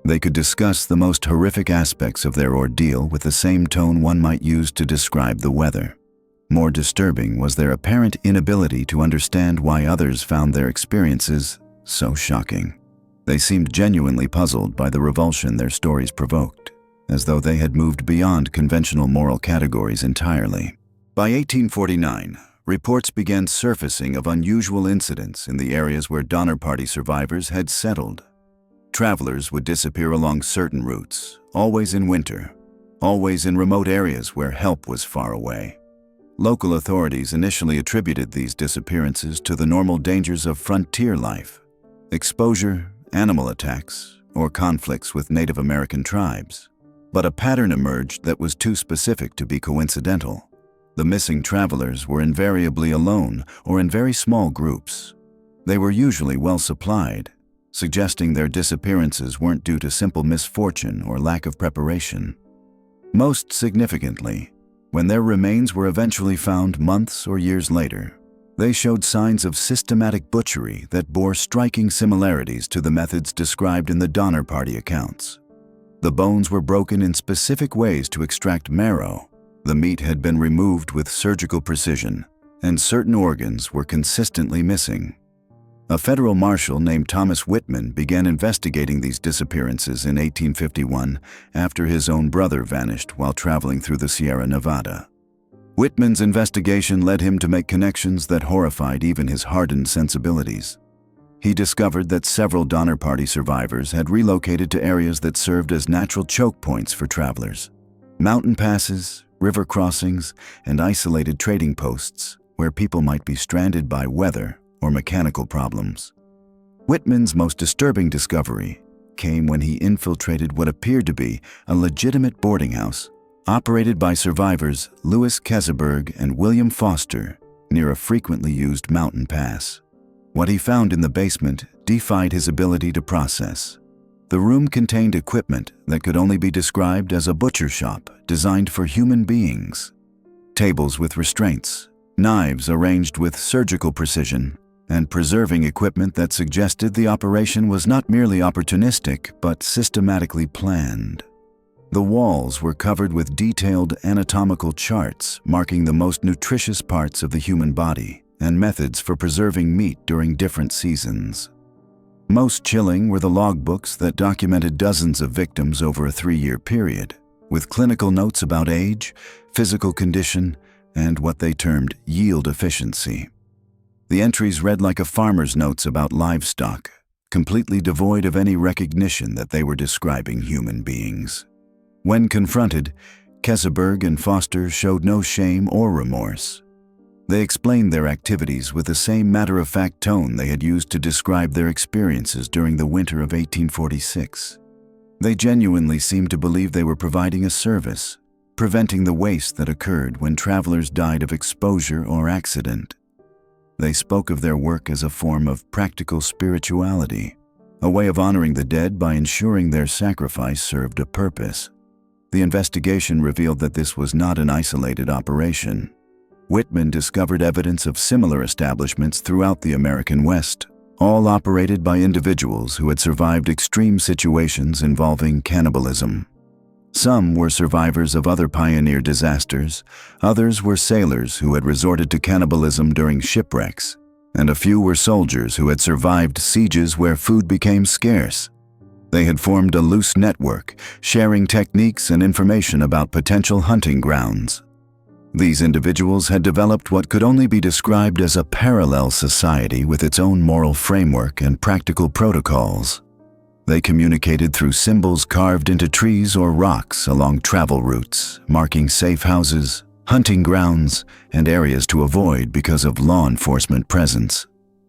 They could discuss the most horrific aspects of their ordeal with the same tone one might use to describe the weather. More disturbing was their apparent inability to understand why others found their experiences so shocking. They seemed genuinely puzzled by the revulsion their stories provoked, as though they had moved beyond conventional moral categories entirely. By 1849, reports began surfacing of unusual incidents in the areas where Donner Party survivors had settled. Travelers would disappear along certain routes, always in winter, always in remote areas where help was far away. Local authorities initially attributed these disappearances to the normal dangers of frontier life, exposure, animal attacks, or conflicts with Native American tribes. But a pattern emerged that was too specific to be coincidental. The missing travelers were invariably alone or in very small groups. They were usually well supplied, suggesting their disappearances weren't due to simple misfortune or lack of preparation. Most significantly, when their remains were eventually found months or years later, they showed signs of systematic butchery that bore striking similarities to the methods described in the Donner Party accounts. The bones were broken in specific ways to extract marrow, the meat had been removed with surgical precision, and certain organs were consistently missing. A federal marshal named Thomas Whitman began investigating these disappearances in 1851 after his own brother vanished while traveling through the Sierra Nevada. Whitman's investigation led him to make connections that horrified even his hardened sensibilities. He discovered that several Donner Party survivors had relocated to areas that served as natural choke points for travelers. Mountain passes, river crossings, and isolated trading posts where people might be stranded by weather or mechanical problems. Whitman's most disturbing discovery came when he infiltrated what appeared to be a legitimate boarding house operated by survivors Louis Keseberg and William Foster near a frequently used mountain pass. What he found in the basement defied his ability to process. The room contained equipment that could only be described as a butcher shop designed for human beings. Tables with restraints, knives arranged with surgical precision, and preserving equipment that suggested the operation was not merely opportunistic but systematically planned. The walls were covered with detailed anatomical charts marking the most nutritious parts of the human body and methods for preserving meat during different seasons. Most chilling were the logbooks that documented dozens of victims over a 3-year period, with clinical notes about age, physical condition, and what they termed yield efficiency. The entries read like a farmer's notes about livestock, completely devoid of any recognition that they were describing human beings. When confronted, Keseberg and Foster showed no shame or remorse. They explained their activities with the same matter-of-fact tone they had used to describe their experiences during the winter of 1846. They genuinely seemed to believe they were providing a service, preventing the waste that occurred when travelers died of exposure or accident. They spoke of their work as a form of practical spirituality, a way of honoring the dead by ensuring their sacrifice served a purpose. The investigation revealed that this was not an isolated operation. Whitman discovered evidence of similar establishments throughout the American West, all operated by individuals who had survived extreme situations involving cannibalism. Some were survivors of other pioneer disasters, others were sailors who had resorted to cannibalism during shipwrecks, and a few were soldiers who had survived sieges where food became scarce. They had formed a loose network, sharing techniques and information about potential hunting grounds. These individuals had developed what could only be described as a parallel society with its own moral framework and practical protocols. They communicated through symbols carved into trees or rocks along travel routes, marking safe houses, hunting grounds, and areas to avoid because of law enforcement presence.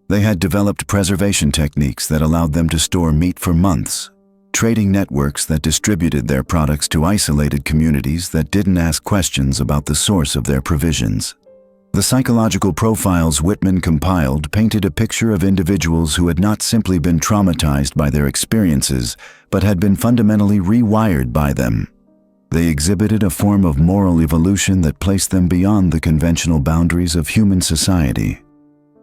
They had developed preservation techniques that allowed them to store meat for months, trading networks that distributed their products to isolated communities that didn't ask questions about the source of their provisions. The psychological profiles Whitman compiled painted a picture of individuals who had not simply been traumatized by their experiences, but had been fundamentally rewired by them. They exhibited a form of moral evolution that placed them beyond the conventional boundaries of human society.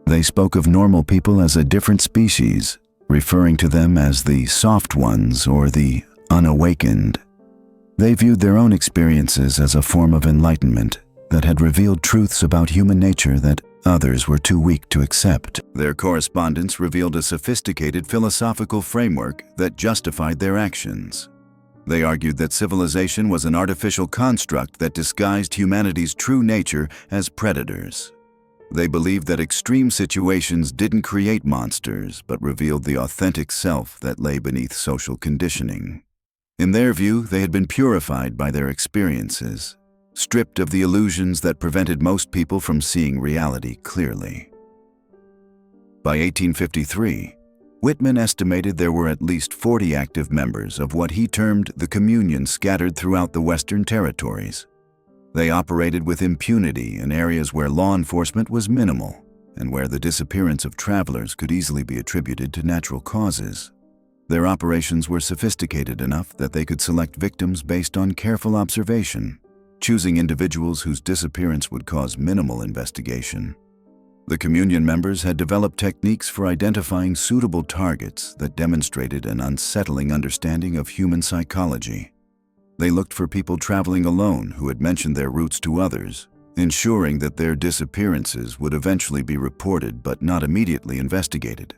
They spoke of normal people as a different species, referring to them as the soft ones or the unawakened. They viewed their own experiences as a form of enlightenment that had revealed truths about human nature that others were too weak to accept. Their correspondence revealed a sophisticated philosophical framework that justified their actions. They argued that civilization was an artificial construct that disguised humanity's true nature as predators. They believed that extreme situations didn't create monsters, but revealed the authentic self that lay beneath social conditioning. In their view, they had been purified by their experiences, stripped of the illusions that prevented most people from seeing reality clearly. By 1853, Whitman estimated there were at least 40 active members of what he termed the Communion scattered throughout the Western territories. They operated with impunity in areas where law enforcement was minimal and where the disappearance of travelers could easily be attributed to natural causes. Their operations were sophisticated enough that they could select victims based on careful observation, choosing individuals whose disappearance would cause minimal investigation. The Communion members had developed techniques for identifying suitable targets that demonstrated an unsettling understanding of human psychology. They looked for people traveling alone who had mentioned their routes to others, ensuring that their disappearances would eventually be reported but not immediately investigated.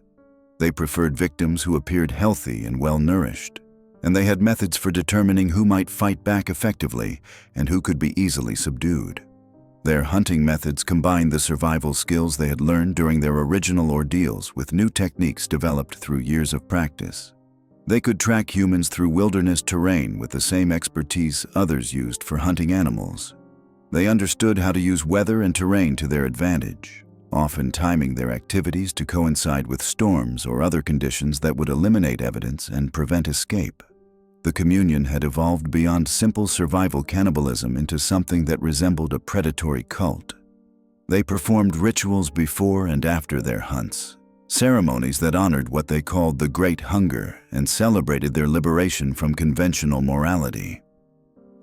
They preferred victims who appeared healthy and well-nourished, and they had methods for determining who might fight back effectively and who could be easily subdued. Their hunting methods combined the survival skills they had learned during their original ordeals with new techniques developed through years of practice. They could track humans through wilderness terrain with the same expertise others used for hunting animals. They understood how to use weather and terrain to their advantage, often timing their activities to coincide with storms or other conditions that would eliminate evidence and prevent escape. The Communion had evolved beyond simple survival cannibalism into something that resembled a predatory cult. They performed rituals before and after their hunts, ceremonies that honored what they called the Great Hunger and celebrated their liberation from conventional morality.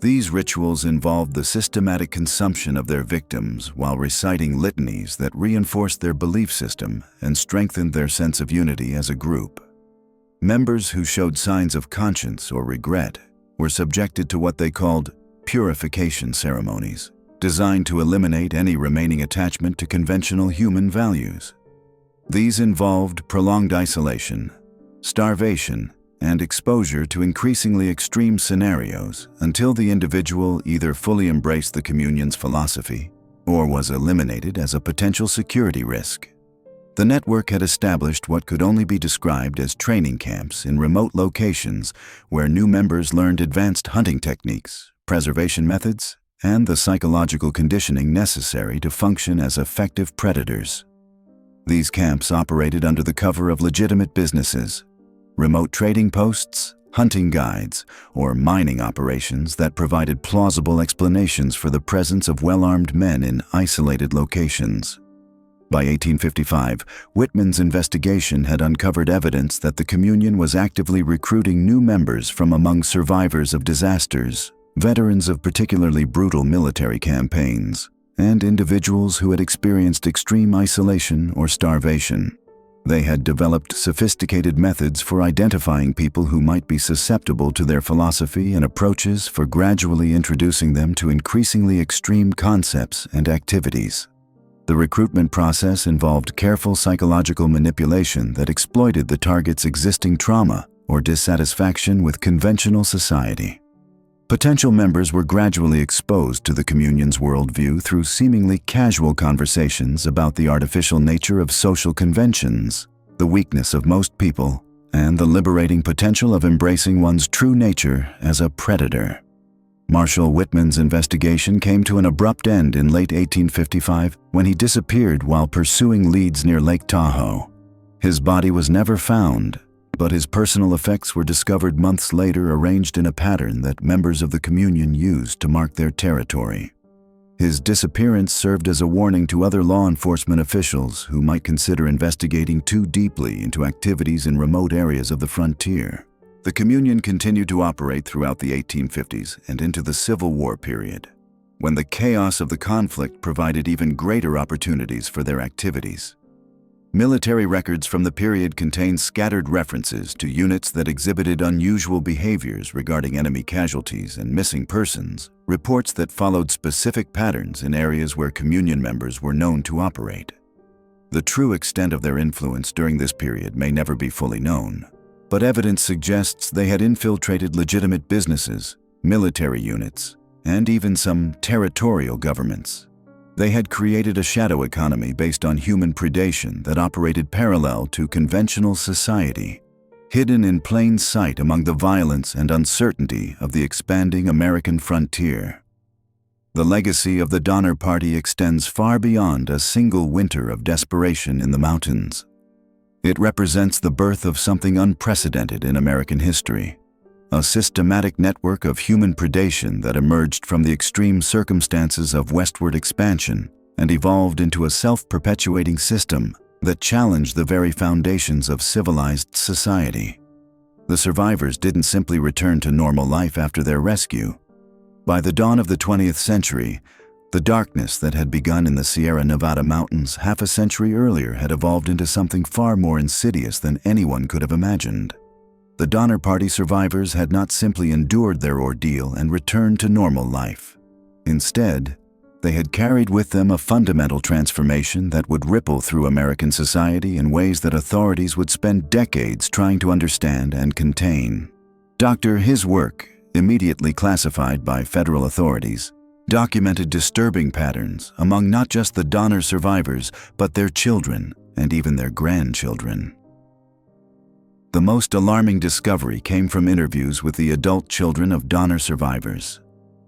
These rituals involved the systematic consumption of their victims while reciting litanies that reinforced their belief system and strengthened their sense of unity as a group. Members who showed signs of conscience or regret were subjected to what they called purification ceremonies, designed to eliminate any remaining attachment to conventional human values. These involved prolonged isolation, starvation, and exposure to increasingly extreme scenarios until the individual either fully embraced the communion's philosophy or was eliminated as a potential security risk. The network had established what could only be described as training camps in remote locations where new members learned advanced hunting techniques, preservation methods, and the psychological conditioning necessary to function as effective predators. These camps operated under the cover of legitimate businesses, remote trading posts, hunting guides, or mining operations that provided plausible explanations for the presence of well-armed men in isolated locations. By 1855, Whitman's investigation had uncovered evidence that the communion was actively recruiting new members from among survivors of disasters, veterans of particularly brutal military campaigns, and individuals who had experienced extreme isolation or starvation. They had developed sophisticated methods for identifying people who might be susceptible to their philosophy and approaches for gradually introducing them to increasingly extreme concepts and activities. The recruitment process involved careful psychological manipulation that exploited the target's existing trauma or dissatisfaction with conventional society. Potential members were gradually exposed to the communion's worldview through seemingly casual conversations about the artificial nature of social conventions, the weakness of most people, and the liberating potential of embracing one's true nature as a predator. Marshall Whitman's investigation came to an abrupt end in late 1855 when he disappeared while pursuing leads near Lake Tahoe. His body was never found, but his personal effects were discovered months later, arranged in a pattern that members of the communion used to mark their territory. His disappearance served as a warning to other law enforcement officials who might consider investigating too deeply into activities in remote areas of the frontier. The communion continued to operate throughout the 1850s and into the Civil War period, when the chaos of the conflict provided even greater opportunities for their activities. Military records from the period contain scattered references to units that exhibited unusual behaviors regarding enemy casualties and missing persons, reports that followed specific patterns in areas where communion members were known to operate. The true extent of their influence during this period may never be fully known, but evidence suggests they had infiltrated legitimate businesses, military units, and even some territorial governments. They had created a shadow economy based on human predation that operated parallel to conventional society, hidden in plain sight among the violence and uncertainty of the expanding American frontier. The legacy of the Donner Party extends far beyond a single winter of desperation in the mountains. It represents the birth of something unprecedented in American history, a systematic network of human predation that emerged from the extreme circumstances of westward expansion and evolved into a self-perpetuating system that challenged the very foundations of civilized society. The survivors didn't simply return to normal life after their rescue. By the dawn of the 20th century, the darkness that had begun in the Sierra Nevada mountains half a century earlier had evolved into something far more insidious than anyone could have imagined. The Donner Party survivors had not simply endured their ordeal and returned to normal life. Instead, they had carried with them a fundamental transformation that would ripple through American society in ways that authorities would spend decades trying to understand and contain. His work, immediately classified by federal authorities, documented disturbing patterns among not just the Donner survivors, but their children and even their grandchildren. The most alarming discovery came from interviews with the adult children of Donner survivors.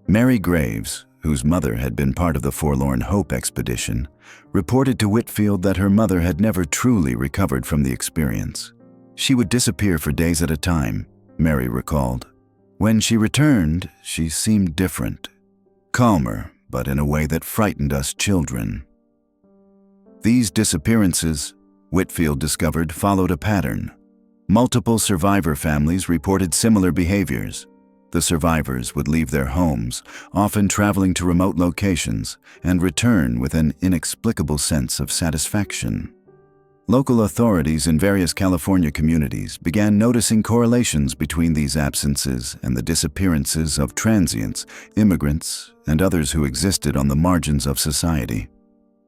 Mary Graves, whose mother had been part of the Forlorn Hope expedition, reported to Whitfield that her mother had never truly recovered from the experience. She would disappear for days at a time, Mary recalled. When she returned, she seemed different, calmer, but in a way that frightened us children. These disappearances, Whitfield discovered, followed a pattern. Multiple survivor families reported similar behaviors. The survivors would leave their homes, often traveling to remote locations, and return with an inexplicable sense of satisfaction. Local authorities in various California communities began noticing correlations between these absences and the disappearances of transients, immigrants, and others who existed on the margins of society.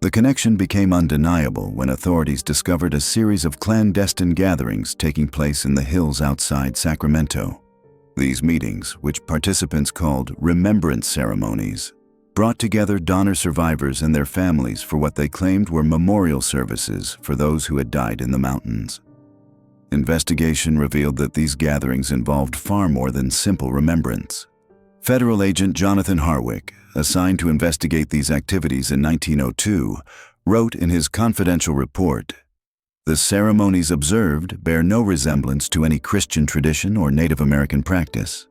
The connection became undeniable when authorities discovered a series of clandestine gatherings taking place in the hills outside Sacramento. These meetings, which participants called remembrance ceremonies, brought together Donner survivors and their families for what they claimed were memorial services for those who had died in the mountains. Investigation revealed that these gatherings involved far more than simple remembrance. Federal agent Jonathan Harwick, assigned to investigate these activities in 1902, wrote in his confidential report, "The ceremonies observed bear no resemblance to any Christian tradition or Native American practice.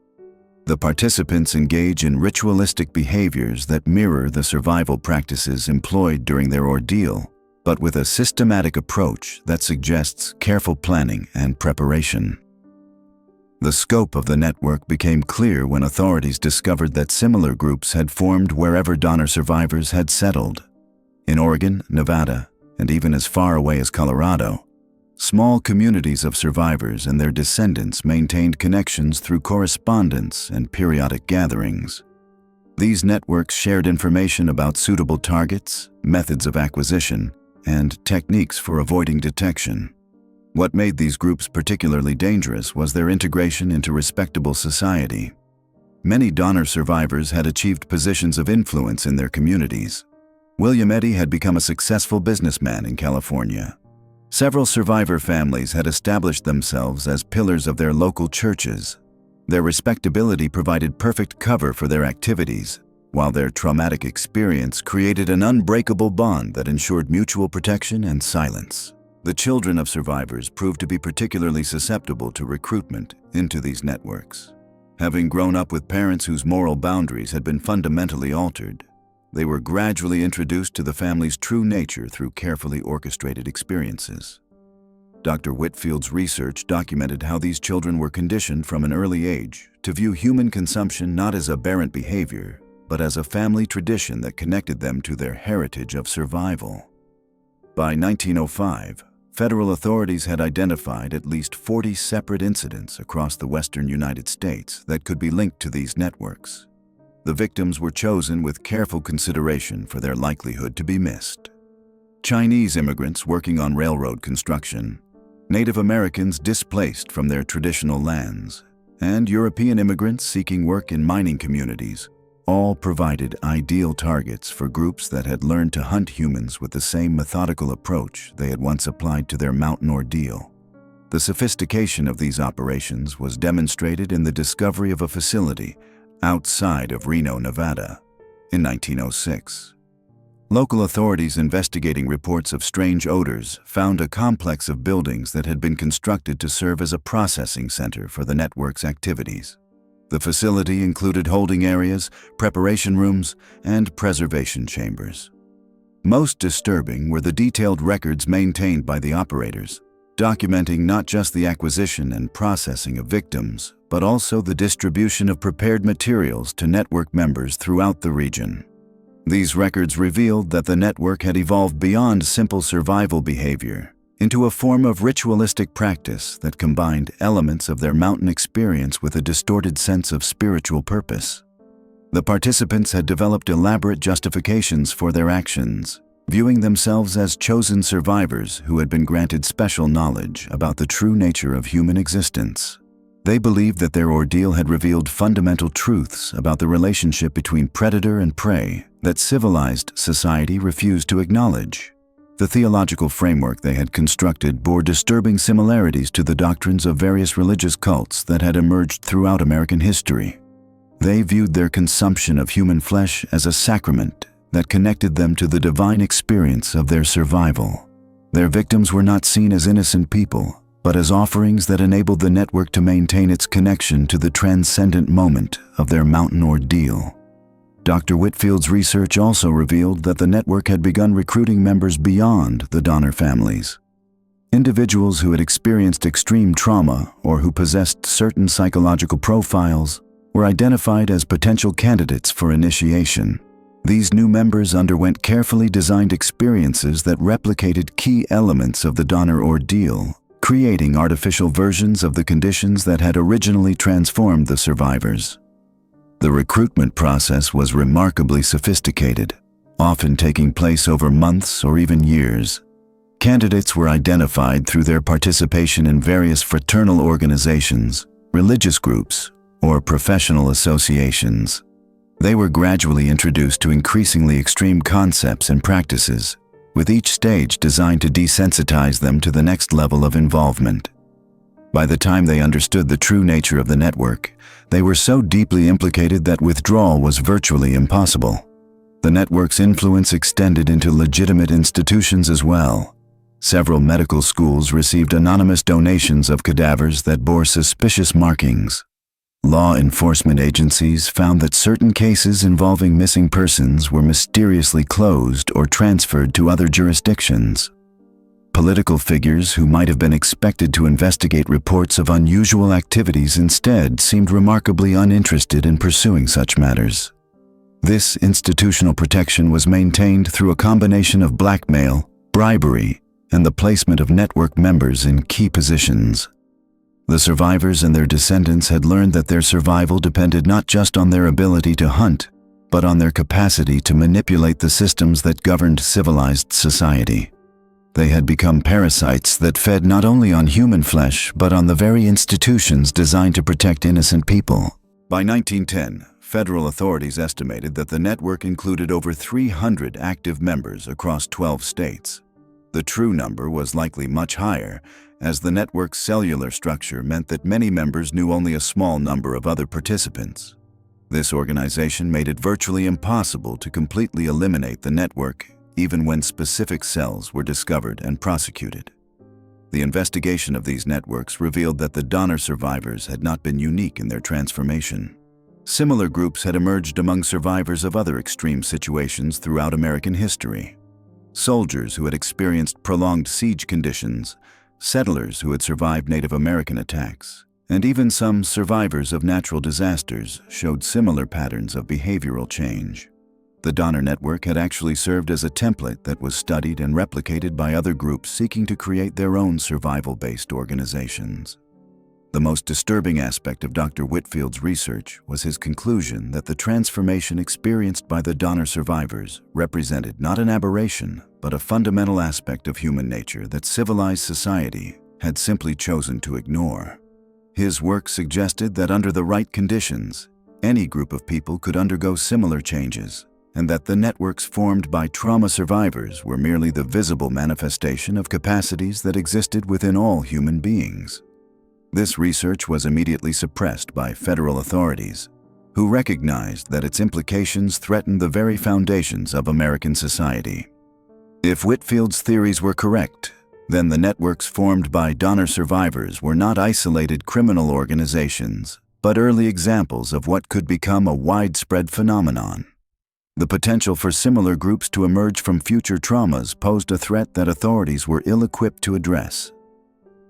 The participants engage in ritualistic behaviors that mirror the survival practices employed during their ordeal, but with a systematic approach that suggests careful planning and preparation." The scope of the network became clear when authorities discovered that similar groups had formed wherever Donner survivors had settled. In Oregon, Nevada, and even as far away as Colorado, small communities of survivors and their descendants maintained connections through correspondence and periodic gatherings. These networks shared information about suitable targets, methods of acquisition, and techniques for avoiding detection. What made these groups particularly dangerous was their integration into respectable society. Many Donner survivors had achieved positions of influence in their communities. William Eddy had become a successful businessman in California. Several survivor families had established themselves as pillars of their local churches. Their respectability provided perfect cover for their activities, while their traumatic experience created an unbreakable bond that ensured mutual protection and silence. The children of survivors proved to be particularly susceptible to recruitment into these networks. Having grown up with parents whose moral boundaries had been fundamentally altered, they were gradually introduced to the family's true nature through carefully orchestrated experiences. Dr. Whitfield's research documented how these children were conditioned from an early age to view human consumption not as aberrant behavior, but as a family tradition that connected them to their heritage of survival. By 1905, federal authorities had identified at least 40 separate incidents across the western United States that could be linked to these networks. The victims were chosen with careful consideration for their likelihood to be missed. Chinese immigrants working on railroad construction, Native Americans displaced from their traditional lands, and European immigrants seeking work in mining communities all provided ideal targets for groups that had learned to hunt humans with the same methodical approach they had once applied to their mountain ordeal. The sophistication of these operations was demonstrated in the discovery of a facility outside of Reno, Nevada, in 1906. Local authorities investigating reports of strange odors found a complex of buildings that had been constructed to serve as a processing center for the network's activities. The facility included holding areas, preparation rooms, and preservation chambers. Most disturbing were the detailed records maintained by the operators, documenting not just the acquisition and processing of victims, but also the distribution of prepared materials to network members throughout the region. These records revealed that the network had evolved beyond simple survival behavior into a form of ritualistic practice that combined elements of their mountain experience with a distorted sense of spiritual purpose. The participants had developed elaborate justifications for their actions, viewing themselves as chosen survivors who had been granted special knowledge about the true nature of human existence. They believed that their ordeal had revealed fundamental truths about the relationship between predator and prey that civilized society refused to acknowledge. The theological framework they had constructed bore disturbing similarities to the doctrines of various religious cults that had emerged throughout American history. They viewed their consumption of human flesh as a sacrament that connected them to the divine experience of their survival. Their victims were not seen as innocent people, but as offerings that enabled the network to maintain its connection to the transcendent moment of their mountain ordeal. Dr. Whitfield's research also revealed that the network had begun recruiting members beyond the Donner families. Individuals who had experienced extreme trauma or who possessed certain psychological profiles were identified as potential candidates for initiation. These new members underwent carefully designed experiences that replicated key elements of the Donner ordeal, creating artificial versions of the conditions that had originally transformed the survivors. The recruitment process was remarkably sophisticated. often taking place over months or even years. Candidates were identified through their participation in various fraternal organizations, religious groups, or professional associations. They were gradually introduced to increasingly extreme concepts and practices, with each stage designed to desensitize them to the next level of involvement. By the time they understood the true nature of the network, they were so deeply implicated that withdrawal was virtually impossible. The network's influence extended into legitimate institutions as well. Several medical schools received anonymous donations of cadavers that bore suspicious markings. Law enforcement agencies found that certain cases involving missing persons were mysteriously closed or transferred to other jurisdictions. Political figures who might have been expected to investigate reports of unusual activities instead seemed remarkably uninterested in pursuing such matters. This institutional protection was maintained through a combination of blackmail, bribery, and the placement of network members in key positions. The survivors and their descendants had learned that their survival depended not just on their ability to hunt, but on their capacity to manipulate the systems that governed civilized society. They had become parasites that fed not only on human flesh, but on the very institutions designed to protect innocent people. By 1910, federal authorities estimated that the network included over 300 active members across 12 states. The true number was likely much higher, as the network's cellular structure meant that many members knew only a small number of other participants. This organization made it virtually impossible to completely eliminate the network, even when specific cells were discovered and prosecuted. The investigation of these networks revealed that the Donner survivors had not been unique in their transformation. Similar groups had emerged among survivors of other extreme situations throughout American history. Soldiers who had experienced prolonged siege conditions, settlers who had survived Native American attacks, and even some survivors of natural disasters showed similar patterns of behavioral change. The Donner Network had actually served as a template that was studied and replicated by other groups seeking to create their own survival-based organizations. The most disturbing aspect of Dr. Whitfield's research was his conclusion that the transformation experienced by the Donner survivors represented not an aberration, but a fundamental aspect of human nature that civilized society had simply chosen to ignore. His work suggested that under the right conditions, any group of people could undergo similar changes, and that the networks formed by trauma survivors were merely the visible manifestation of capacities that existed within all human beings. This research was immediately suppressed by federal authorities, who recognized that its implications threatened the very foundations of American society. If Whitfield's theories were correct, then the networks formed by Donner survivors were not isolated criminal organizations, but early examples of what could become a widespread phenomenon. The potential for similar groups to emerge from future traumas posed a threat that authorities were ill-equipped to address.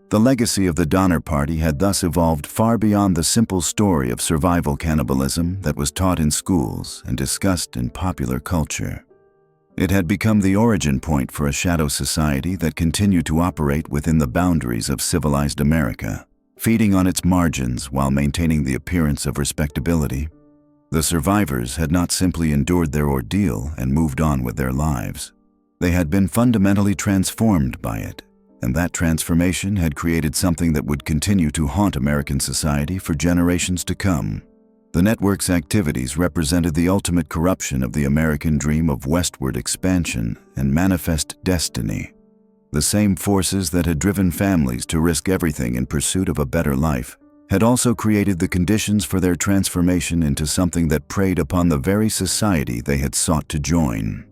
The legacy of the Donner Party had thus evolved far beyond the simple story of survival cannibalism that was taught in schools and discussed in popular culture. It had become the origin point for a shadow society that continued to operate within the boundaries of civilized America, feeding on its margins while maintaining the appearance of respectability. The survivors had not simply endured their ordeal and moved on with their lives. They had been fundamentally transformed by it, and that transformation had created something that would continue to haunt American society for generations to come. The network's activities represented the ultimate corruption of the American dream of westward expansion and manifest destiny. The same forces that had driven families to risk everything in pursuit of a better life had also created the conditions for their transformation into something that preyed upon the very society they had sought to join.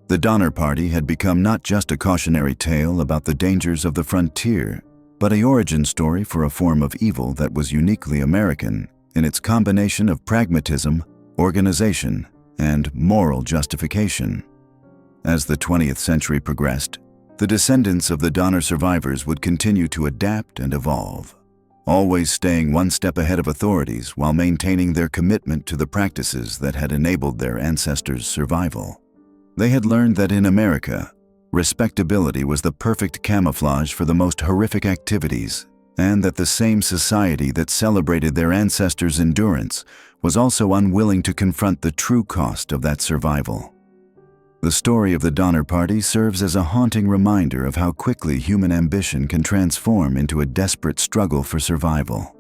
The Donner Party had become not just a cautionary tale about the dangers of the frontier, but an origin story for a form of evil that was uniquely American in its combination of pragmatism, organization, and moral justification. As the 20th century progressed, the descendants of the Donner survivors would continue to adapt and evolve, always staying one step ahead of authorities while maintaining their commitment to the practices that had enabled their ancestors' survival. They had learned that in America, respectability was the perfect camouflage for the most horrific activities, and that the same society that celebrated their ancestors' endurance was also unwilling to confront the true cost of that survival. The story of the Donner Party serves as a haunting reminder of how quickly human ambition can transform into a desperate struggle for survival.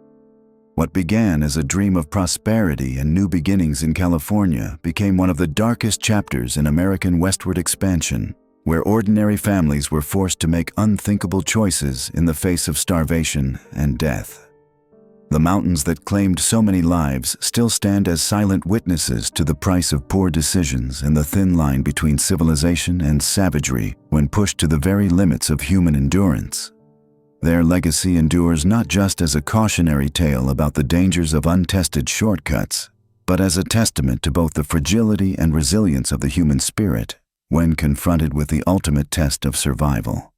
What began as a dream of prosperity and new beginnings in California became one of the darkest chapters in American westward expansion, where ordinary families were forced to make unthinkable choices in the face of starvation and death. The mountains that claimed so many lives still stand as silent witnesses to the price of poor decisions and the thin line between civilization and savagery when pushed to the very limits of human endurance. Their legacy endures not just as a cautionary tale about the dangers of untested shortcuts, but as a testament to both the fragility and resilience of the human spirit when confronted with the ultimate test of survival.